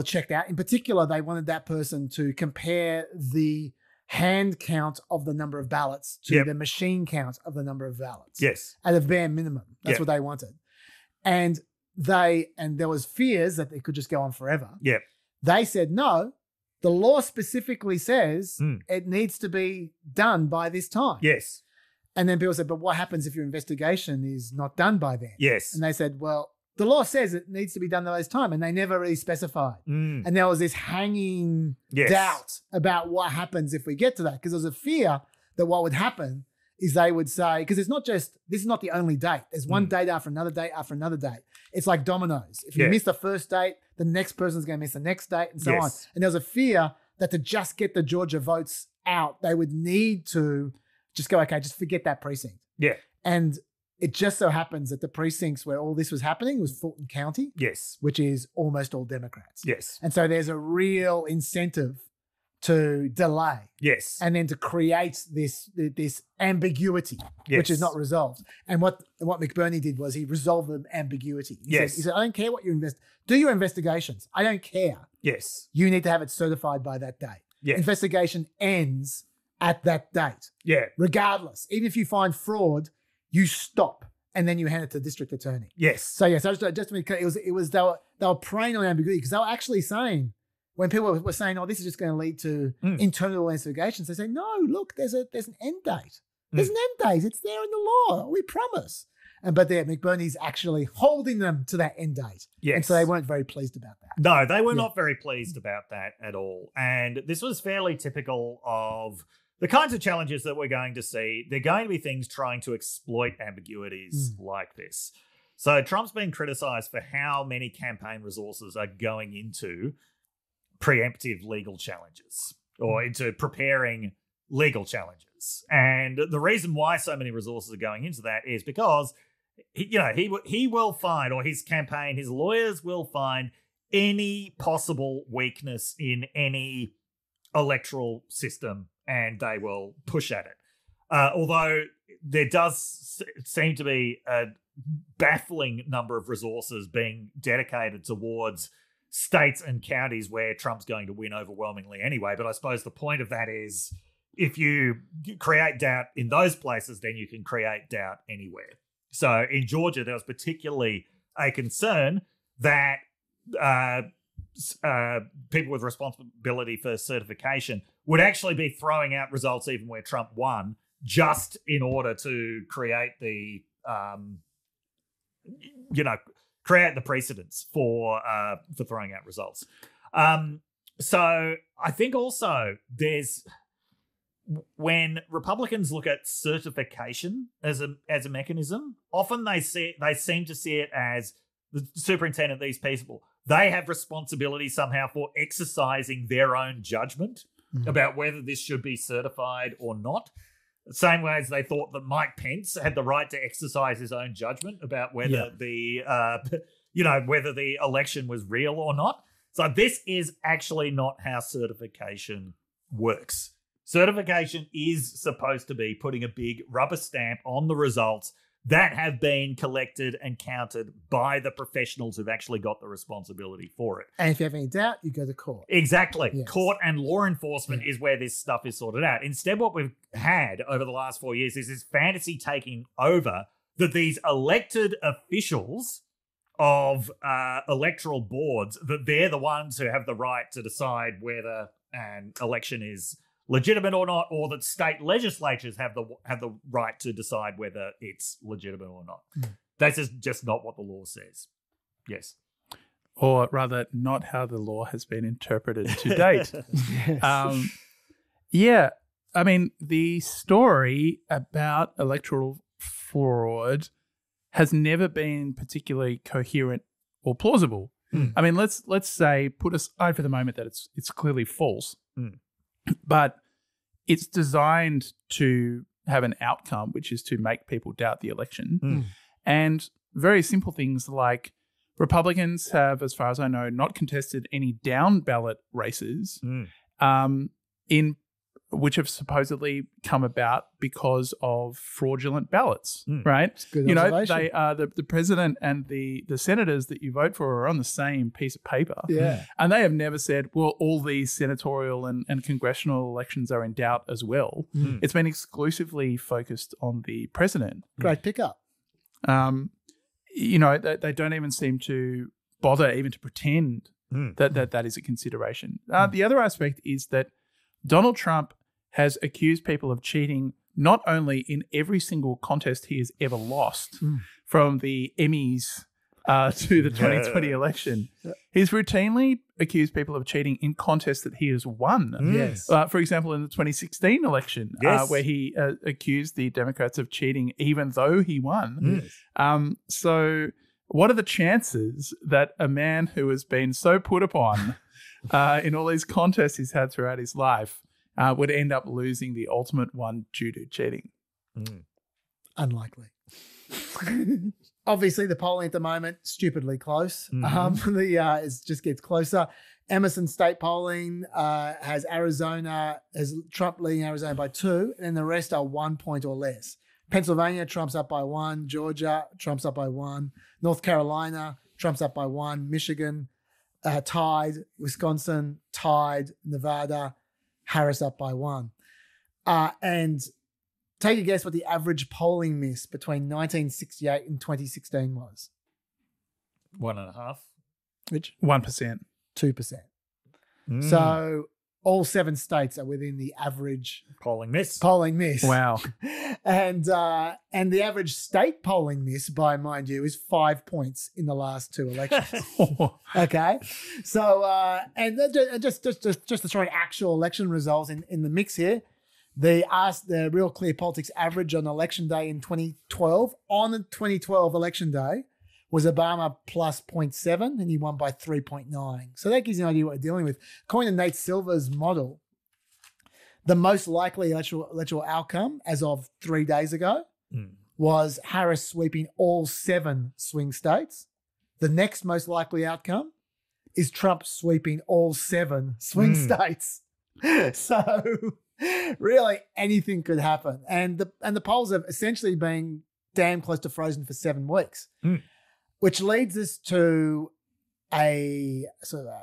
checked out. In particular, they wanted that person to compare the hand count of the number of ballots to the machine count of the number of ballots. Yes. At a bare minimum. That's what they wanted. And there was fears that it could just go on forever. Yeah. They said, no, the law specifically says it needs to be done by this time. Yes. And then people said, but what happens if your investigation is not done by then? Yes. And they said, well, the law says it needs to be done by this time. And they never really specified. And there was this hanging doubt about what happens if we get to that. Because there was a fear that what would happen is they would say, because it's not just, this is not the only date. There's one date after another date after another date. It's like dominoes. If you miss the first date, the next person's going to miss the next date and so on. And there was a fear that to just get the Georgia votes out, they would need to just go, okay, just forget that precinct. Yeah. And it just so happens that the precincts where all this was happening was Fulton County. Yes. Which is almost all Democrats. Yes. And so there's a real incentive to delay. Yes. And then to create this ambiguity, which is not resolved. And what McBurney did was he resolved the ambiguity. He said, I don't care what you do your investigations. I don't care. Yes. You need to have it certified by that date. Yeah. Investigation ends at that date. Yeah. Regardless. Even if you find fraud, you stop and then you hand it to the district attorney. Yes. So just to be clear, it was they were preying on ambiguity because they were actually saying, when people were saying, oh, this is just going to lead to internal investigations, they say, no, look, there's an end date. There's an end date. It's there in the law. We promise. But McBurney's actually holding them to that end date. Yes. And so they weren't very pleased about that. No, they were not very pleased about that at all. And this was fairly typical of the kinds of challenges that we're going to see. They're going to be things trying to exploit ambiguities like this. So Trump's been criticized for how many campaign resources are going into preemptive legal challenges or into preparing legal challenges. And the reason why so many resources are going into that is because he will find, or his campaign, his lawyers will find any possible weakness in any electoral system and they will push at it. Although there does seem to be a baffling number of resources being dedicated towards states and counties where Trump's going to win overwhelmingly anyway. But I suppose the point of that is if you create doubt in those places, then you can create doubt anywhere. So in Georgia, there was particularly a concern that people with responsibility for certification would actually be throwing out results even where Trump won just in order to create the, create the precedents for throwing out results. So I think also there's when Republicans look at certification as a mechanism, often they seem to see it as the superintendent, these people, they have responsibility somehow for exercising their own judgment about whether this should be certified or not. The same way as they thought that Mike Pence had the right to exercise his own judgment about whether whether the election was real or not. So this is actually not how certification works. Certification is supposed to be putting a big rubber stamp on the results that have been collected and counted by the professionals who've actually got the responsibility for it. And if you have any doubt, you go to court. Exactly. Yes. Court and law enforcement is where this stuff is sorted out. Instead, what we've had over the last 4 years is this fantasy taking over that these elected officials of electoral boards, that they're the ones who have the right to decide whether an election is legitimate or not, or that state legislatures have the right to decide whether it's legitimate or not. That's just not what the law says. Yes. Or rather, not how the law has been interpreted to date. Yeah. I mean, the story about electoral fraud has never been particularly coherent or plausible. I mean, let's say, put aside for the moment that it's clearly false, but it's designed to have an outcome, which is to make people doubt the election. And very simple things like Republicans have, as far as I know, not contested any down ballot races in which have supposedly come about because of fraudulent ballots, right? Good you know, observation. they are the president and the senators that you vote for are on the same piece of paper. Yeah. And they have never said, well, all these senatorial and congressional elections are in doubt as well. It's been exclusively focused on the president. Great pickup. You know, they don't even seem to bother even to pretend that is a consideration. The other aspect is that Donald Trump has accused people of cheating not only in every single contest he has ever lost, from the Emmys to the 2020 election. He's routinely accused people of cheating in contests that he has won. Yes. For example, in the 2016 election, where he accused the Democrats of cheating even though he won. So what are the chances that a man who has been so put upon in all these contests he's had throughout his life would end up losing the ultimate one due to cheating? Unlikely. Obviously, the polling at the moment, stupidly close. It just gets closer. Emerson State polling has Trump leading Arizona by 2, and the rest are 1 point or less. Pennsylvania, Trump's up by 1. Georgia, Trump's up by 1. North Carolina, Trump's up by 1. Michigan, tied. Wisconsin, tied. Nevada, Harris up by 1. And take a guess what the average polling miss between 1968 and 2016 was. 1.5. Which? 1%. 2%. So all 7 states are within the average polling miss. Wow. And the average state polling miss, by mind you, is 5 points in the last 2 elections. Okay, so and just to throw in actual election results in the mix here, the Real Clear Politics average on election day in 2012 on the 2012 election day was Obama plus 0.7, and he won by 3.9. So that gives you an idea what we're dealing with. According to Nate Silver's model, the most likely electoral outcome as of 3 days ago was Harris sweeping all 7 swing states. The next most likely outcome is Trump sweeping all 7 swing states. So really anything could happen. And the polls have essentially been damn close to frozen for 7 weeks. Which leads us to a sort of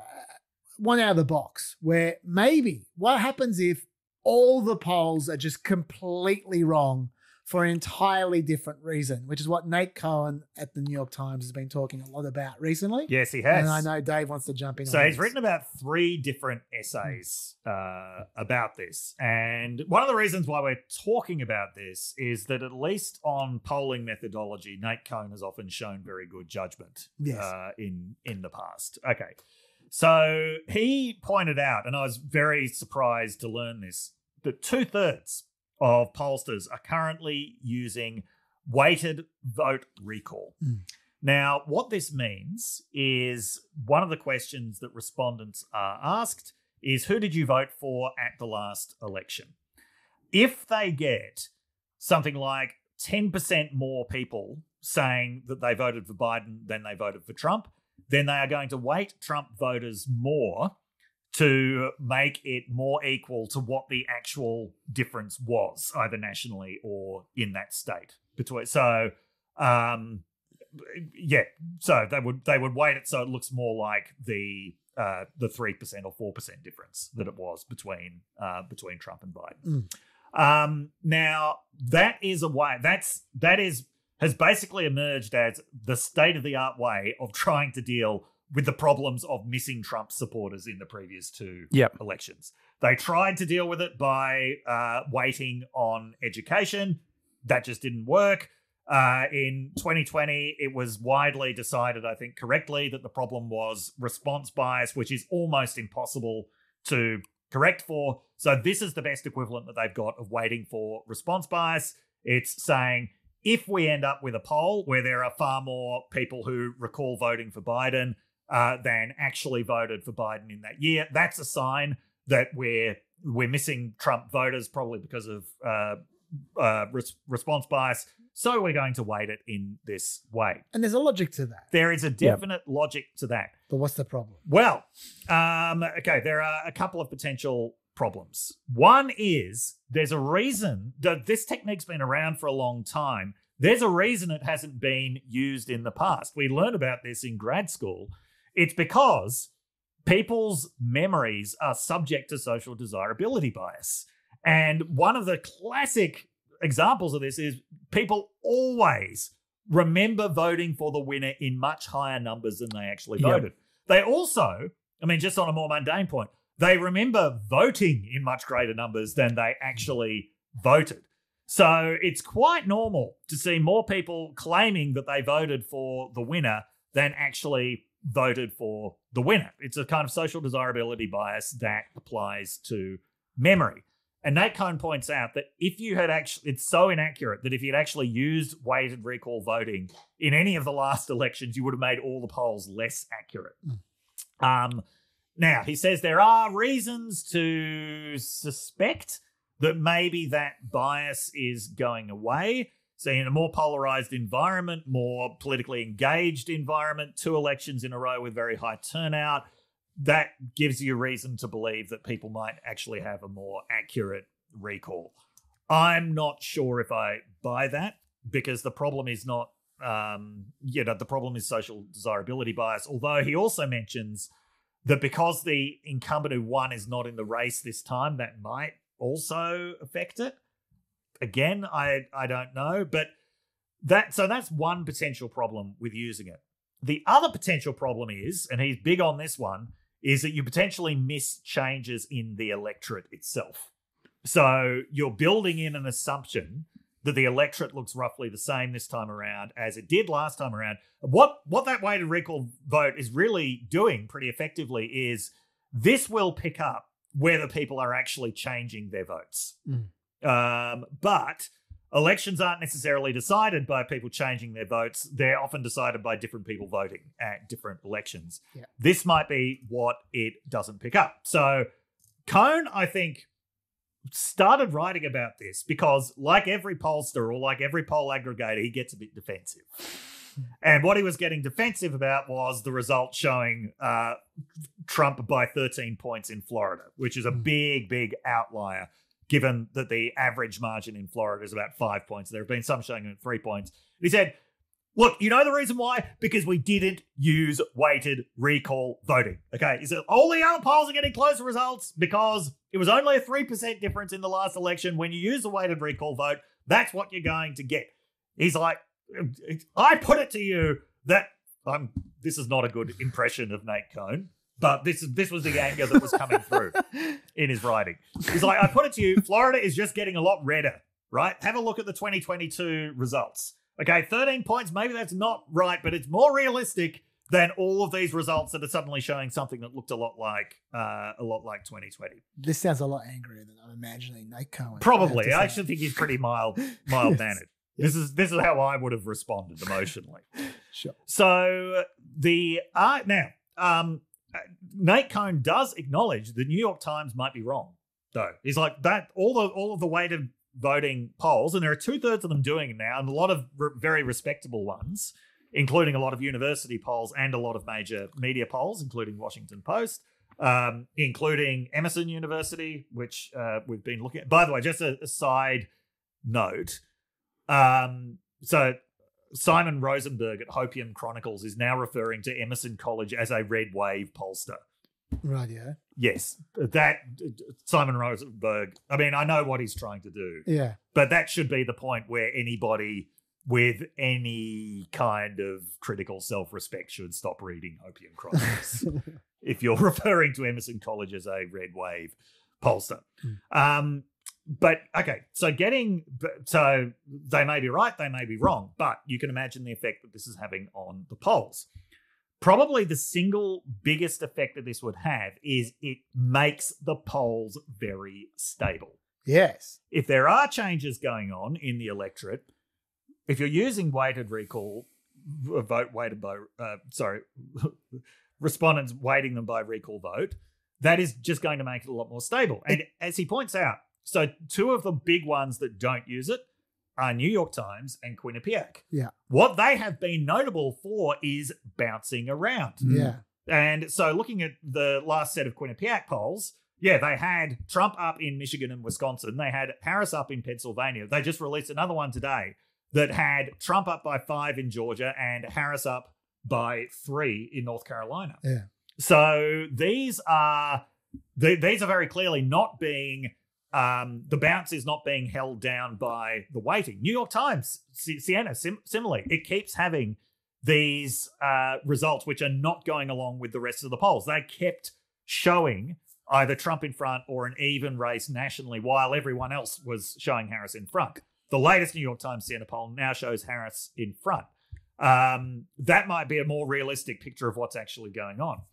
one out of the box, where maybe what happens if all the polls are just completely wrong for an entirely different reason, which is what Nate Cohen at the New York Times has been talking a lot about recently. Yes, he has. And I know Dave wants to jump in. So on he's this. written about 3 different essays about this. And one of the reasons why we're talking about this is that at least on polling methodology, Nate Cohen has often shown very good judgment Yes. in the past. Okay. So he pointed out, and I was very surprised to learn this, that 2/3 of pollsters are currently using weighted vote recall. Now, what this means is one of the questions that respondents are asked is, who did you vote for at the last election? If they get something like 10% more people saying that they voted for Biden than they voted for Trump, then they are going to weight Trump voters more to make it more equal to what the actual difference was, either nationally or in that state. So they would weight it so it looks more like the 3% or 4% difference that it was between Trump and Biden. Now that is a way has basically emerged as the state-of-the-art way of trying to deal with the problems of missing Trump supporters in the previous two elections. They tried to deal with it by weighting on education. That just didn't work. In 2020, it was widely decided, I think correctly, that the problem was response bias, which is almost impossible to correct for. So this is the best equivalent that they've got of waiting for response bias. It's saying, if we end up with a poll where there are far more people who recall voting for Biden than actually voted for Biden in that year, that's a sign that we're missing Trump voters, probably because of response bias. So we're going to weight it in this way. And there's a logic to that. There is a definite logic to that. But what's the problem? Well, there are a couple of potential problems. One is there's a reason that this technique's been around for a long time. There's a reason it hasn't been used in the past. We learned about this in grad school. It's because people's memories are subject to social desirability bias. And one of the classic examples of this is people always remember voting for the winner in much higher numbers than they actually voted. They also, just on a more mundane point, they remember voting in much greater numbers than they actually voted. So it's quite normal to see more people claiming that they voted for the winner than actually voted for the winner. It's a kind of social desirability bias that applies to memory. And Nate Cohn points out that if you had it's so inaccurate that if you'd actually used weighted recall voting in any of the last elections, you would have made all the polls less accurate. Now, he says there are reasons to suspect that maybe that bias is going away. So in a more polarized environment, more politically engaged environment, 2 elections in a row with very high turnout, that gives you reason to believe that people might actually have a more accurate recall. I'm not sure if I buy that, because the problem is not, the problem is social desirability bias. Although he also mentions that because the incumbent who won is not in the race this time, that might also affect it. Again, I don't know, but that's one potential problem with using it. The other potential problem is, and he's big on this one, is that you potentially miss changes in the electorate itself. So you're building in an assumption that the electorate looks roughly the same this time around as it did last time around. What that weighted recall vote is really doing pretty effectively is this will pick up whether people are actually changing their votes. But elections aren't necessarily decided by people changing their votes. They're often decided by different people voting at different elections. Yeah. This might be what it doesn't pick up. So Cohn, I think, started writing about this because, like every pollster or like every poll aggregator, he gets a bit defensive. And what he was getting defensive about was the result showing Trump by 13 points in Florida, which is a big, big outlier, given that the average margin in Florida is about 5 points. There have been some showing at 3 points. He said, look, you know the reason why? Because we didn't use weighted recall voting. Okay, he said all the other polls are getting closer results because it was only a 3% difference in the last election. When you use the weighted recall vote, that's what you're going to get. He's like, I put it to you that this is not a good impression of Nate Cohn, but this was the anger that was coming through in his writing. He's like, I put it to you, Florida is just getting a lot redder, right? Have a look at the 2022 results. Okay, 13 points, maybe that's not right, but it's more realistic than all of these results that are suddenly showing something that looked a lot like 2020. This sounds a lot angrier than I'm imagining Nate Cohen. Probably. I actually think he's pretty mild mannered. This is how I would have responded emotionally. Sure. So Nate Cohen does acknowledge the New York Times might be wrong, though. He's like that. All of the weighted voting polls, and there are 2/3 of them doing it now, and a lot of very respectable ones, including a lot of university polls and a lot of major media polls, including Washington Post, including Emerson University, which we've been looking at. By the way, just a side note. So Simon Rosenberg at Hopium Chronicles is now referring to Emerson College as a red wave pollster. Right, yeah. Yes, that Simon Rosenberg, I mean, I know what he's trying to do. Yeah. But that should be the point where anybody with any kind of critical self-respect should stop reading Hopium Chronicles if you're referring to Emerson College as a red wave pollster. But okay, so they may be right, they may be wrong, but you can imagine the effect that this is having on the polls. Probably the single biggest effect that this would have is it makes the polls very stable. Yes. If there are changes going on in the electorate, if you're using respondents weighting them by recall vote, that is just going to make it a lot more stable. And as he points out, so two of the big ones that don't use it are New York Times and Quinnipiac. Yeah. What they have been notable for is bouncing around. Yeah. And so looking at the last set of Quinnipiac polls, yeah, they had Trump up in Michigan and Wisconsin. They had Harris up in Pennsylvania. They just released another one today that had Trump up by 5 in Georgia and Harris up by 3 in North Carolina. Yeah. So these are very clearly not being the bounce is not being held down by the weighting. New York Times, Sienna, similarly, it keeps having these results which are not going along with the rest of the polls. They kept showing either Trump in front or an even race nationally while everyone else was showing Harris in front. The latest New York Times Sienna poll now shows Harris in front. That might be a more realistic picture of what's actually going on.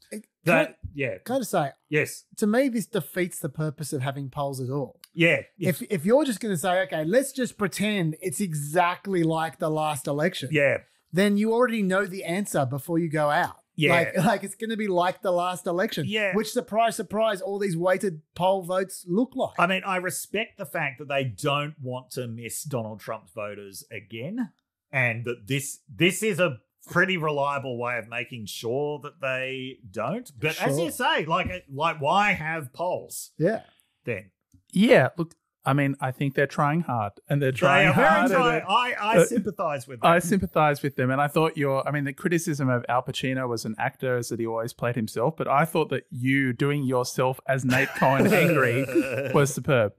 Can I just say, yes, to me, this defeats the purpose of having polls at all. Yeah. If you're just going to say, okay, let's just pretend it's exactly like the last election. Yeah. Then you already know the answer before you go out. Yeah. Like it's going to be like the last election. Yeah. Which, surprise, surprise, all these weighted poll votes look like. I mean, I respect the fact that they don't want to miss Donald Trump's voters again, and that this is a pretty reliable way of making sure that they don't. But as you say, like why have polls? Yeah. Then. Yeah, look, I mean, I think they're trying hard, and they're trying hard. I sympathise with them. I sympathise with them, and I thought the criticism of Al Pacino was an actor, as that he always played himself, but I thought that you doing yourself as Nate Cohen angry was superb.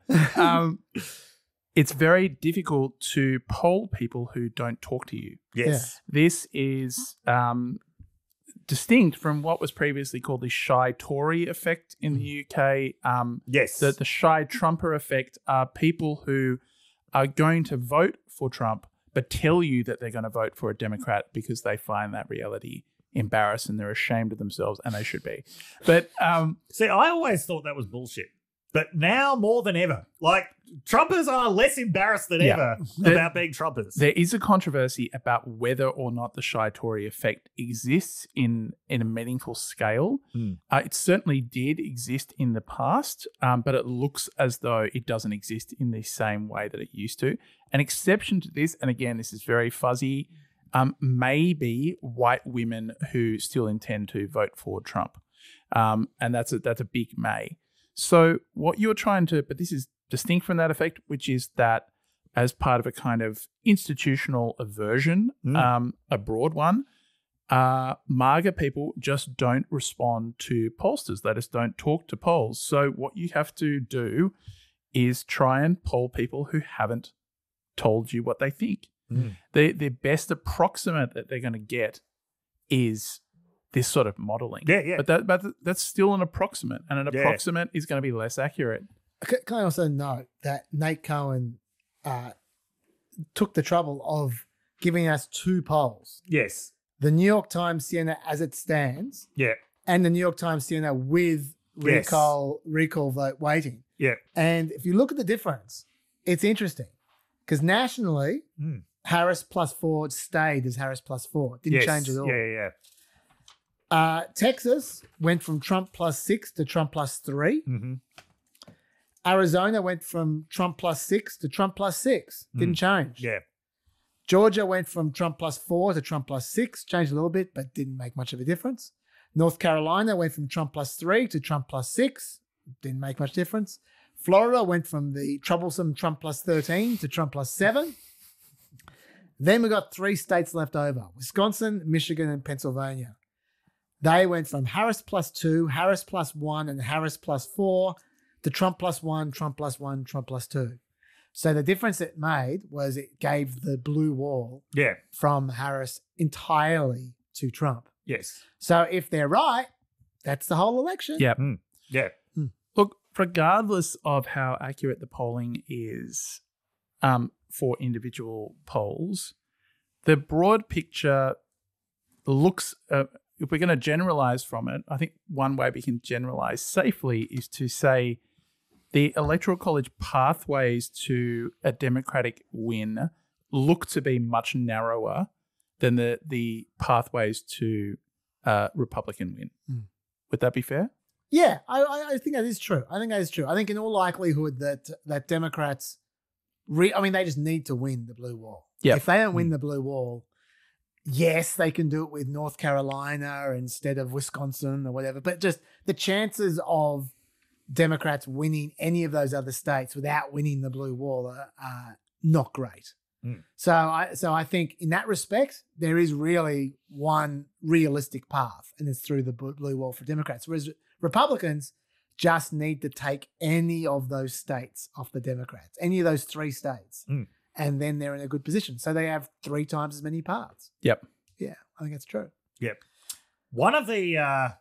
It's very difficult to poll people who don't talk to you. Yes. Yeah. This is distinct from what was previously called the shy Tory effect in the UK. Yes. The shy Trumper effect are people who are going to vote for Trump but tell you that they're going to vote for a Democrat because they find that reality embarrassing. They're ashamed of themselves, and they should be. But see, I always thought that was bullshit. But now more than ever, like Trumpers are less embarrassed than ever about being Trumpers. There is a controversy about whether or not the shy Tory effect exists in a meaningful scale. It certainly did exist in the past, but it looks as though it doesn't exist in the same way that it used to. An exception to this, and again, this is very fuzzy, may be white women who still intend to vote for Trump. And that's a big may. So what you're trying to, but this is distinct from that effect, which is that as part of a kind of institutional aversion, a broad one, MAGA people just don't respond to pollsters. They just don't talk to polls. So what you have to do is try and poll people who haven't told you what they think. The best approximate that they're going to get is this sort of modeling. Yeah. But that's still an approximate, and an approximate is going to be less accurate. Can I also note that Nate Cohen took the trouble of giving us 2 polls. Yes. the New York Times CNN as it stands, Yeah. and the New York Times CNN with recall vote waiting. Yeah. And if you look at the difference, it's interesting because nationally, Harris +4 stayed as Harris +4. Didn't change at all. Yeah. Texas went from Trump +6 to Trump +3. Mm-hmm. Arizona went from Trump +6 to Trump +6. Didn't change. Yeah. Georgia went from Trump +4 to Trump +6. Changed a little bit, but didn't make much of a difference. North Carolina went from Trump +3 to Trump +6. Didn't make much difference. Florida went from the troublesome Trump +13 to Trump +7. Then we got 3 states left over: Wisconsin, Michigan, and Pennsylvania. They went from Harris +2, Harris +1, and Harris +4 to Trump +1, Trump +1, Trump +2. So the difference it made was it gave the blue wall from Harris entirely to Trump. Yes. So if they're right, that's the whole election. Yep. Yeah. Look, regardless of how accurate the polling is for individual polls, the broad picture looks, if we're going to generalize from it, I think one way we can generalize safely is to say the Electoral College pathways to a Democratic win look to be much narrower than the pathways to Republican win. Would that be fair? Yeah, I think that is true. I think in all likelihood that Democrats, they just need to win the blue wall. Yep. If they don't win the blue wall, yes, they can do it with North Carolina instead of Wisconsin or whatever. But just the chances of Democrats winning any of those other states without winning the blue wall are not great. So I think in that respect, there is really one realistic path, and it's through the blue wall for Democrats. Whereas Republicans just need to take any of those states off the Democrats, any of those 3 states, and then they're in a good position. So they have 3 times as many paths. Yep. Yeah, I think that's true. Yep. One of the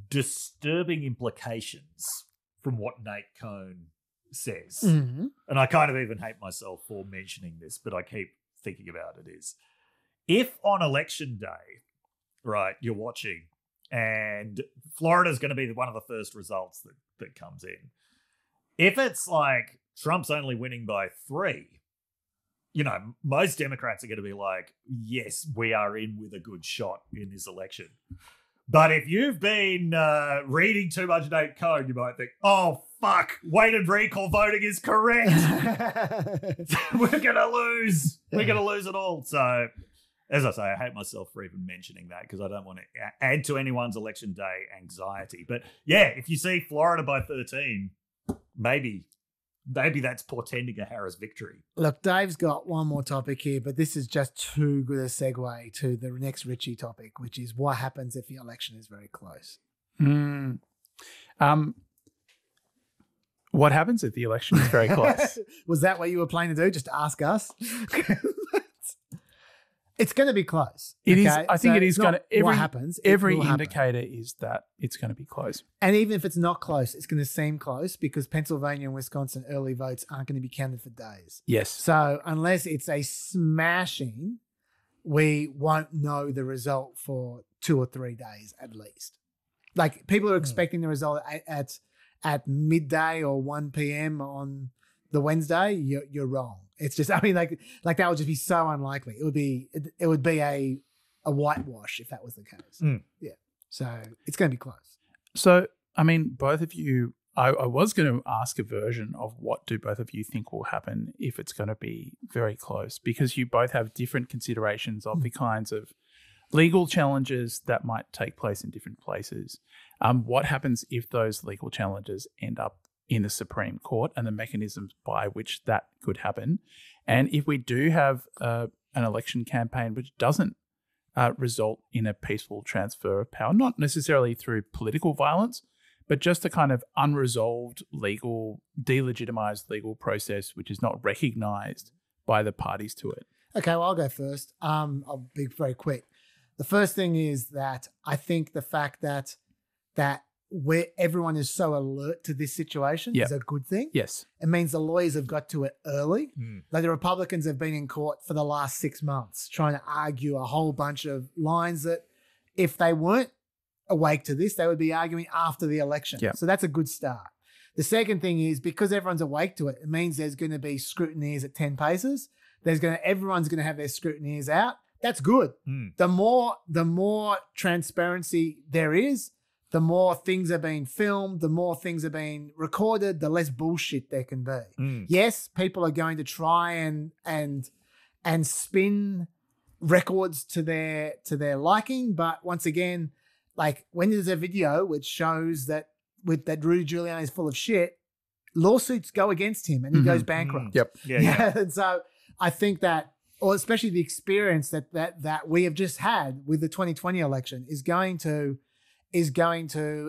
disturbing implications from what Nate Cohn says, and I kind of even hate myself for mentioning this, but I keep thinking about it, is if on election day, right, you're watching and Florida's going to be one of the first results that comes in, if it's like Trump's only winning by 3, most Democrats are going to be like, yes, we are in with a good shot in this election. But if you've been reading too much Nate Cohn, you might think, oh, fuck, weighted recall voting is correct. We're going to lose. We're going to lose it all. So, as I say, I hate myself for even mentioning that because I don't want to add to anyone's election day anxiety. But yeah, if you see Florida by 13, maybe that's portending a Harris victory. Look, Dave's got one more topic here, but this is just too good a segue to the next Richy topic, which is what happens if the election is very close. What happens if the election is very close? Was that what you were planning to do? Just ask us? It's going to be close. It is. I think it is going to. What happens? Every indicator is that it's going to be close. And even if it's not close, it's going to seem close because Pennsylvania and Wisconsin early votes aren't going to be counted for days. Yes. So unless it's a smashing, we won't know the result for 2 or 3 days at least. Like people are expecting the result at midday or 1 p.m. on the Wednesday. You're wrong. It's just, like that would just be so unlikely. It would be a whitewash if that was the case. Yeah. So it's going to be close. So, both of you, I was going to ask a version of what do both of you think will happen if it's going to be very close, because you both have different considerations of the kinds of legal challenges that might take place in different places. What happens if those legal challenges end up in the Supreme Court and the mechanisms by which that could happen? And if we do have an election campaign which doesn't result in a peaceful transfer of power, not necessarily through political violence, but just a kind of unresolved delegitimized legal process which is not recognized by the parties to it. Okay, well, I'll go first. I'll be very quick. The first thing is that I think the fact that where everyone is so alert to this situation is a good thing. Yes. It means the lawyers have got to it early. Like the Republicans have been in court for the last 6 months trying to argue a whole bunch of lines that if they weren't awake to this, they would be arguing after the election. Yeah. So that's a good start. The second thing is because everyone's awake to it, it means there's going to be scrutineers at 10 paces. Everyone's going to have their scrutineers out. That's good. The more transparency there is, the more things are being filmed, the more things are being recorded, the less bullshit there can be. Yes, people are going to try and spin records to their liking, but once again, like when there's a video which shows that Rudy Giuliani is full of shit, lawsuits go against him and he goes bankrupt. Yep. Yeah. And so I think that, or especially the experience that we have just had with the 2020 election is going to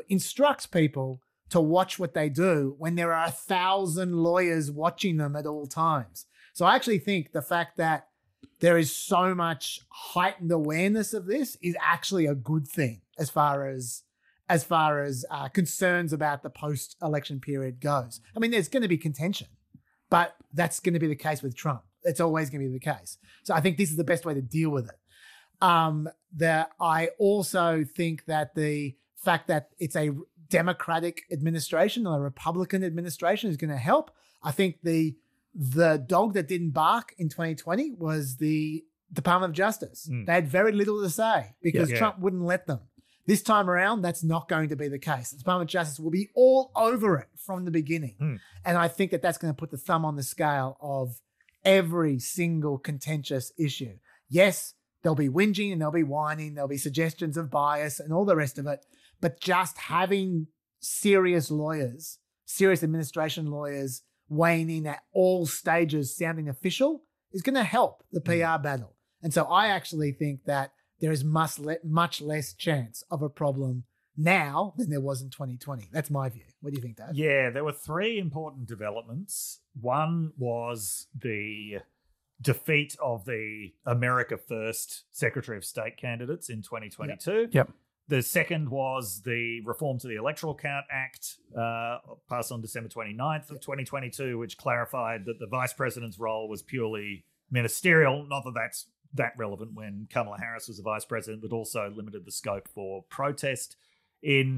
instruct people to watch what they do when there are 1,000 lawyers watching them at all times. So I actually think the fact that there is so much heightened awareness of this is actually a good thing as far as concerns about the post-election period goes. I mean, there's going to be contention, but that's going to be the case with Trump. It's always going to be the case. So I think this is the best way to deal with it. I also think that the fact that it's a Democratic administration or a Republican administration is going to help. I think the dog that didn't bark in 2020 was the Department of Justice. They had very little to say because Trump wouldn't let them. This time around, that's not going to be the case. The Department of Justice will be all over it from the beginning. And I think that that's going to put the thumb on the scale of every single contentious issue. Yes, there'll be whinging and there'll be whining, there'll be suggestions of bias and all the rest of it. But just having serious lawyers, serious administration lawyers weighing in at all stages sounding official is going to help the PR battle. And so I actually think that there is much less chance of a problem now than there was in 2020. That's my view. What do you think, Dave? Yeah, there were 3 important developments. One was the defeat of the America First Secretary of State candidates in 2022. Yep. The second was the reform to the Electoral Count Act, passed on December 29th of 2022, which clarified that the vice president's role was purely ministerial. Not that that's that relevant when Kamala Harris was the vice president, but also limited the scope for protest in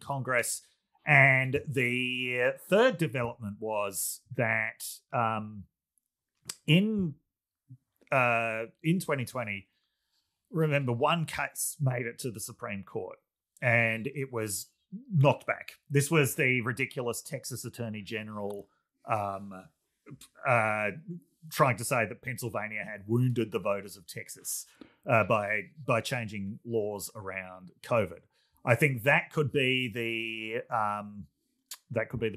Congress. And the third development was that in 2020, remember, one case made it to the Supreme Court and it was knocked back. This was the ridiculous Texas Attorney General trying to say that Pennsylvania had wounded the voters of Texas by changing laws around COVID. I think that could be the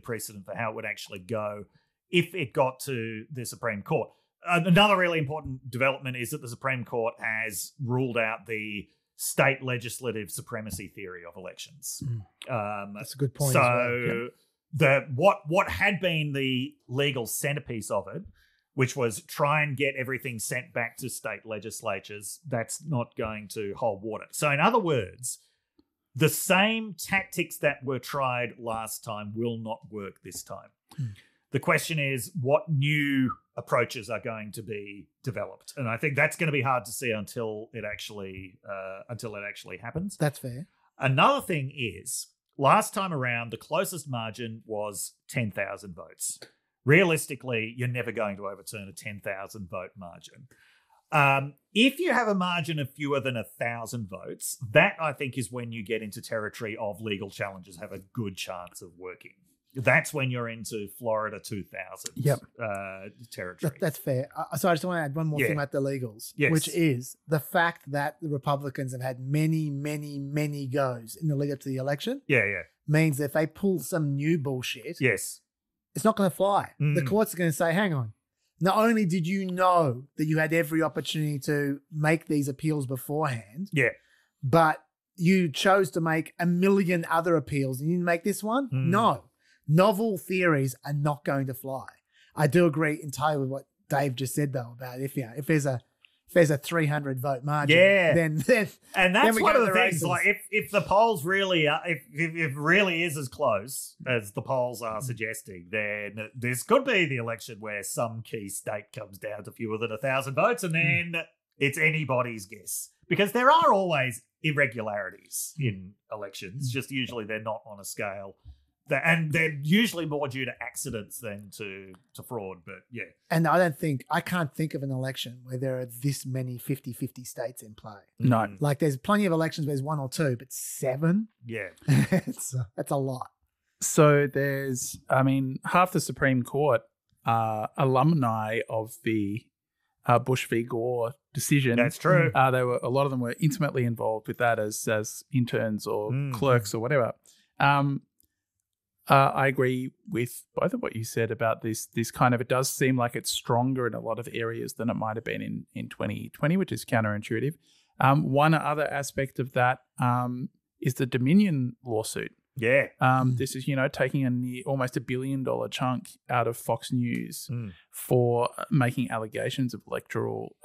precedent for how it would actually go if it got to the Supreme Court. Another really important development is that the Supreme Court has ruled out the state legislative supremacy theory of elections. That's a good point. So as well. what had been the legal centerpiece of it, which was try and get everything sent back to state legislatures, that's not going to hold water. So in other words, the same tactics that were tried last time will not work this time. The question is, what new approaches are going to be developed? And I think that's going to be hard to see until it actually happens. That's fair. Another thing is, last time around, the closest margin was 10,000 votes. Realistically, you're never going to overturn a 10,000 vote margin. If you have a margin of fewer than 1,000 votes, that I think is when you get into territory of legal challenges have a good chance of working. That's when you're into Florida 2000 territory. That's fair. So I just want to add one more thing about the legals, which is the fact that the Republicans have had many, many, many goes in the lead up to the election. Means that if they pull some new bullshit, it's not going to fly. The courts are going to say, hang on. Not only did you know that you had every opportunity to make these appeals beforehand, but you chose to make a million other appeals and you didn't make this one? No. Novel theories are not going to fly. I do agree entirely with what Dave just said, though, about if there's a if there's a 300 vote margin, Yeah. then And then that's we one go of to the the things. races. Like, if the polls really are, if it really is as close as the polls are suggesting, then this could be the election where some key state comes down to fewer than 1,000 votes, and then it's anybody's guess, because there are always irregularities in elections. Just usually they're not on a scale. And they're usually more due to accidents than to fraud. But yeah. And I can't think of an election where there are this many 50-50 states in play. No. Like there's plenty of elections where there's 1 or 2, but 7? Yeah. That's a lot. So there's, half the Supreme Court are alumni of the Bush v. Gore decision. That's true. A lot of them were intimately involved with that as interns or clerks or whatever. I agree with both of what you said about this kind of, it does seem like it's stronger in a lot of areas than it might have been in 2020, which is counterintuitive. One other aspect of that is the Dominion lawsuit. Yeah. This is, taking almost $1 billion chunk out of Fox News for making allegations of electoral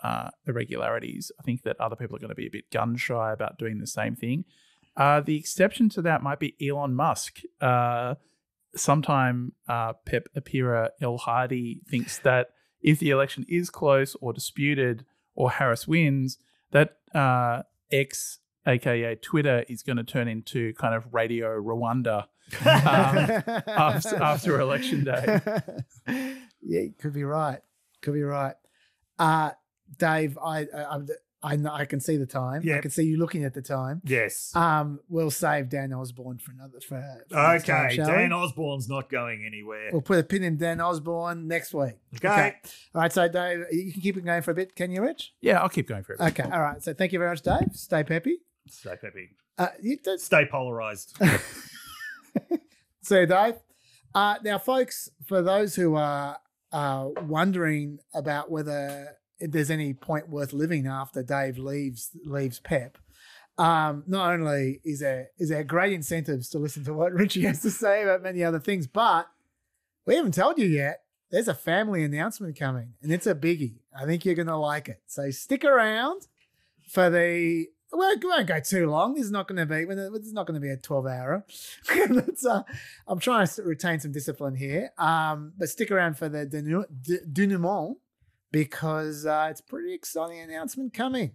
irregularities. I think that other people are going to be a bit gun shy about doing the same thing. The exception to that might be Elon Musk. Sometime PEP Apira El Hardy thinks that if the election is close or disputed or Harris wins, that X, aka Twitter, is going to turn into kind of Radio Rwanda after election day. Yeah, could be right. Dave, I can see the time. Yep. I can see you looking at the time. Yes. We'll save Dan Osborne for next Okay, time, shall Dan we? Osborne's not going anywhere. We'll put a pin in Dan Osborne next week. Okay. All right, so Dave, you can keep it going for a bit, can you, Rich? Yeah, I'll keep going for a bit. Okay, all right. So thank you very much, Dave. Stay peppy. Stay peppy. Stay polarized. See you, Dave. Now, folks, for those who are wondering about whether there's any point worth living after Dave leaves PEP, not only is there great incentives to listen to what Richy has to say about many other things, but we haven't told you yet, there's a family announcement coming, and it's a biggie. I think you're going to like it. So stick around for the... Well, it won't go too long. This is not going to be a 12-hour. I'm trying to retain some discipline here. But stick around for the denouement, because it's a pretty exciting announcement coming.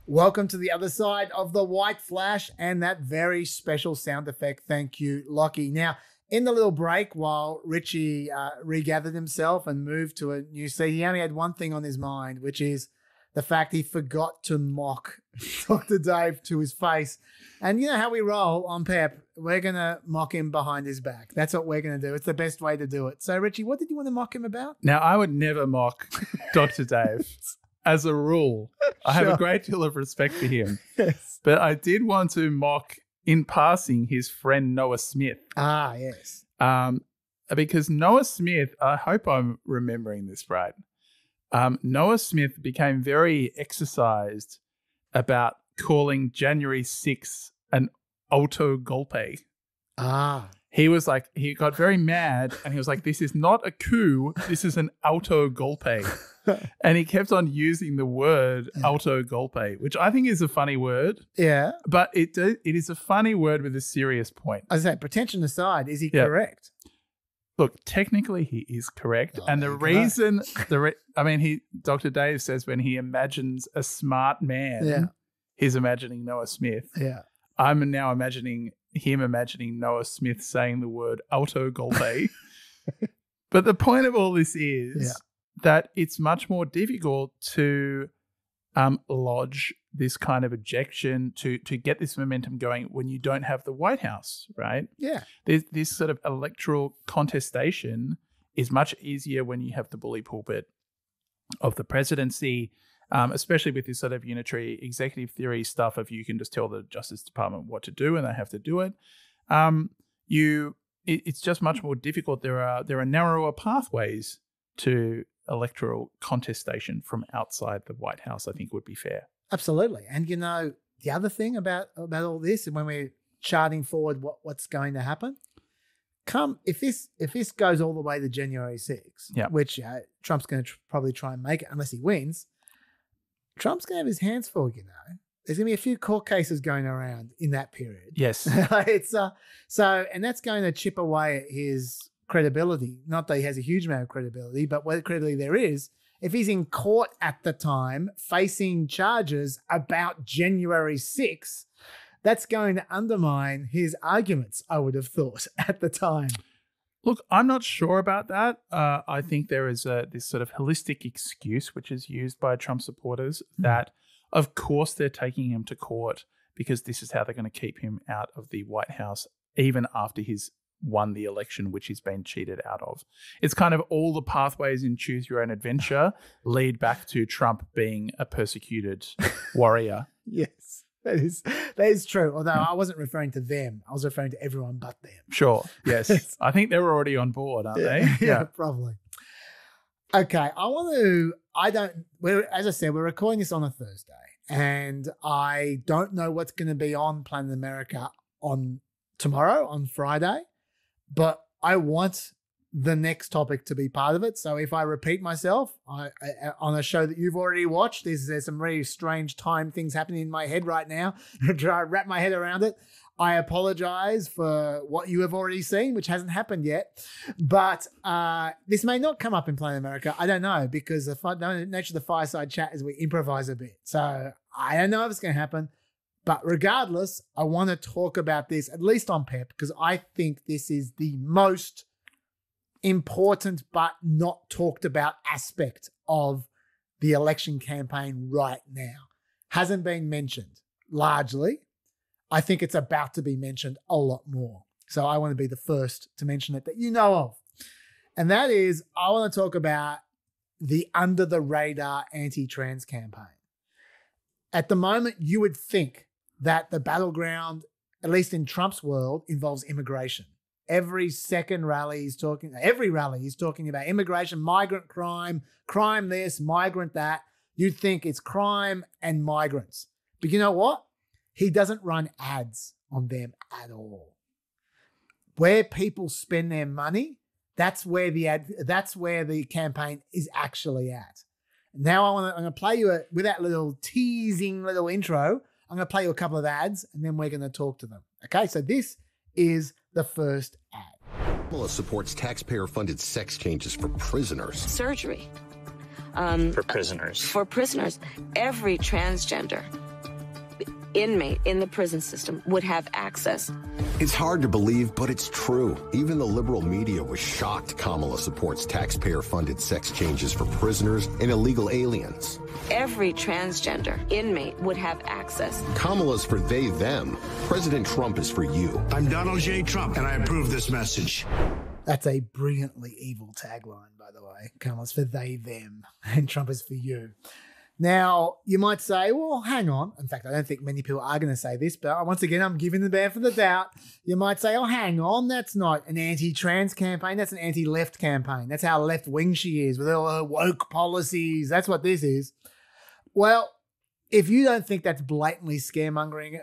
Welcome to the other side of the white flash and that very special sound effect. Thank you, Lockie. Now, in the little break while Richy regathered himself and moved to a new seat, he only had one thing on his mind, which is the fact he forgot to mock Dr. Dave to his face. And you know how we roll on PEP. We're going to mock him behind his back. That's what we're going to do. It's the best way to do it. So, Richy, what did you want to mock him about? Now, I would never mock Dr. Dave. As a rule, I have a great deal of respect for him. Yes. But I did want to mock, in passing, his friend Noah Smith. Ah, yes. Because Noah Smith, I hope I'm remembering this right, Noah Smith became very exercised about calling January 6th an auto golpe. Ah. He got very mad and he was like, this is not a coup, this is an auto golpe. And he kept on using the word auto golpe, which I think is a funny word. Yeah. But it is a funny word with a serious point. I say, pretension aside, is he correct? Look, technically he is correct. And the reason, Dr. Dave says when he imagines a smart man, he's imagining Noah Smith. Yeah. I'm now imagining Noah Smith saying the word auto golpe. But the point of all this is that it's much more difficult to lodge this kind of objection, to get this momentum going when you don't have the White House, right? Yeah. This sort of electoral contestation is much easier when you have the bully pulpit of the presidency, especially with this sort of unitary executive theory stuff of you can just tell the Justice Department what to do and they have to do it. It's just much more difficult. There are narrower pathways to electoral contestation from outside the White House, I think would be fair. Absolutely. And you know, the other thing about all this, and when we're charting forward what's going to happen, if this goes all the way to January 6th, which Trump's going to probably try and make it unless he wins, Trump's going to have his hands full, you know. There's going to be a few court cases going around in that period. Yes. It's and that's going to chip away at his credibility. Not that he has a huge amount of credibility, but what credibility there is, if he's in court at the time facing charges about January 6th, that's going to undermine his arguments, I would have thought, at the time. Look, I'm not sure about that. I think there is this sort of holistic excuse which is used by Trump supporters that, of course, they're taking him to court because this is how they're going to keep him out of the White House even after he's won the election, which he's been cheated out of. It's kind of all the pathways in Choose Your Own Adventure lead back to Trump being a persecuted warrior. Yes. That is true. Although I wasn't referring to them. I was referring to everyone but them. Sure. Yes. I think they're already on board, aren't they? Yeah, probably. Okay. As I said, we're recording this on a Thursday, and I don't know what's going to be on Planet America on tomorrow, on Friday, but I want the next topic to be part of it. So if I repeat myself on a show that you've already watched, there's some really strange time things happening in my head right now. Try to wrap my head around it. I apologize for what you have already seen, which hasn't happened yet. But this may not come up in Planet America. I don't know, because the nature of the fireside chat is we improvise a bit. So I don't know if it's going to happen. But regardless, I want to talk about this, at least on PEP, because I think this is the most important but not talked about aspect of the election campaign right now. Hasn't been mentioned largely. I think it's about to be mentioned a lot more. So I want to be the first to mention it that you know of. And that is, I want to talk about the under the radar anti-trans campaign. At the moment, you would think that the battleground, at least in Trump's world, involves immigration. Every rally he's talking about immigration, migrant crime, crime this, migrant that. You'd think it's crime and migrants. But you know what? He doesn't run ads on them at all. Where people spend their money, that's where the campaign is actually at. Now I'm going to play you with that little teasing little intro. I'm going to play you a couple of ads, and then we're going to talk to them. Okay, so this is the first ad. Wallace supports taxpayer-funded sex changes for prisoners. Surgery. For prisoners. For prisoners. Every transgender inmate in the prison system would have access. It's hard to believe, but it's true. Even the liberal media was shocked Kamala supports taxpayer-funded sex changes for prisoners and illegal aliens. Every transgender inmate would have access. Kamala's for they, them. President Trump is for you. I'm Donald J. Trump, and I approve this message. That's a brilliantly evil tagline, by the way. Kamala's for they, them, and Trump is for you. Now, you might say, well, hang on. In fact, I don't think many people are going to say this, but once again, I'm giving the benefit of the doubt. You might say, oh, hang on. That's not an anti-trans campaign. That's an anti-left campaign. That's how left-wing she is with all her woke policies. That's what this is. Well, if you don't think that's blatantly scaremongering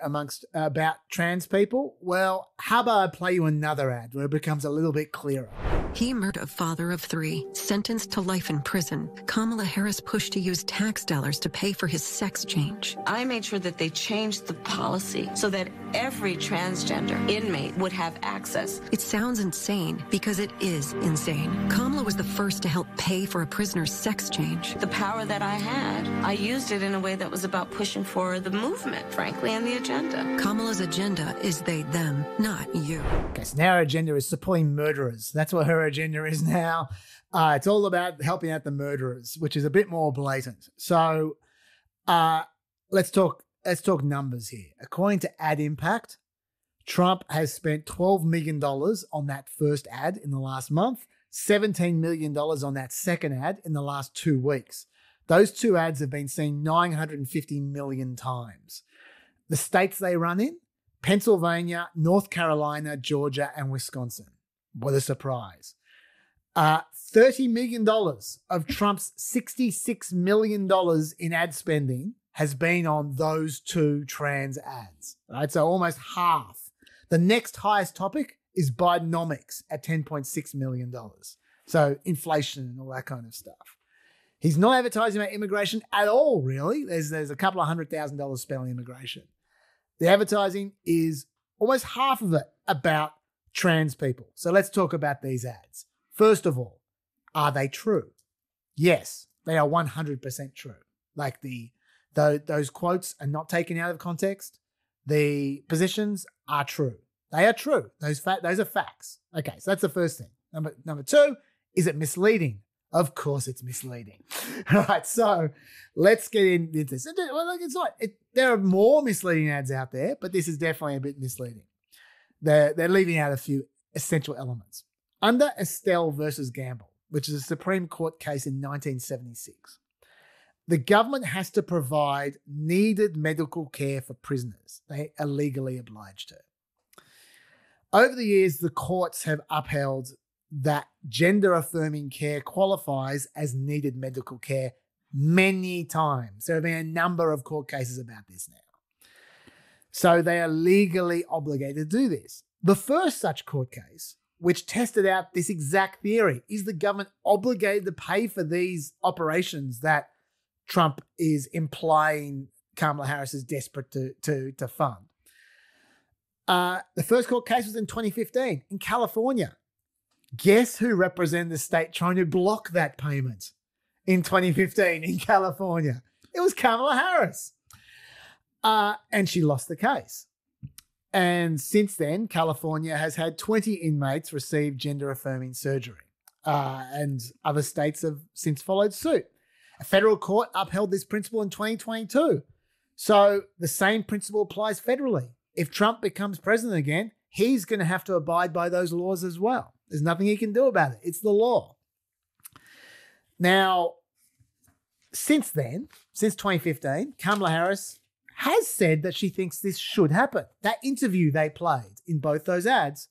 about trans people, well, how about I play you another ad where it becomes a little bit clearer? He murdered a father of 3, sentenced to life in prison. Kamala Harris pushed to use tax dollars to pay for his sex change. I made sure that they changed the policy so that every transgender inmate would have access. It sounds insane because it is insane. Kamala was the first to help pay for a prisoner's sex change. The power that I had, I used it in a way that was about pushing for the movement, frankly, and the agenda. Kamala's agenda is they, them, not you. Okay, so now her agenda is supporting murderers. That's what her agenda is now. It's all about helping out the murderers, which is a bit more blatant. So let's talk numbers here. According to Ad Impact, Trump has spent $12 million on that first ad in the last month, $17 million on that second ad in the last 2 weeks. Those 2 ads have been seen 950 million times. The states they run in, Pennsylvania, North Carolina, Georgia, and Wisconsin. What a surprise. $30 million of Trump's $66 million in ad spending has been on those 2 trans ads. Right? So almost half. The next highest topic is Bidenomics at $10.6 million. So inflation and all that kind of stuff. He's not advertising about immigration at all, really. There's a couple of $100,000 spent on immigration. The advertising is almost half of it about trans people. So let's talk about these ads. First of all, are they true? Yes, they are 100% true. Like those quotes are not taken out of context. The positions are true. They are true. Those are facts. Okay, so that's the first thing. Number two, is it misleading? Of course it's misleading. All right, so let's get into this. Well, it's not. There are more misleading ads out there, but this is definitely a bit misleading. They're leaving out a few essential elements. Under Estelle versus Gamble, which is a Supreme Court case in 1976, the government has to provide needed medical care for prisoners. They are legally obliged to. Over the years, the courts have upheld that gender-affirming care qualifies as needed medical care many times. There have been a number of court cases about this now. So they are legally obligated to do this. The first such court case, which tested out this exact theory, is the government obligated to pay for these operations that Trump is implying Kamala Harris is desperate to fund. The first court case was in 2015 in California. Guess who represented the state trying to block that payment in 2015 in California? It was Kamala Harris. And she lost the case. And since then, California has had 20 inmates receive gender-affirming surgery. And other states have since followed suit. A federal court upheld this principle in 2022. So the same principle applies federally. If Trump becomes president again, he's going to have to abide by those laws as well. There's nothing he can do about it. It's the law. Now, since then, since 2015, Kamala Harris has said that she thinks this should happen. That interview they played in both those ads,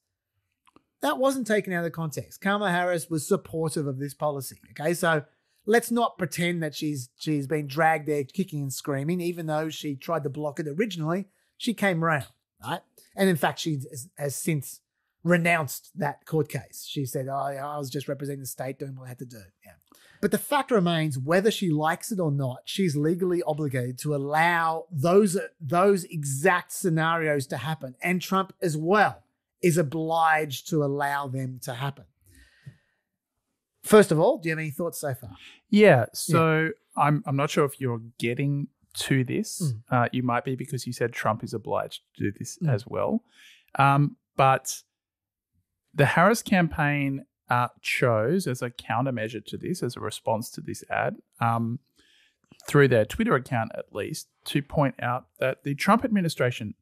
that wasn't taken out of context. Kamala Harris was supportive of this policy. Okay, so let's not pretend that she's been dragged there kicking and screaming, even though she tried to block it originally. She came around, right? And in fact, she has since renounced that court case. She said, I was just representing the state doing what I had to do. Yeah. But the fact remains, whether she likes it or not, she's legally obligated to allow those exact scenarios to happen. And Trump as well is obliged to allow them to happen. First of all, do you have any thoughts so far? Yeah, so I'm not sure if you're getting to this. You might be, because you said Trump is obliged to do this as well. But the Harris campaign chose, as a countermeasure to this, as a response to this ad, through their Twitter account at least, to point out that the Trump administration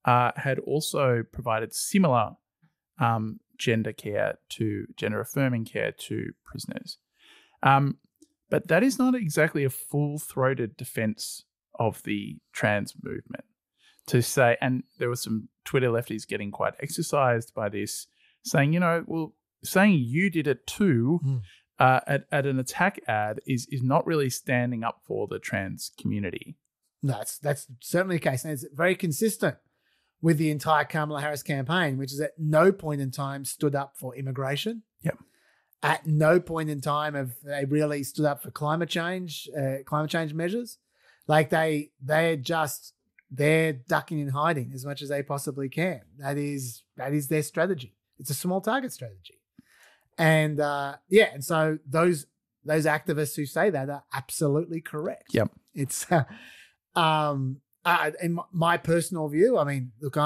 had also provided similar gender-affirming care to prisoners. But that is not exactly a full-throated defense of the trans movement. To say, and there were some Twitter lefties getting quite exercised by this, saying, saying you did it too at an attack ad is not really standing up for the trans community. No, that's certainly the case. And it's very consistent with the entire Kamala Harris campaign, which is at no point in time stood up for immigration. Yep. At no point in time have they really stood up for climate change measures. Like they're ducking and hiding as much as they possibly can. That is their strategy. It's a small target strategy. And and so those activists who say that are absolutely correct. Yep. It's in my personal view, I mean, look,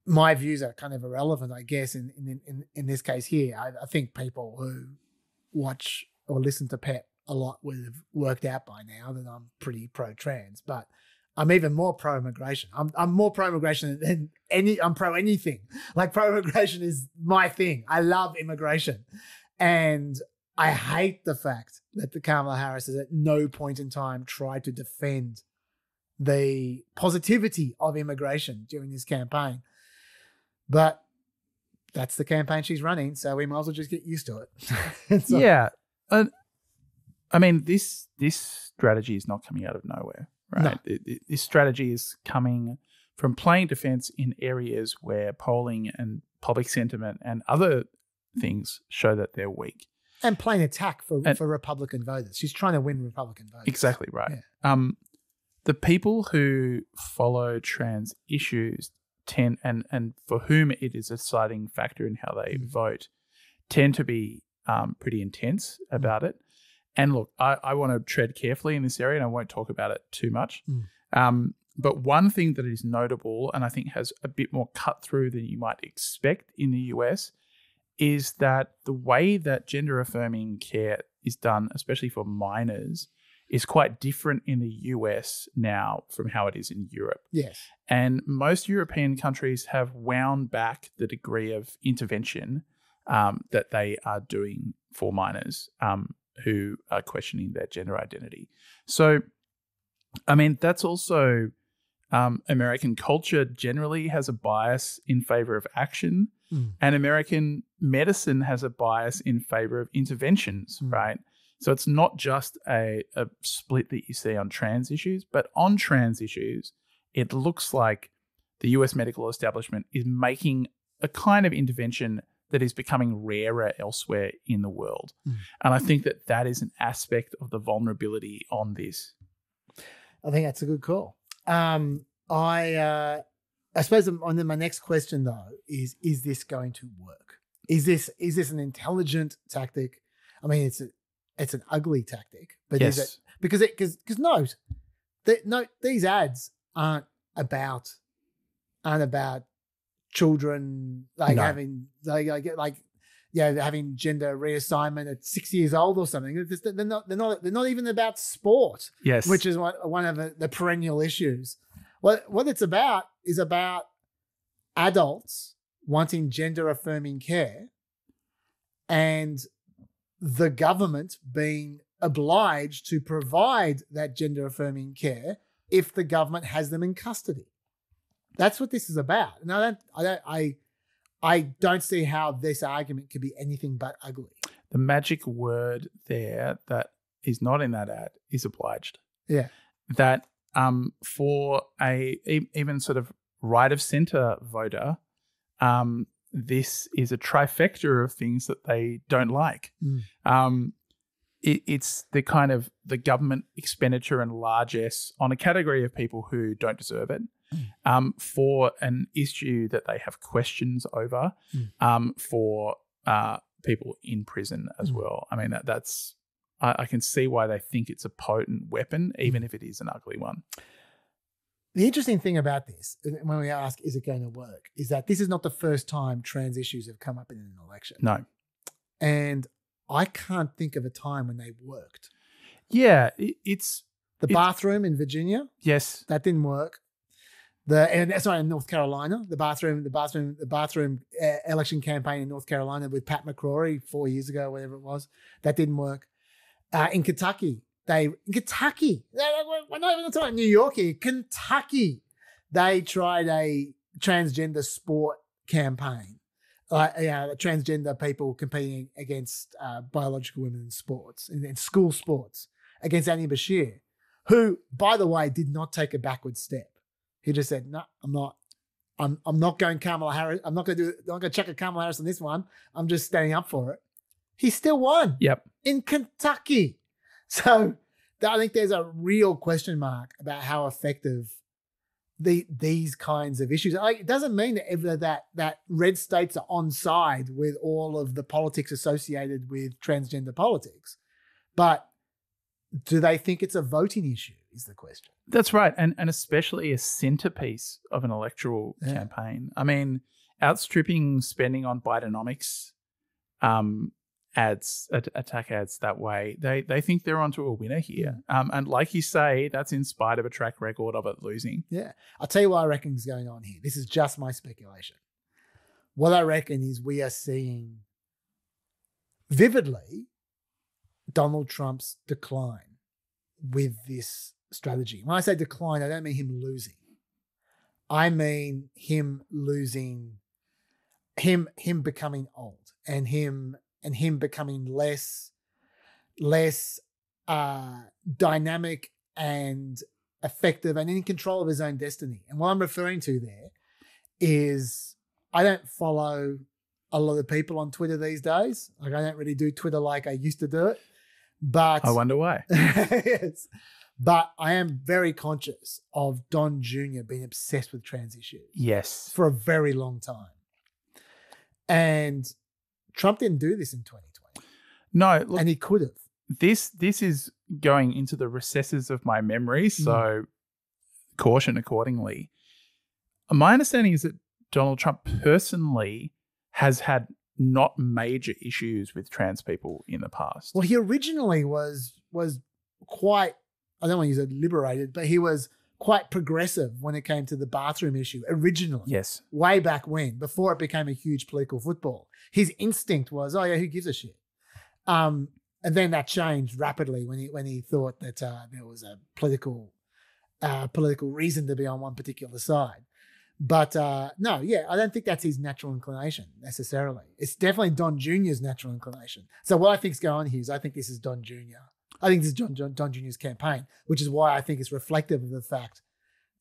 my views are kind of irrelevant, I guess, in this case here. I think people who watch or listen to PEP a lot would have worked out by now that I'm pretty pro-trans, but I'm even more pro-immigration. I'm more pro-immigration than I'm pro-anything. Like, pro-immigration is my thing. I love immigration. And I hate the fact that the Kamala Harris has at no point in time tried to defend the positivity of immigration during this campaign. But that's the campaign she's running, so we might as well just get used to it. Yeah. I mean, this strategy is not coming out of nowhere, right? No. This strategy is coming from playing defense in areas where polling and public sentiment and other things show that they're weak. And playing attack for Republican voters. She's trying to win Republican voters. Exactly right. Yeah. The people who follow trans issues tend, and for whom it is a deciding factor in how they vote, tend to be pretty intense about it. And look, I want to tread carefully in this area, and I won't talk about it too much. But one thing that is notable, and I think has a bit more cut through than you might expect in the US, is that the way that gender affirming care is done, especially for minors, is quite different in the US now from how it is in Europe. Yes. And most European countries have wound back the degree of intervention that they are doing for minors who are questioning their gender identity. So, I mean, that's also American culture generally has a bias in favor of action, and American medicine has a bias in favor of interventions, right? So it's not just a split that you see on trans issues, but on trans issues, it looks like the US medical establishment is making a kind of intervention that is becoming rarer elsewhere in the world. And I think that that is an aspect of the vulnerability on this. I think that's a good call. I suppose my next question though is this going to work? Is this an intelligent tactic? I mean, it's an ugly tactic, but yes. Is it because note these ads aren't about children having having gender reassignment at 6 years old or something. They're not even about sport. Yes, which is one of the perennial issues. What it's about is about adults wanting gender affirming care and the government being obliged to provide that gender affirming care if the government has them in custody. That's what this is about. And I don't see how this argument could be anything but ugly. The magic word there that is not in that ad is obliged. Yeah. That for a even sort of right of center voter, this is a trifecta of things that they don't like. It's the kind of the government expenditure and largesse on a category of people who don't deserve it, for an issue that they have questions over, for people in prison as well. I mean, that's I can see why they think it's a potent weapon, even if it is an ugly one. The interesting thing about this, when we ask, is it going to work, is that this is not the first time trans issues have come up in an election. No. And I can't think of a time when they've worked. Yeah, it's... The bathroom in Virginia. Yes. That didn't work. In North Carolina, the bathroom election campaign in North Carolina with Pat McCrory 4 years ago, whatever it was, that didn't work. In Kentucky, we're not even talking New York here. Kentucky, they tried a transgender sport campaign, transgender people competing against biological women in sports, in school sports, against Annie Bashir, who, by the way, did not take a backward step. He just said, "No, I'm not. I'm not going Kamala Harris. I'm not going to chuck a Kamala Harris on this one. I'm just standing up for it." He still won. Yep. In Kentucky. So I think there's a real question mark about how effective these kinds of issues. It doesn't mean that red states are on side with all of the politics associated with transgender politics, but do they think it's a voting issue is the question. That's right. And especially a centerpiece of an electoral campaign. I mean, outstripping spending on Bidenomics attack ads that way, they think they're onto a winner here. And like you say, that's in spite of a track record of it losing. Yeah. I'll tell you what I reckon is going on here. This is just my speculation. What I reckon is we are seeing vividly Donald Trump's decline with this strategy. When I say decline, I don't mean him losing. I mean him losing, him becoming old and him becoming less dynamic and effective and in control of his own destiny. And what I'm referring to there is I don't follow a lot of people on Twitter these days. Like, I don't really do Twitter like I used to do it. But I wonder why. Yes. But I am very conscious of Don Jr. being obsessed with trans issues. Yes. For a very long time. And Trump didn't do this in 2020. No. Look, and he could have. This is going into the recesses of my memory, so caution accordingly. My understanding is that Donald Trump personally has had not major issues with trans people in the past. Well, he originally was quite, I don't want to use it liberated, but he was quite progressive when it came to the bathroom issue originally. Yes. Way back when, before it became a huge political football. His instinct was, oh yeah, who gives a shit? And then that changed rapidly when he thought that there was a political reason to be on one particular side. But no, yeah, I don't think that's his natural inclination necessarily. It's definitely Don Jr.'s natural inclination. So what I think's going on here is I think this is Don Jr. I think this is Don Jr.'s campaign, which is why I think it's reflective of the fact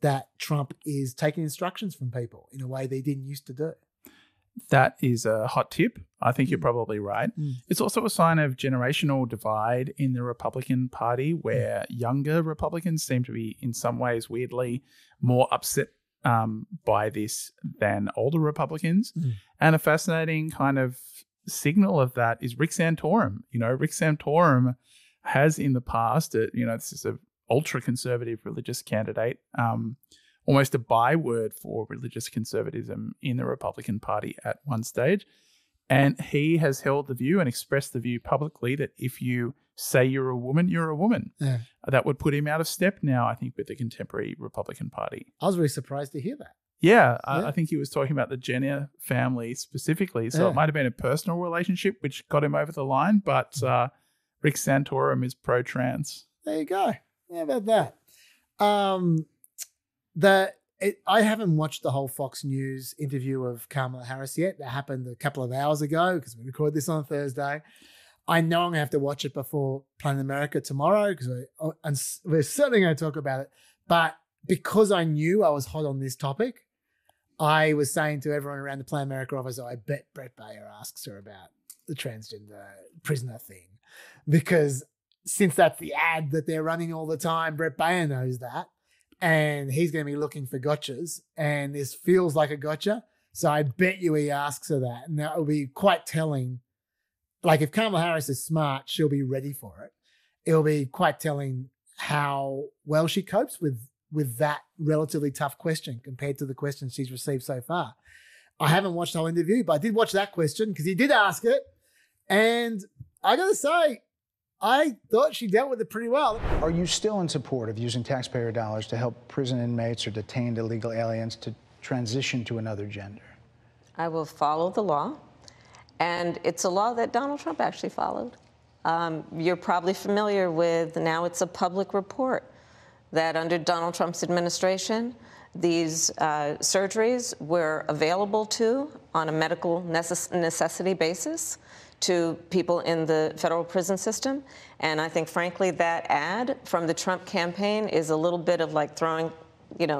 that Trump is taking instructions from people in a way they didn't used to do. That is a hot tip. I think you're probably right. It's also a sign of generational divide in the Republican Party, where younger Republicans seem to be, in some ways, weirdly more upset by this than older Republicans. And a fascinating kind of signal of that is Rick Santorum. You know, Rick Santorum has in the past, this is an ultra-conservative religious candidate, almost a byword for religious conservatism in the Republican Party at one stage. And he has held the view and expressed the view publicly that if you say you're a woman, you're a woman. Yeah. That would put him out of step now, I think, with the contemporary Republican Party. I was really surprised to hear that. Yeah, I think he was talking about the Jenner family specifically. So it might have been a personal relationship which got him over the line, but Rick Santorum is pro-trans. There you go. How about that? I haven't watched the whole Fox News interview of Kamala Harris yet. That happened a couple of hours ago because we recorded this on Thursday. I know I'm going to have to watch it before Planet America tomorrow because we're certainly going to talk about it. But because I knew I was hot on this topic, I was saying to everyone around the Planet America office, I bet Brett Baer asks her about the transgender prisoner thing. Because since that's the ad that they're running all the time, Brett Baer knows that. And he's going to be looking for gotchas. And this feels like a gotcha. So I bet you he asks her that. And that will be quite telling. Like if Kamala Harris is smart, she'll be ready for it. It'll be quite telling how well she copes with that relatively tough question compared to the questions she's received so far. I haven't watched the whole interview, but I did watch that question because he did ask it. And I got to say, I thought she dealt with it pretty well. Are you still in support of using taxpayer dollars to help prison inmates or detained illegal aliens to transition to another gender? I will follow the law. And it's a law that Donald Trump actually followed. You're probably familiar with, now it's a public report, that under Donald Trump's administration, these surgeries were available on a medical necessity basis to people in the federal prison system. And I think, frankly, that ad from the Trump campaign is a little bit of like throwing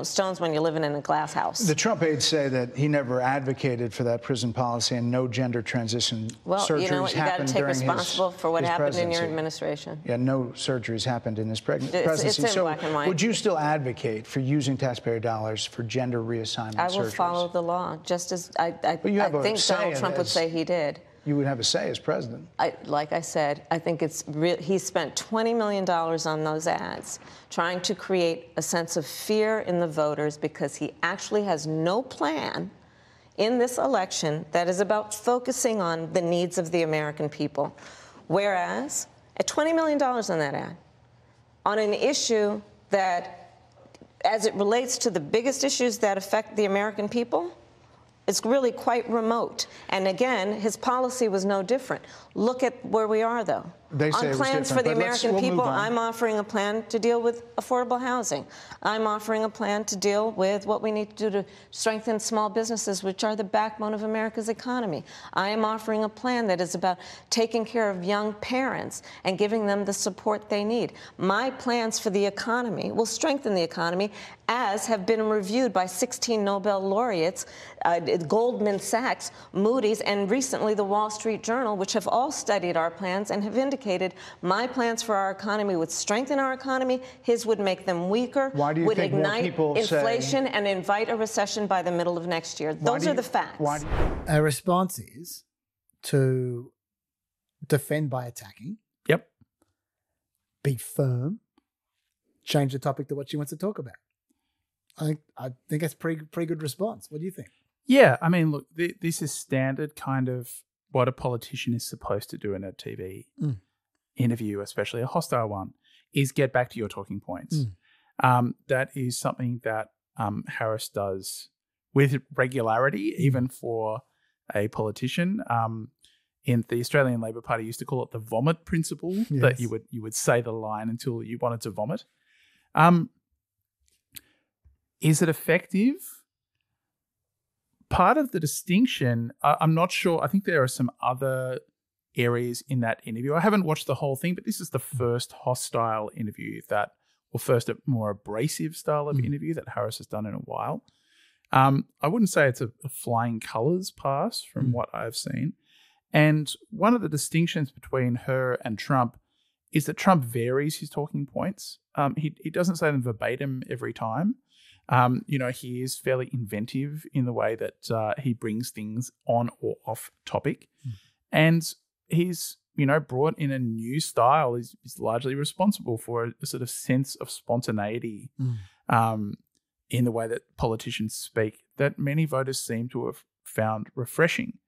stones when you're living in a glass house. The Trump aides say that he never advocated for that prison policy and no gender transition surgeries you know what, you got to take responsible for what happened presidency. in your administration. Yeah, no surgeries happened in his presidency. It's in black and white. Would you still advocate for using taxpayer dollars for gender reassessment surgeries? I will follow the law, just as I think Donald Trump would say he did. You would have a say as president. Like I said, I think it's he spent $20 million on those ads, trying to create a sense of fear in the voters because he actually has no plan in this election that is about focusing on the needs of the American people. Whereas, at $20 million on that ad, on an issue that, as it relates to the biggest issues that affect the American people, it's really quite remote. And again, his policy was no different. Look at where we are, though. They say on it was plans for different, the but American we'll people, move on. I'm offering a plan to deal with affordable housing. I'm offering a plan to deal with what we need to do to strengthen small businesses, which are the backbone of America's economy. I am offering a plan that is about taking care of young parents and giving them the support they need. My plans for the economy will strengthen the economy, as have been reviewed by 16 Nobel laureates, Goldman Sachs, Moody's, and recently the Wall Street Journal, which have all studied our plans and have indicated my plans for our economy would strengthen our economy, his would make them weaker, Why do you would think more ignite people inflation and invite a recession by the middle of next year. Those are the facts. A response is to defend by attacking. Yep. Be firm. Change the topic to what she wants to talk about. I think that's pretty good response. What do you think? Yeah, I mean, look, this is standard kind of what a politician is supposed to do in a TV interview, especially a hostile one, is get back to your talking points. That is something that Harris does with regularity, even for a politician. In the Australian Labor Party, used to call it the vomit principle, that you would say the line until you wanted to vomit. Is it effective? Part of the distinction, I'm not sure. I think there are some other areas in that interview. I haven't watched the whole thing, but this is the first hostile interview first a more abrasive style of interview that Harris has done in a while. I wouldn't say it's a flying colours pass from what I've seen. And one of the distinctions between her and Trump is that Trump varies his talking points. He doesn't say them verbatim every time. He is fairly inventive in the way that he brings things on or off topic. And he's, brought in a new style. He's largely responsible for a sort of sense of spontaneity in the way that politicians speak that many voters seem to have found refreshing.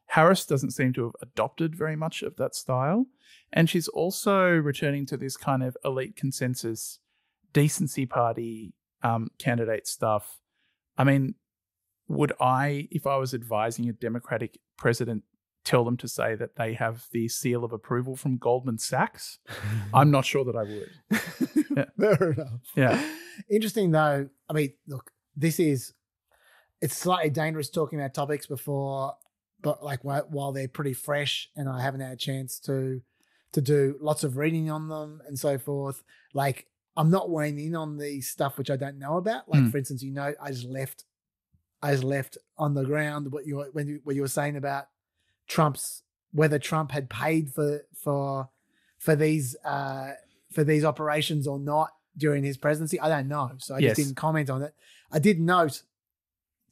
Harris doesn't seem to have adopted very much of that style. And she's also returning to this kind of elite consensus, decency party candidate stuff. I mean, would I, if I was advising a Democratic president, tell them to say that they have the seal of approval from Goldman Sachs? I'm not sure that I would. Yeah. Fair enough. Yeah. Interesting though. I mean, look, it's slightly dangerous talking about topics before, but like while they're pretty fresh and I haven't had a chance to do lots of reading on them and so forth. Like, I'm not weighing in on the stuff which I don't know about. Like, for instance, I just left on the ground what you were saying about whether Trump had paid for these operations or not during his presidency. I don't know, so I just didn't comment on it. I did note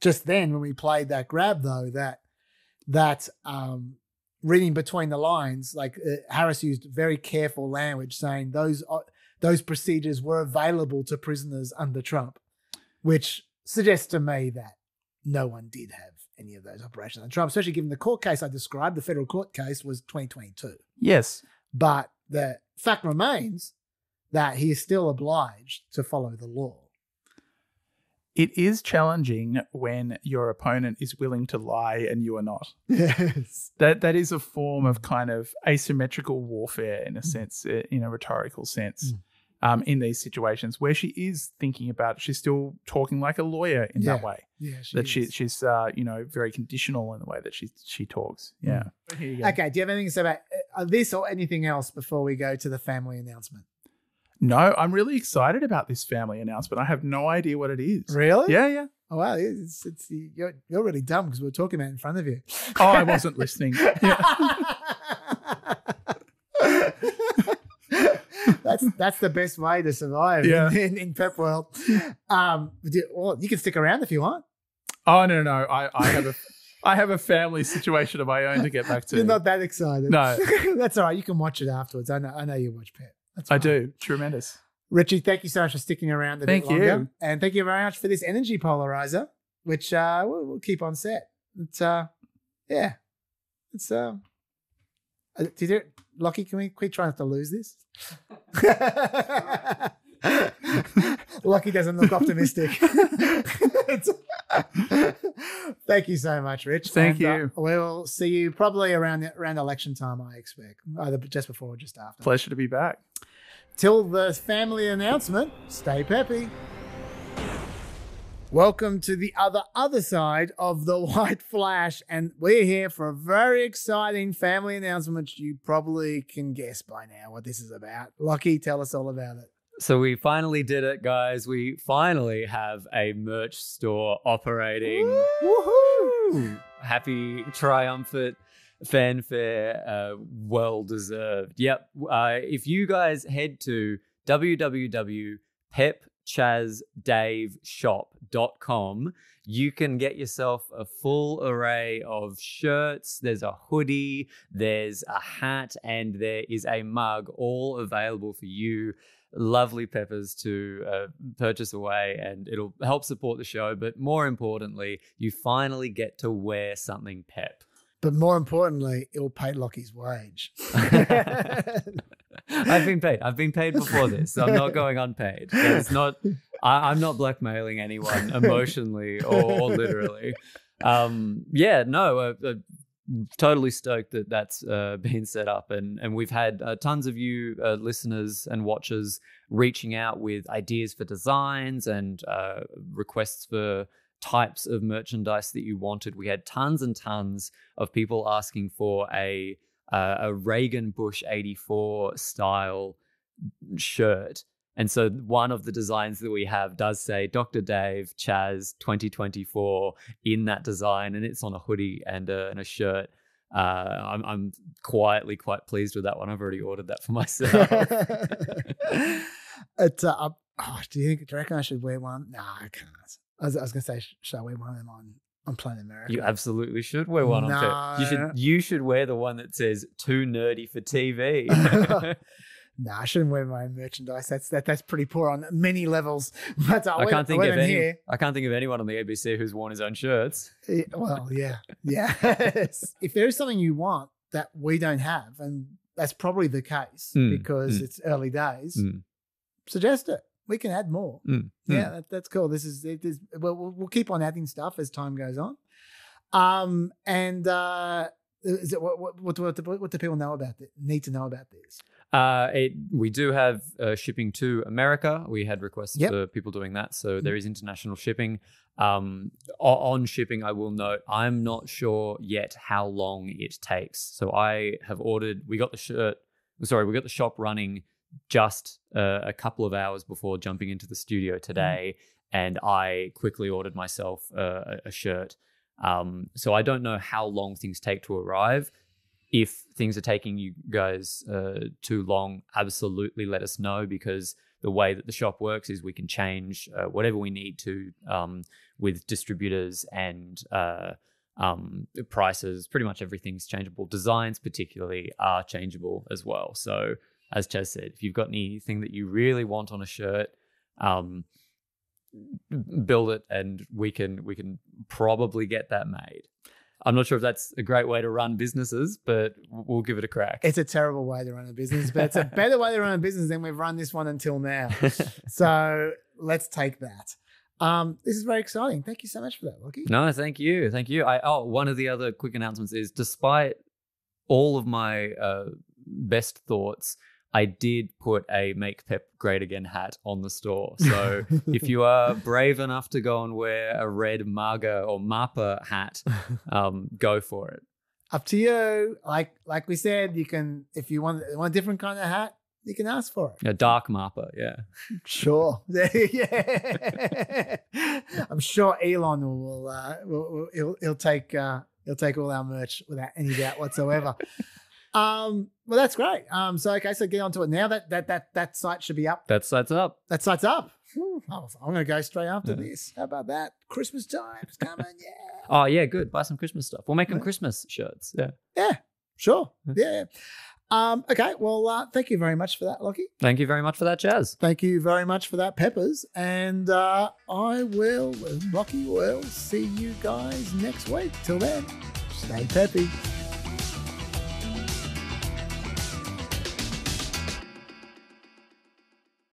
just then when we played that grab though that reading between the lines, like Harris used very careful language saying those procedures were available to prisoners under Trump, which suggests to me that no one did have any of those operations under Trump, especially given the court case I described, the federal court case was 2022. Yes. But the fact remains that he is still obliged to follow the law. It is challenging when your opponent is willing to lie and you are not. Yes. That is a form of kind of asymmetrical warfare in a sense, in a rhetorical sense. In these situations where she is thinking about it, she's still talking like a lawyer in that way. Yeah, she's very conditional in the way that she talks. Yeah. Here you go. Okay. Do you have anything to say about this or anything else before we go to the family announcement? No, I'm really excited about this family announcement. I have no idea what it is. Really? Yeah. Oh wow, you're really dumb because we're talking about it in front of you. Oh, I wasn't listening. That's the best way to survive in Pep World. You can stick around if you want. Oh no! I have a family situation of my own to get back to. You're not that excited. No, that's all right. You can watch it afterwards. I know you watch Pep. I do. Tremendous. Richie, thank you so much for sticking around a bit longer. Thank you. And thank you very much for this energy polarizer, which we'll keep on set. Lockie, can we try not to lose this? Lockie doesn't look optimistic. Thank you so much, Rich. Thank you. We'll see you probably around election time, I expect. Either just before or just after. Pleasure to be back. Till the family announcement, stay peppy. Welcome to the other side of the white flash, and we're here for a very exciting family announcement. You probably can guess by now what this is about. Lockie, tell us all about it. So we finally did it, guys. We finally have a merch store operating. Woohoo! Happy, triumphant fanfare, well-deserved. Yep. If you guys head to www.pepchazdaveshop.com, you can get yourself a full array of shirts. There's a hoodie, there's a hat, and there is a mug, all available for you lovely peppers to purchase away, and it'll help support the show. But more importantly, you finally get to wear something Pep. But more importantly, it'll pay Lockie's wage. I've been paid. I've been paid before this. So I'm not going unpaid. It's not. I'm not blackmailing anyone emotionally or literally. Totally stoked that that's been set up, and we've had tons of you listeners and watchers reaching out with ideas for designs and requests for types of merchandise that you wanted. We had tons and tons of people asking for a Reagan Bush 84 style shirt. And so one of the designs that we have does say Dr. Dave Chaz 2024 in that design, and it's on a hoodie and a shirt. I'm quietly quite pleased with that one. I've already ordered that for myself. Do you reckon I should wear one? No, I can't. I was going to say, should I wear one of them on Planet America? You absolutely should wear one on Pep. You should wear the one that says "Too nerdy for TV." No, I shouldn't wear my own merchandise. That's pretty poor on many levels. But I can't think of anyone on the ABC who's worn his own shirts. Yeah, well, yeah. Yes. If there is something you want that we don't have, and that's probably the case because it's early days, suggest it. We can add more. Yeah, that's cool. This is it. We'll keep on adding stuff as time goes on. Is it what do people know about it? Need to know about this? We do have shipping to America. We had requests for people doing that, so there is international shipping. On shipping, I will note, I'm not sure yet how long it takes. So I have ordered. We got the shop running just a couple of hours before jumping into the studio today, and I quickly ordered myself a shirt. So I don't know how long things take to arrive. If things are taking you guys too long, absolutely let us know, because the way that the shop works is we can change whatever we need to with distributors and prices. Pretty much everything's changeable. Designs particularly are changeable as well. So as Chaz said, if you've got anything that you really want on a shirt, build it and we can probably get that made. I'm not sure if that's a great way to run businesses, but we'll give it a crack. It's a terrible way to run a business, but it's a better way to run a business than we've run this one until now. So let's take that. This is very exciting. Thank you so much for that, Lockie. No, thank you. Thank you. One of the other quick announcements is, despite all of my best thoughts, I did put a Make Pep Great Again hat on the store. So if you are brave enough to go and wear a red MAGA or MAPA hat, go for it. Up to you. Like we said, you can, if you want a different kind of hat, you can ask for it. A dark MAPA, yeah. Sure. Yeah. I'm sure Elon will he'll take all our merch without any doubt whatsoever. Well, that's great. So get onto it now. That site should be up. That site's up. That site's up. I'm going to go straight after this. How about that? Christmas time is coming. Yeah. Oh yeah, good. Buy some Christmas stuff. We'll make them Christmas shirts. Yeah. Yeah. Sure. Yeah. Okay. Well, thank you very much for that, Lockie. Thank you very much for that, Chaz. Thank you very much for that, Peppers. And Lockie will see you guys next week. Till then, stay peppy.